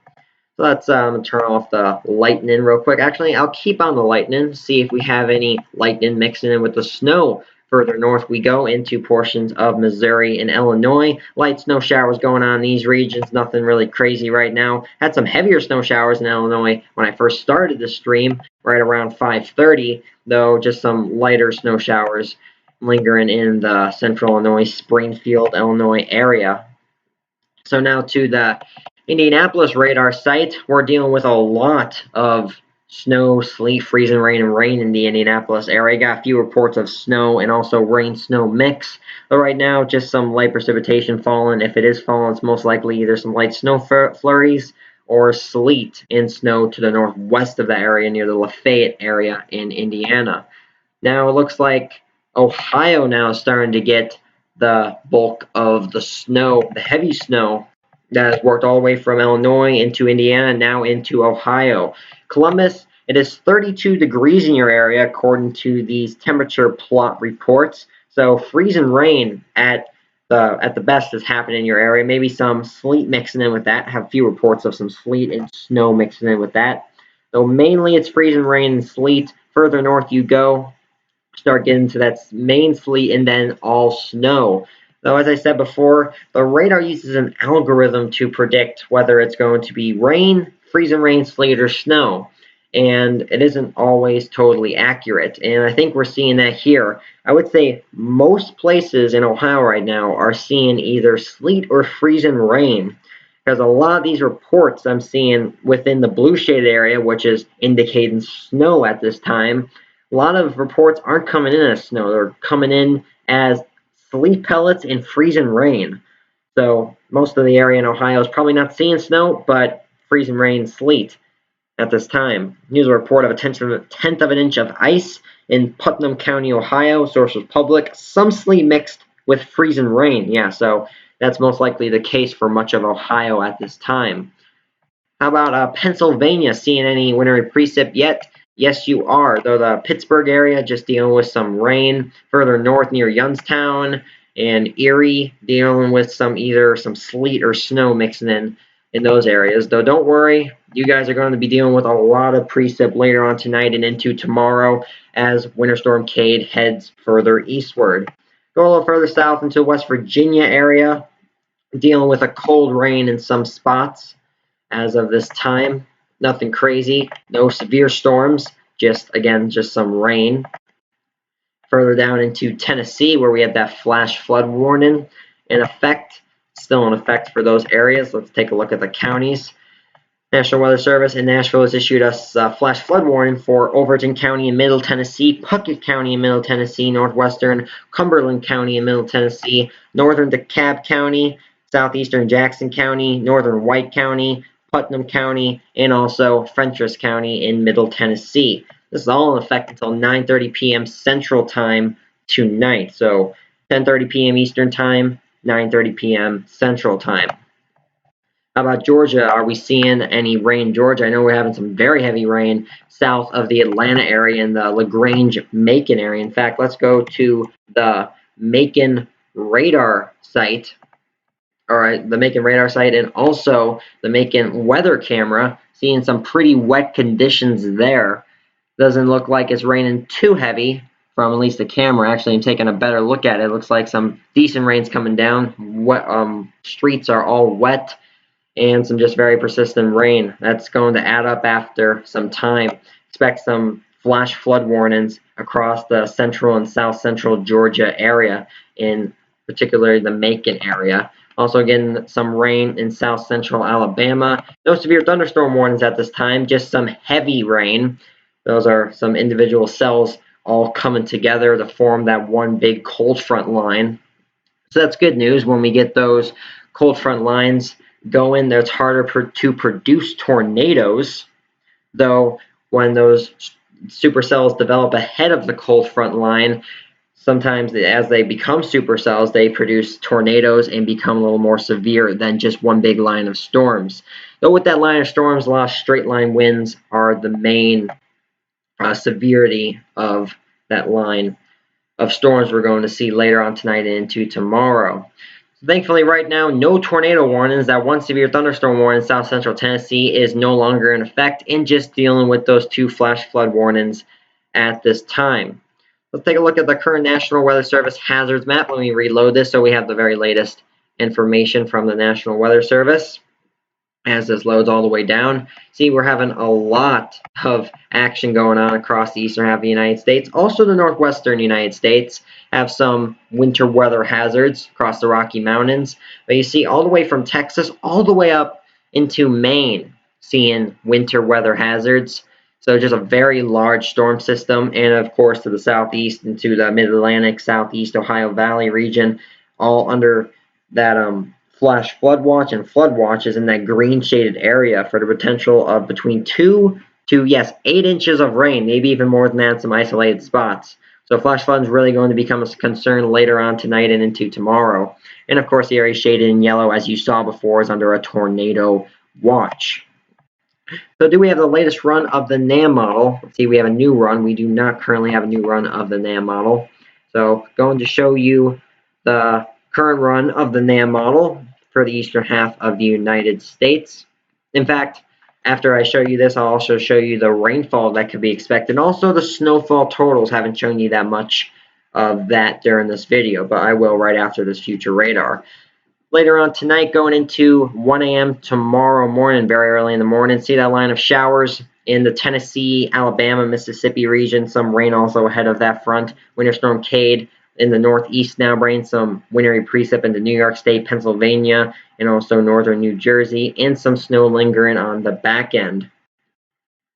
So let's turn off the lightning real quick. Actually, I'll keep on the lightning, see if we have any lightning mixing in with the snow. Further north we go into portions of Missouri and Illinois. Light snow showers going on in these regions. Nothing really crazy right now. Had some heavier snow showers in Illinois when I first started the stream, right around 5:30, though just some lighter snow showers lingering in the central Illinois, Springfield, Illinois area. So now to the Indianapolis radar site, we're dealing with a lot of snow, sleet, freezing rain, and rain in the Indianapolis area. Got a few reports of snow and also rain-snow mix. But right now, just some light precipitation falling. If it is falling, it's most likely either some light snow flurries or sleet and snow to the northwest of the area near the Lafayette area in Indiana. Now it looks like Ohio now is starting to get the bulk of the snow, the heavy snow that has worked all the way from Illinois into Indiana, now into Ohio. Columbus, it is 32 degrees in your area according to these temperature plot reports. So freezing rain at the best has happened in your area. Maybe some sleet mixing in with that. Have a few reports of some sleet and snow mixing in with that. So mainly it's freezing rain and sleet. Further north you go, start getting to that main sleet and then all snow. Though, as I said before, the radar uses an algorithm to predict whether it's going to be rain, freezing rain, sleet, or snow. And it isn't always totally accurate. And I think we're seeing that here. I would say most places in Ohio right now are seeing either sleet or freezing rain. Because a lot of these reports I'm seeing within the blue shaded area, which is indicating snow at this time, a lot of reports aren't coming in as snow. They're coming in as sleet pellets and freezing rain. So most of the area in Ohio is probably not seeing snow, but freezing rain, sleet at this time. Here's a report of a tenth of an inch of ice in Putnam County, Ohio. Source was public. Some sleet mixed with freezing rain. Yeah, so that's most likely the case for much of Ohio at this time. How about Pennsylvania? Seeing any wintry precip yet? Yes, you are. Though the Pittsburgh area just dealing with some rain. Further north near Youngstown and Erie dealing with either some sleet or snow mixing in those areas. Though don't worry, you guys are going to be dealing with a lot of precip later on tonight and into tomorrow as Winter Storm Cade heads further eastward. Go a little further south into West Virginia area, dealing with a cold rain in some spots. As of this time, nothing crazy, no severe storms, just some rain. Further down into Tennessee, where we have that flash flood warning still in effect for those areas. Let's take a look at the counties. National Weather Service in Nashville has issued us a flash flood warning for Overton County in Middle Tennessee, Puckett County in Middle Tennessee, northwestern Cumberland County in Middle Tennessee, northern DeKalb County, southeastern Jackson County, northern White County, Putnam County, and also Fentress County in Middle Tennessee. This is all in effect until 9:30 p.m. Central Time tonight. So 10:30 p.m. Eastern Time, 9:30 p.m. Central Time. How about Georgia? Are we seeing any rain in Georgia? I know we're having some very heavy rain south of the Atlanta area and the LaGrange-Macon area. In fact, let's go to the Macon radar site. All right, the Macon radar site and also the Macon weather camera, seeing some pretty wet conditions there. Doesn't look like it's raining too heavy from at least the camera. Actually, I'm taking a better look at it. It looks like some decent rain's coming down. Streets are all wet and some just very persistent rain. That's going to add up after some time. Expect some flash flood warnings across the central and south central Georgia area, in particular the Macon area. Also getting some rain in south central Alabama. No severe thunderstorm warnings at this time, just some heavy rain. Those are some individual cells all coming together to form that one big cold front line. So that's good news. When we get those cold front lines going, it's harder to produce tornadoes, though when those supercells develop ahead of the cold front line, sometimes as they become supercells, they produce tornadoes and become a little more severe than just one big line of storms. Though with that line of storms, a lot of straight line winds are the main severity of that line of storms we're going to see later on tonight and into tomorrow. Thankfully, right now, no tornado warnings. That one severe thunderstorm warning in south central Tennessee is no longer in effect, and just dealing with those 2 flash flood warnings at this time. Let's take a look at the current National Weather Service hazards map. Let me reload this so we have the very latest information from the National Weather Service. As this loads all the way down, see, we're having a lot of action going on across the eastern half of the United States. Also, the northwestern United States have some winter weather hazards across the Rocky Mountains. But you see, all the way from Texas all the way up into Maine, seeing winter weather hazards. So just a very large storm system, and of course to the southeast into the mid-Atlantic, southeast Ohio Valley region, all under that flash flood watch, and flood watch is in that green shaded area for the potential of between 2 to, yes, 8 inches of rain, maybe even more than that in some isolated spots. So flash flood is really going to become a concern later on tonight and into tomorrow. And of course, the area shaded in yellow, as you saw before, is under a tornado watch. So do we have the latest run of the NAM model? Let's see, we have a new run. We do not currently have a new run of the NAM model. So going to show you the current run of the NAM model for the eastern half of the United States. In fact, after I show you this, I'll also show you the rainfall that could be expected. Also, the snowfall totals. Haven't shown you that much of that during this video, but I will right after this future radar. Later on tonight, going into 1 a.m. tomorrow morning, very early in the morning, see that line of showers in the Tennessee, Alabama, Mississippi region. Some rain also ahead of that front. Winter Storm Cade in the northeast now bringing some wintry precip into New York State, Pennsylvania, and also northern New Jersey, and some snow lingering on the back end.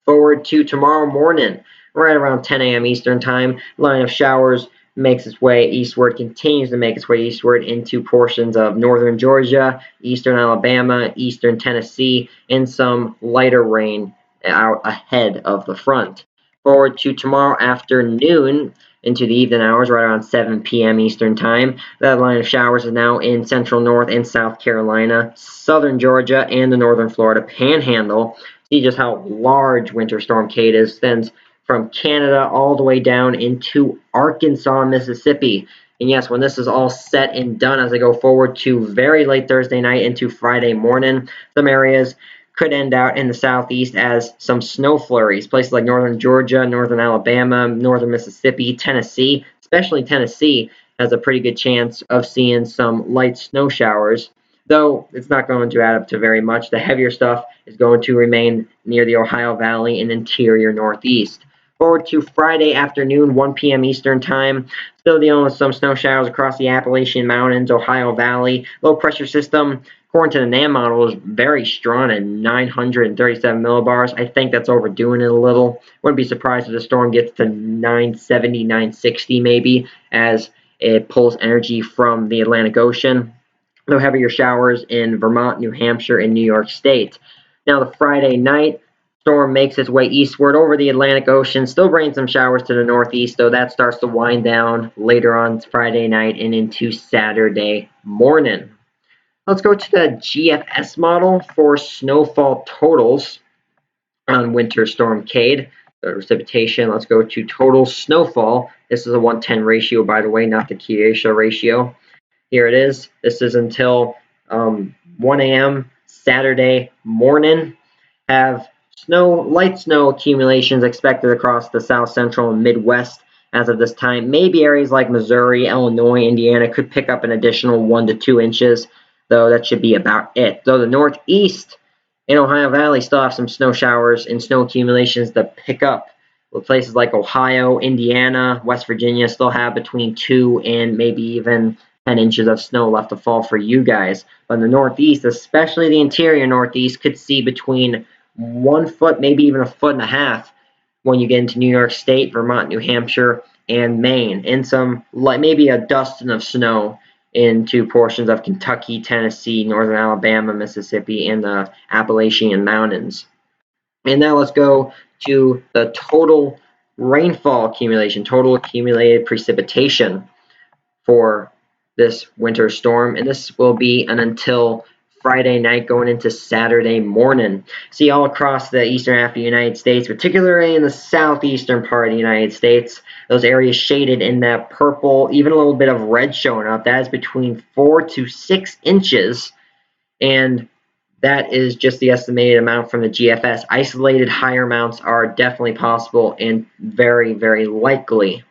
Forward to tomorrow morning, right around 10 a.m. Eastern Time, line of showers makes its way eastward, continues to make its way eastward into portions of northern Georgia, eastern Alabama, eastern Tennessee, and some lighter rain out ahead of the front. Forward to tomorrow afternoon into the evening hours, right around 7 p.m. Eastern Time. That line of showers is now in central North and South Carolina, southern Georgia, and the northern Florida Panhandle. See just how large Winter Storm Cade is. Extends from Canada all the way down into Arkansas, Mississippi. And yes, when this is all set and done, as I go forward to very late Thursday night into Friday morning, some areas could end out in the southeast as some snow flurries. Places like northern Georgia, northern Alabama, northern Mississippi, Tennessee, especially Tennessee, has a pretty good chance of seeing some light snow showers, though it's not going to add up to very much. The heavier stuff is going to remain near the Ohio Valley and interior northeast. Forward to Friday afternoon, 1 p.m. Eastern Time. Still dealing with some snow showers across the Appalachian Mountains, Ohio Valley. Low pressure system, according to the NAM model, is very strong at 937 millibars. I think that's overdoing it a little. Wouldn't be surprised if the storm gets to 970, 960 maybe, as it pulls energy from the Atlantic Ocean. Though heavier showers in Vermont, New Hampshire, and New York State. Now the Friday night, storm makes its way eastward over the Atlantic Ocean, still bringing some showers to the northeast, though that starts to wind down later on Friday night and into Saturday morning. Let's go to the GFS model for snowfall totals on Winter Storm Cade. The precipitation, let's go to total snowfall. This is a 1:10 ratio, by the way, not the Kenosha ratio. Here it is. This is until 1 a.m. Saturday morning. Have light snow accumulations expected across the south central and Midwest as of this time. Maybe areas like Missouri, Illinois, Indiana could pick up an additional 1 to 2 inches, though that should be about it. Though the Northeast and Ohio Valley still have some snow showers and snow accumulations to pick up. With places like Ohio, Indiana, West Virginia still have between 2 and maybe even 10 inches of snow left to fall for you guys. But in the Northeast, especially the interior Northeast, could see between 1 foot, maybe even a foot and a half when you get into New York State, Vermont, New Hampshire, and Maine, and some maybe a dusting of snow into portions of Kentucky, Tennessee, northern Alabama, Mississippi, and the Appalachian Mountains. And now let's go to the total rainfall accumulation, total accumulated precipitation for this winter storm, and this will be an until Friday night going into Saturday morning. See all across the eastern half of the United States, particularly in the southeastern part of the United States, those areas shaded in that purple, even a little bit of red showing up. That is between 4 to 6 inches, and that is just the estimated amount from the GFS. Isolated higher amounts are definitely possible and very, very likely.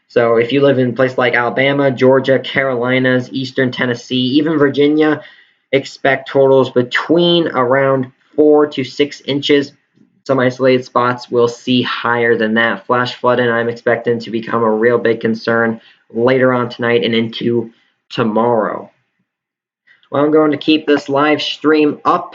So if you live in places like Alabama, Georgia, Carolinas, Eastern Tennessee, even Virginia, expect totals between around 4 to 6 inches. Some isolated spots will see higher than that. Flash flooding, I'm expecting to become a real big concern later on tonight and into tomorrow. Well, I'm going to keep this live stream up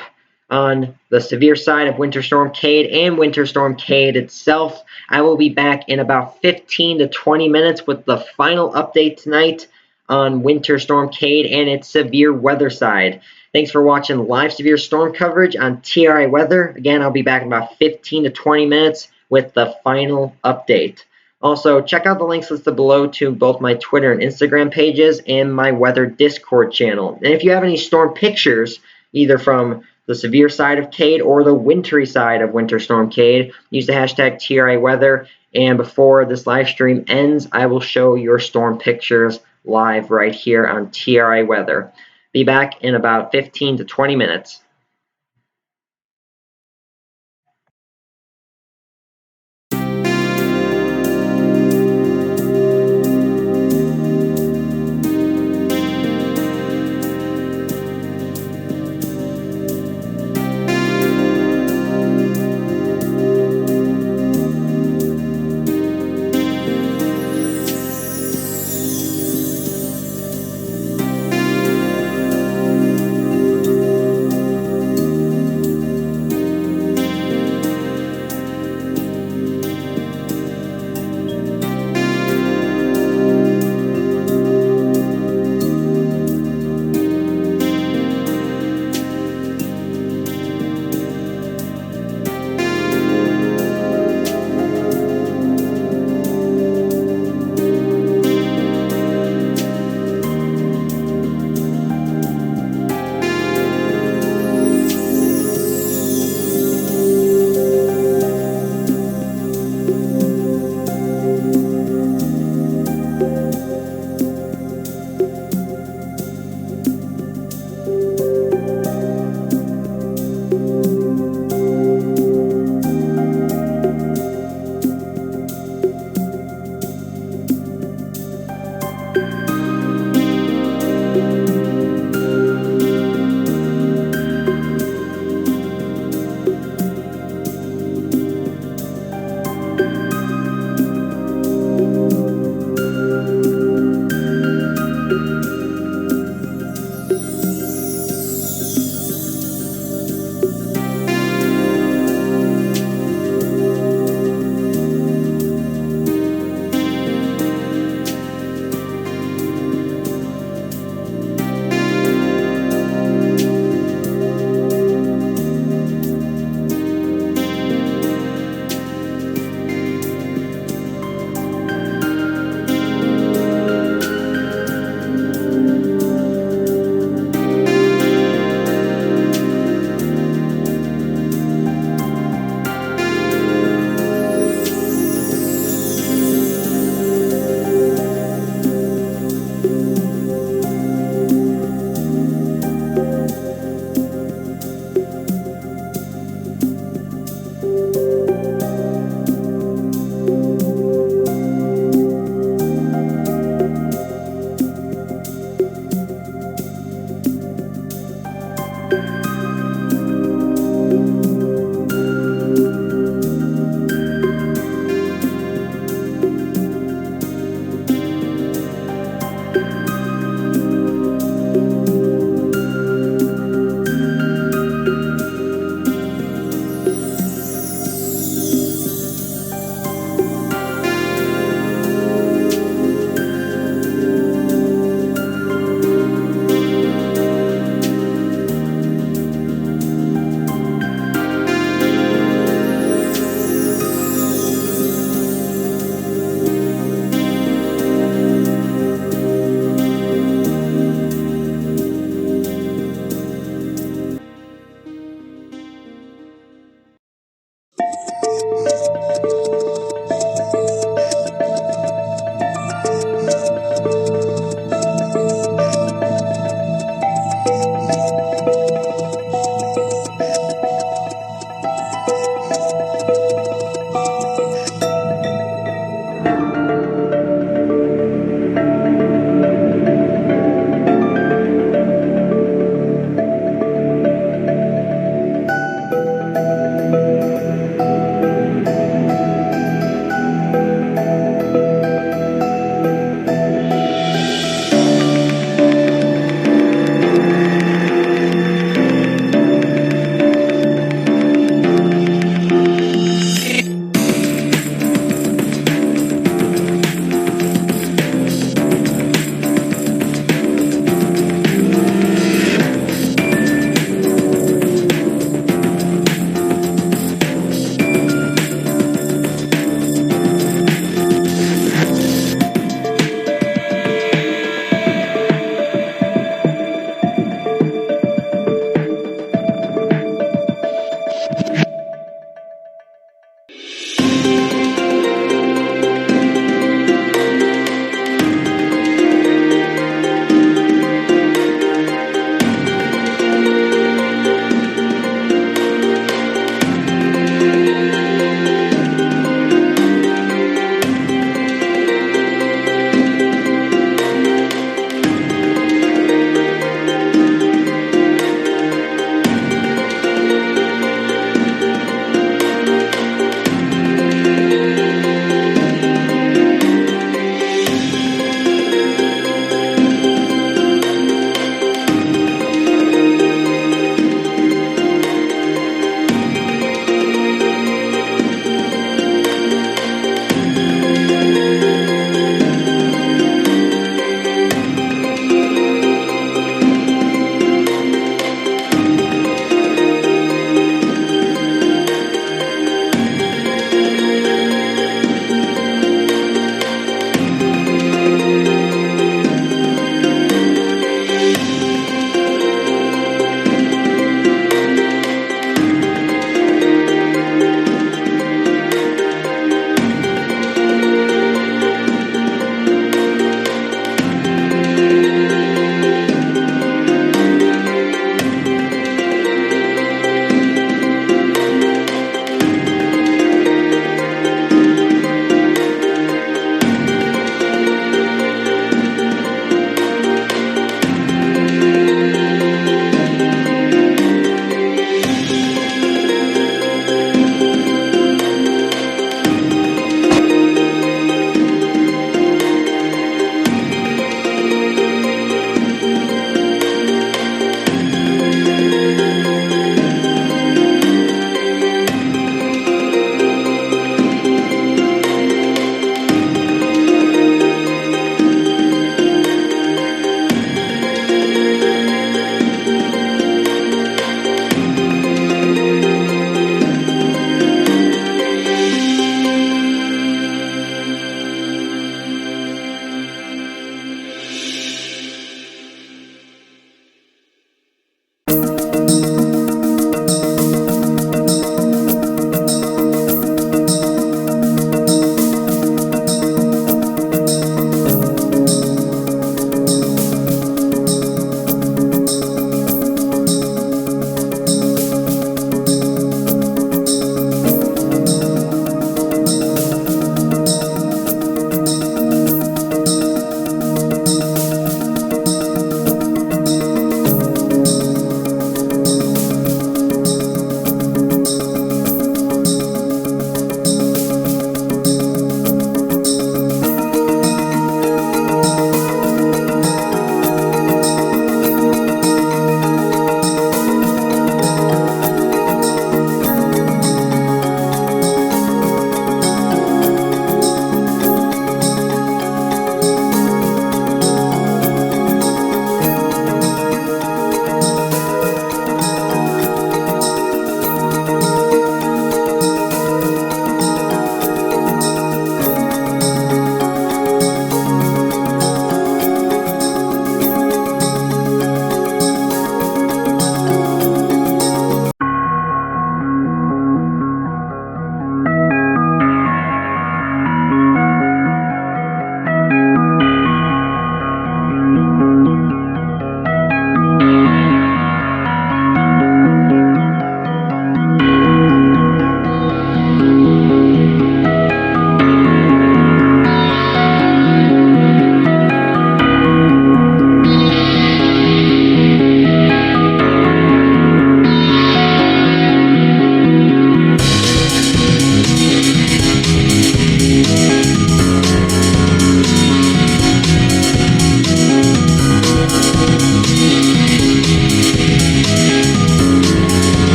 on the severe side of Winter Storm Cade and Winter Storm Cade itself. I will be back in about 15 to 20 minutes with the final update tonight on Winter Storm Cade and its severe weather side. Thanks for watching live severe storm coverage on TRI Weather. Again, I'll be back in about 15 to 20 minutes with the final update. Also, check out the links listed below to both my Twitter and Instagram pages and my weather Discord channel. And if you have any storm pictures, either from the severe side of Cade or the wintry side of Winter Storm Cade, use the hashtag TRI Weather. And before this live stream ends, I will show your storm pictures live right here on TRI Weather. Be back in about 15 to 20 minutes.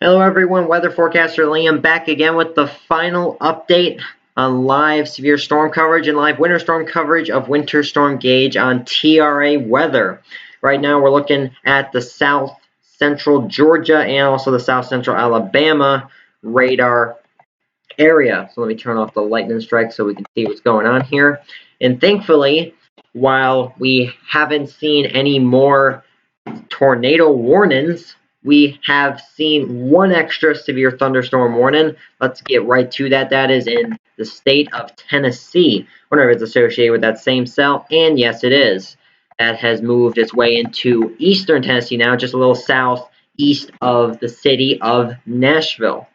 Hello everyone, weather forecaster Liam back again with the final update on live severe storm coverage and live winter storm coverage of Winter Storm Gauge on TRA weather. Right now we're looking at the south central Georgia and also the south central Alabama radar area. So let me turn off the lightning strike so we can see what's going on here. And thankfully, while we haven't seen any more tornado warnings, we have seen one extra severe thunderstorm warning. Let's get right to that. That is in the state of Tennessee. I wonder if it's associated with that same cell, and yes, it is. That has moved its way into eastern Tennessee now, just a little southeast of the city of Nashville.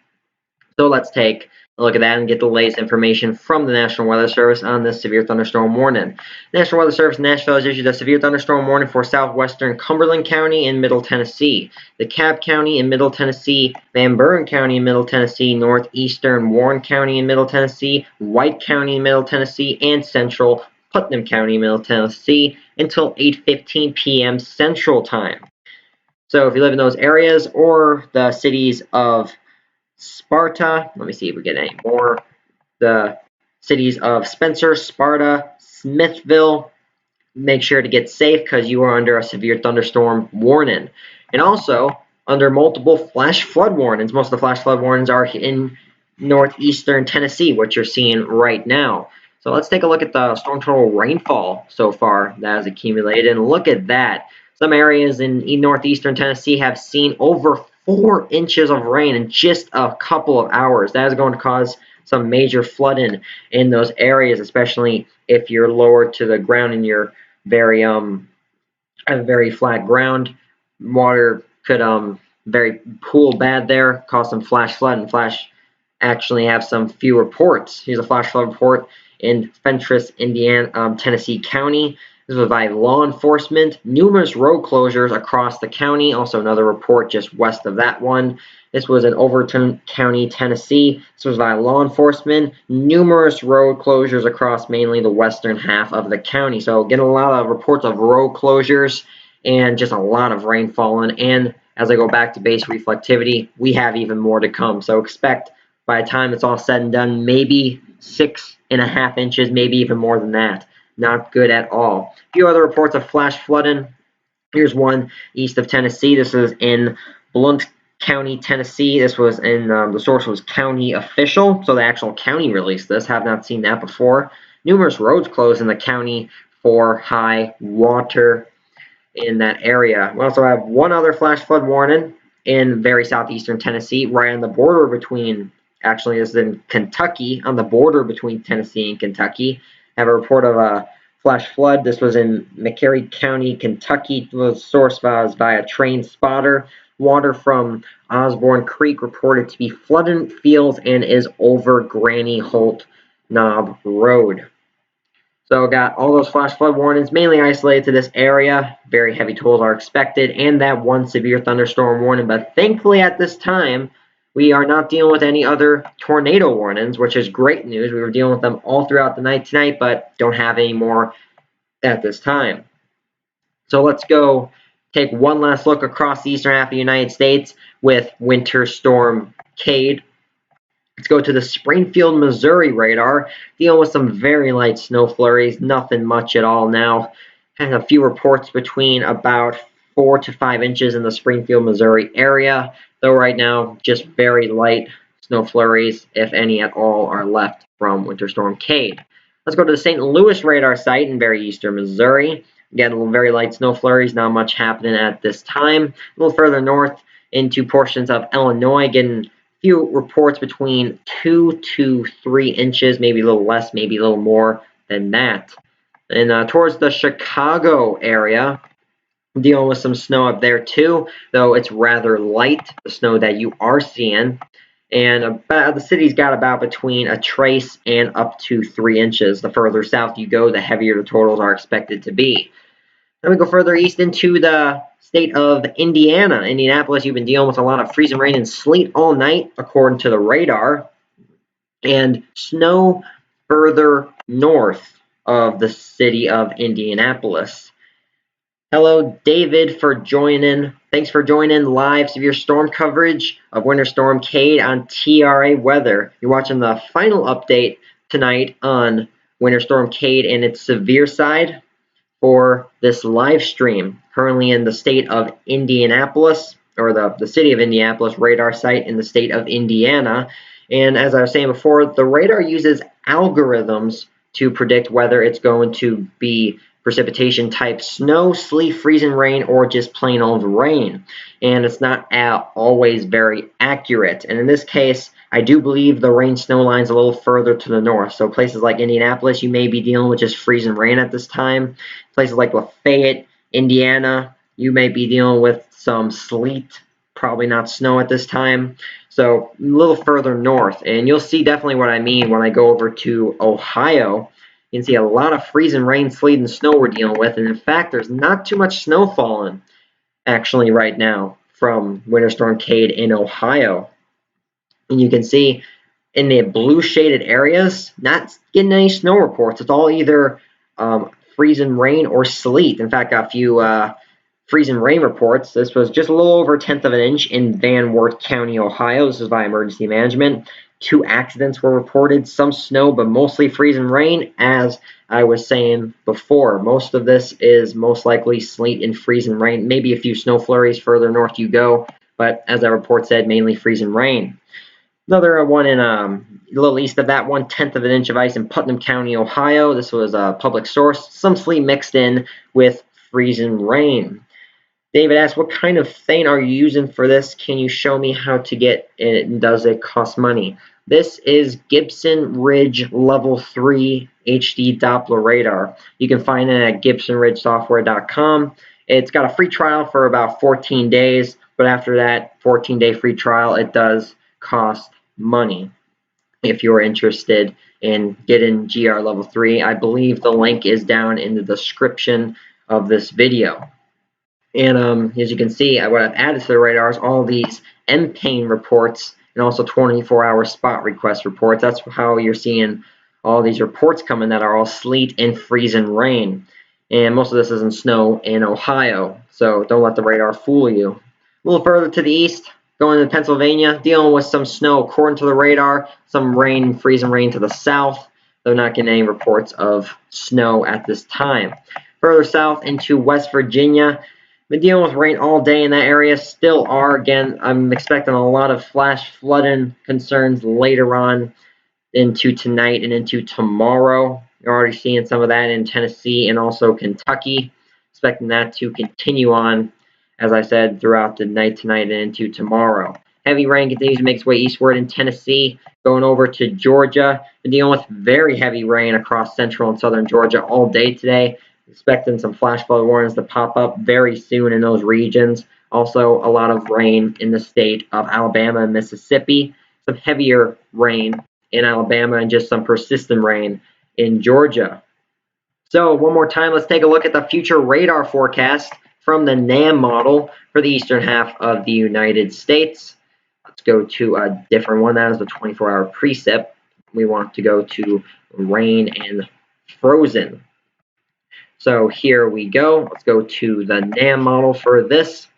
So let's take a look at that and get the latest information from the National Weather Service on this severe thunderstorm warning. National Weather Service Nashville has issued a severe thunderstorm warning for southwestern Cumberland County in Middle Tennessee, DeKalb County in Middle Tennessee, Van Buren County in Middle Tennessee, northeastern Warren County in Middle Tennessee, White County in Middle Tennessee, and central Putnam County in Middle Tennessee until 8:15 p.m. Central Time. So if you live in those areas or the cities of Sparta, let me see if we get any more. The cities of Spencer, Sparta, Smithville, make sure to get safe because you are under a severe thunderstorm warning. And also under multiple flash flood warnings. Most of the flash flood warnings are in northeastern Tennessee, what you're seeing right now. So let's take a look at the storm total rainfall so far that has accumulated. And look at that. Some areas in northeastern Tennessee have seen over 4 inches of rain in just a couple of hours. That is going to cause some major flooding in those areas, especially if you're lower to the ground and you're very very flat ground. Water could very pool bad there, cause some flash flood, and flash actually have some few reports. Here's a flash flood report in Fentress, Indiana, Tennessee County. This was by law enforcement. Numerous road closures across the county. Also another report just west of that one. This was in Overton County, Tennessee. This was by law enforcement. Numerous road closures across mainly the western half of the county. So getting a lot of reports of road closures and just a lot of rain falling. And as I go back to base reflectivity, we have even more to come. So expect by the time it's all said and done, maybe 6.5 inches, maybe even more than that. Not good at all. A few other reports of flash flooding. Here's one east of Tennessee. This is in Blount County, Tennessee. This was in, the source was county official, so the actual county released this. Have not seen that before. Numerous roads closed in the county for high water in that area. We also have one other flash flood warning in very southeastern Tennessee, right on the border between, actually this is in Kentucky, on the border between Tennessee and Kentucky. I have a report of a flash flood. This was in McCary County, Kentucky. The source was by a train spotter. Water from Osborne Creek reported to be flooding fields and is over Granny Holt Knob Road. So got all those flash flood warnings mainly isolated to this area. Very heavy totals are expected, and that one severe thunderstorm warning. But thankfully at this time, we are not dealing with any other tornado warnings, which is great news. We were dealing with them all throughout the night tonight, but don't have any more at this time. So let's go take one last look across the eastern half of the United States with Winter Storm Cade. Let's go to the Springfield, Missouri radar, dealing with some very light snow flurries, nothing much at all now. And a few reports between about 4 to 5 inches in the Springfield, Missouri area, though right now just very light snow flurries, if any at all, are left from Winter Storm Cade. Let's go to the St. Louis radar site in very eastern Missouri. Again, a little very light snow flurries, not much happening at this time. A little further north into portions of Illinois, getting few reports between 2 to 3 inches, maybe a little less, maybe a little more than that. And towards the Chicago area, I'm dealing with some snow up there too, though it's rather light, the snow that you are seeing. And the city's got about between a trace and up to 3 inches. The further south you go, the heavier the totals are expected to be. Then we go further east into the state of Indiana. Indianapolis, you've been dealing with a lot of freezing rain and sleet all night, according to the radar. And snow further north of the city of Indianapolis. Hello, David, for joining. Thanks for joining live severe storm coverage of Winter Storm Kate on TRA Weather. You're watching the final update tonight on Winter Storm Kate and its severe side for this live stream. Currently in the state of Indianapolis, or the city of Indianapolis radar site in the state of Indiana. And as I was saying before, the radar uses algorithms to predict whether it's going to be precipitation type snow, sleet, freezing rain, or just plain old rain. And it's not always very accurate. And in this case, I do believe the rain snow line is a little further to the north. So places like Indianapolis, you may be dealing with just freezing rain at this time. Places like Lafayette, Indiana, you may be dealing with some sleet, probably not snow at this time. So a little further north. And you'll see definitely what I mean when I go over to Ohio. You can see a lot of freezing rain, sleet, and snow we're dealing with. And in fact, there's not too much snow falling actually right now from Winter Storm Kate in Ohio. And you can see in the blue shaded areas, not getting any snow reports. It's all either freezing rain or sleet. In fact, got a few freezing rain reports. This was just a little over 1/10 of an inch in Van Wert County, Ohio. This is by emergency management. 2 accidents were reported, some snow, but mostly freezing rain. As I was saying before, most of this is most likely sleet and freezing rain. Maybe a few snow flurries further north you go, but as that report said, mainly freezing rain. Another one in a little east of that, 1/10 of an inch of ice in Putnam County, Ohio. This was a public source. Some sleet mixed in with freezing rain. David asks, what kind of thing are you using for this? Can you show me how to get it, and does it cost money? This is Gibson Ridge Level 3 HD Doppler radar. You can find it at gibsonridgesoftware.com. It's got a free trial for about 14 days, but after that 14-day free trial, it does cost money. If you're interested in getting GR Level 3, I believe the link is down in the description of this video. And as you can see, what I've added to the radar is all these M-Pain reports and also 24-hour spot request reports. That's how you're seeing all these reports coming that are all sleet and freezing rain. And most of this isn't snow in Ohio, so don't let the radar fool you. A little further to the east, going to Pennsylvania, dealing with some snow according to the radar, some rain, freezing rain to the south, though not getting any reports of snow at this time. Further south into West Virginia, been dealing with rain all day in that area, still are. Again, I'm expecting a lot of flash flooding concerns later on into tonight and into tomorrow. You're already seeing some of that in Tennessee and also Kentucky. Expecting that to continue on, as I said, throughout the night tonight and into tomorrow. Heavy rain continues to make its way eastward in Tennessee, going over to Georgia. Been dealing with very heavy rain across central and southern Georgia all day today. Expecting some flash flood warnings to pop up very soon in those regions. Also, a lot of rain in the state of Alabama and Mississippi. Some heavier rain in Alabama and just some persistent rain in Georgia. So one more time, let's take a look at the future radar forecast from the NAM model for the eastern half of the United States. Let's go to a different one. That is the 24-hour precip. We want to go to rain and frozen. So here we go. Let's go to the NAM model for this.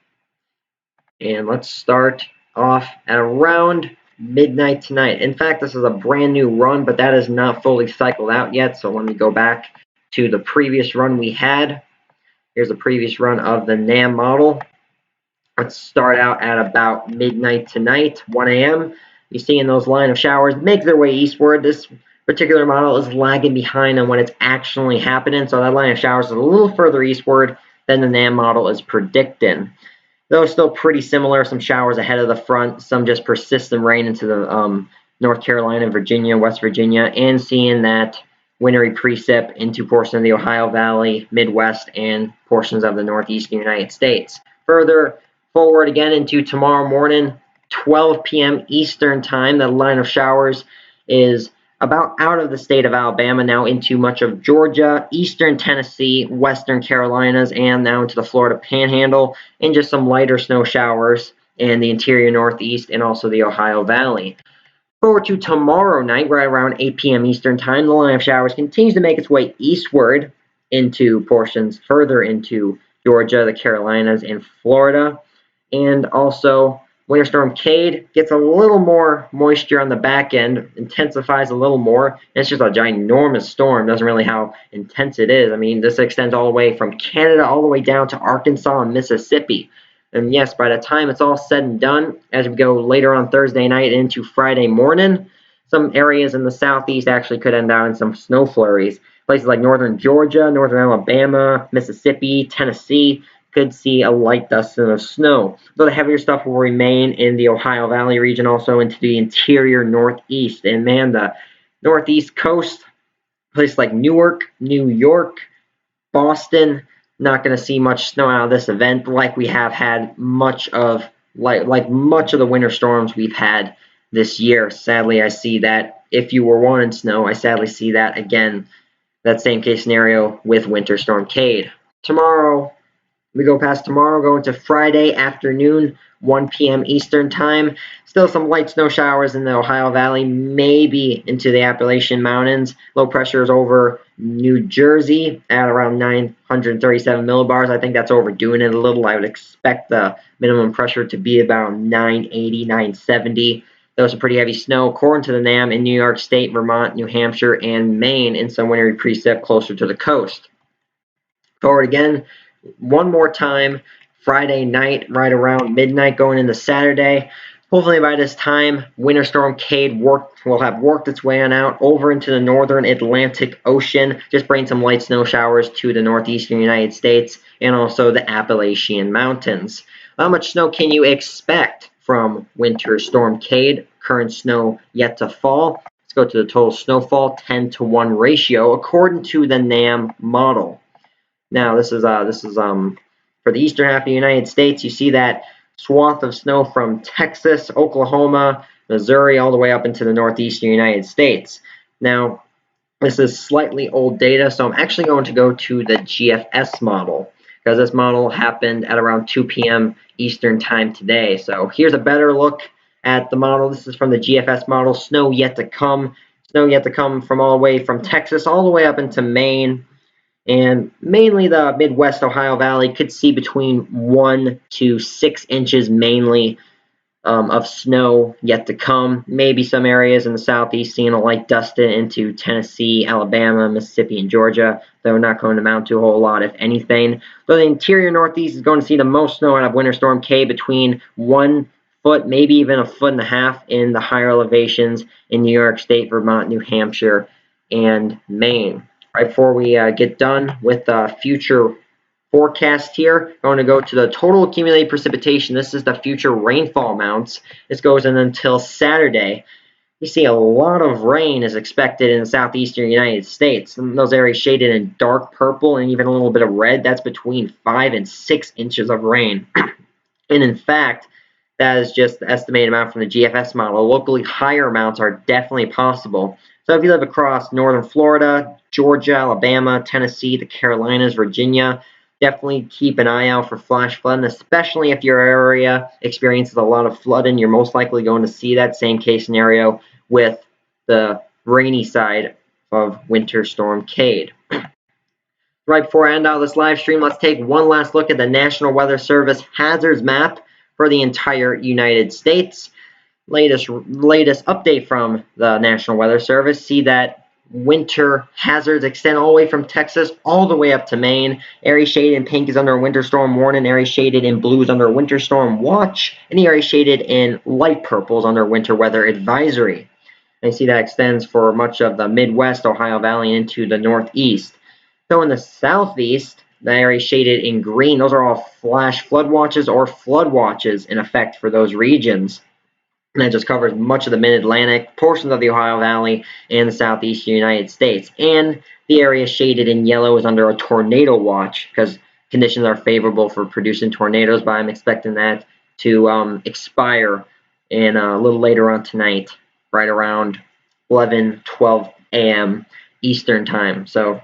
And let's start off at around midnight tonight. In fact, this is a brand new run, but that is not fully cycled out yet. So let me go back to the previous run we had. Here's a previous run of the NAM model. Let's start out at about midnight tonight, 1 a.m. You're seeing those line of showers make their way eastward. This particular model is lagging behind on when it's actually happening, so that line of showers is a little further eastward than the NAM model is predicting. Though still pretty similar, some showers ahead of the front, some just persistent rain into the North Carolina, Virginia, West Virginia, and seeing that wintry precip into portions of the Ohio Valley, Midwest, and portions of the Northeastern United States. Further forward again into tomorrow morning, 12 p.m. Eastern time, the line of showers is about out of the state of Alabama, now into much of Georgia, eastern Tennessee, western Carolinas, and now into the Florida Panhandle, and just some lighter snow showers in the interior Northeast and also the Ohio Valley. Forward to tomorrow night, right around 8 p.m. Eastern time, the line of showers continues to make its way eastward into portions further into Georgia, the Carolinas, and Florida. And also, Winter Storm Cade gets a little more moisture on the back end, intensifies a little more. And it's just a ginormous storm. Doesn't really how intense it is. I mean, this extends all the way from Canada all the way down to Arkansas and Mississippi. And yes, by the time it's all said and done, as we go later on Thursday night into Friday morning, some areas in the southeast actually could end out in some snow flurries. Places like northern Georgia, northern Alabama, Mississippi, Tennessee could see a light dusting of snow. So the heavier stuff will remain in the Ohio Valley region, also into the interior northeast. And man, the northeast coast, places like Newark, New York, Boston, not going to see much snow out of this event like we have had much of much of the winter storms we've had this year. Sadly, I see that if you were wanting snow, I sadly see that again, that same case scenario with Winter Storm Cade. Tomorrow, we go past tomorrow, go into Friday afternoon, 1 p.m. Eastern Time. Still some light snow showers in the Ohio Valley, maybe into the Appalachian Mountains. Low pressure is over New Jersey at around 937 millibars. I think that's overdoing it a little. I would expect the minimum pressure to be about 980, 970. There was some pretty heavy snow, according to the NAM, in New York State, Vermont, New Hampshire, and Maine, in some wintry precip closer to the coast. Forward again, one more time, Friday night, right around midnight, going into Saturday. Hopefully by this time, Winter Storm Cade will have worked its way on out over into the northern Atlantic Ocean, just bring some light snow showers to the northeastern United States and also the Appalachian Mountains. How much snow can you expect from Winter Storm Cade? Current snow yet to fall. Let's go to the total snowfall, 10-to-1 ratio, according to the NAM model. Now, this is for the eastern half of the United States. You see that swath of snow from Texas, Oklahoma, Missouri, all the way up into the northeastern United States. Now, this is slightly old data, so I'm actually going to go to the GFS model because this model happened at around 2 p.m. Eastern Time today. So here's a better look at the model. This is from the GFS model. Snow yet to come. Snow yet to come from all the way from Texas all the way up into Maine. And mainly the Midwest Ohio Valley could see between 1 to 6 inches mainly of snow yet to come. Maybe some areas in the southeast seeing a light dusting into Tennessee, Alabama, Mississippi, and Georgia, though not going to amount to a whole lot, if anything. So the interior northeast is going to see the most snow out of Winter Storm Cade, between 1 foot, maybe even 1.5 feet in the higher elevations in New York State, Vermont, New Hampshire, and Maine. Right before we get done with the future forecast here, I'm going to go to the total accumulated precipitation. This is the future rainfall amounts. This goes in until Saturday. You see a lot of rain is expected in the southeastern United States. Those areas shaded in dark purple and even a little bit of red, that's between 5 and 6 inches of rain. And in fact, that is just the estimated amount from the GFS model. Locally higher amounts are definitely possible. So if you live across northern Florida, Georgia, Alabama, Tennessee, the Carolinas, Virginia, definitely keep an eye out for flash flooding, especially if your area experiences a lot of flooding. You're most likely going to see that same case scenario with the rainy side of Winter Storm Cade. Right before I end out this live stream, let's take one last look at the National Weather Service hazards map for the entire United States. Latest update from the National Weather Service, see that winter hazards extend all the way from Texas all the way up to Maine. Area shaded in pink is under a winter storm warning. Area shaded in blue is under a winter storm watch. And the area shaded in light purple is under winter weather advisory. And you see that extends for much of the Midwest, Ohio Valley, and into the Northeast. So in the Southeast, the area shaded in green, those are all flash flood watches or flood watches in effect for those regions. And that just covers much of the mid-Atlantic, portions of the Ohio Valley, and the southeastern United States. And the area shaded in yellow is under a tornado watch because conditions are favorable for producing tornadoes, but I'm expecting that to expire in a little later on tonight, right around 11, 12 a.m. Eastern Time. So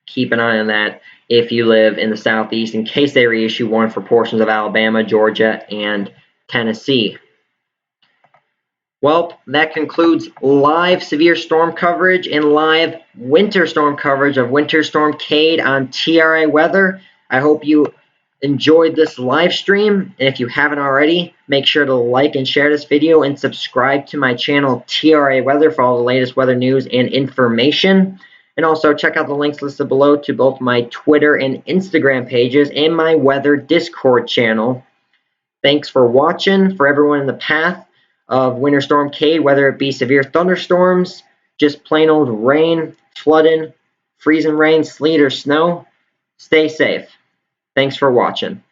keep an eye on that if you live in the southeast, in case they reissue one for portions of Alabama, Georgia, and Tennessee. Well, that concludes live severe storm coverage and live winter storm coverage of Winter Storm Cade on TRA Weather. I hope you enjoyed this live stream, and if you haven't already, make sure to like and share this video and subscribe to my channel TRA Weather for all the latest weather news and information. And also check out the links listed below to both my Twitter and Instagram pages and my weather Discord channel. Thanks for watching. For everyone in the path of Winter Storm Kate, whether it be severe thunderstorms, just plain old rain, flooding, freezing rain, sleet, or snow, stay safe. Thanks for watching.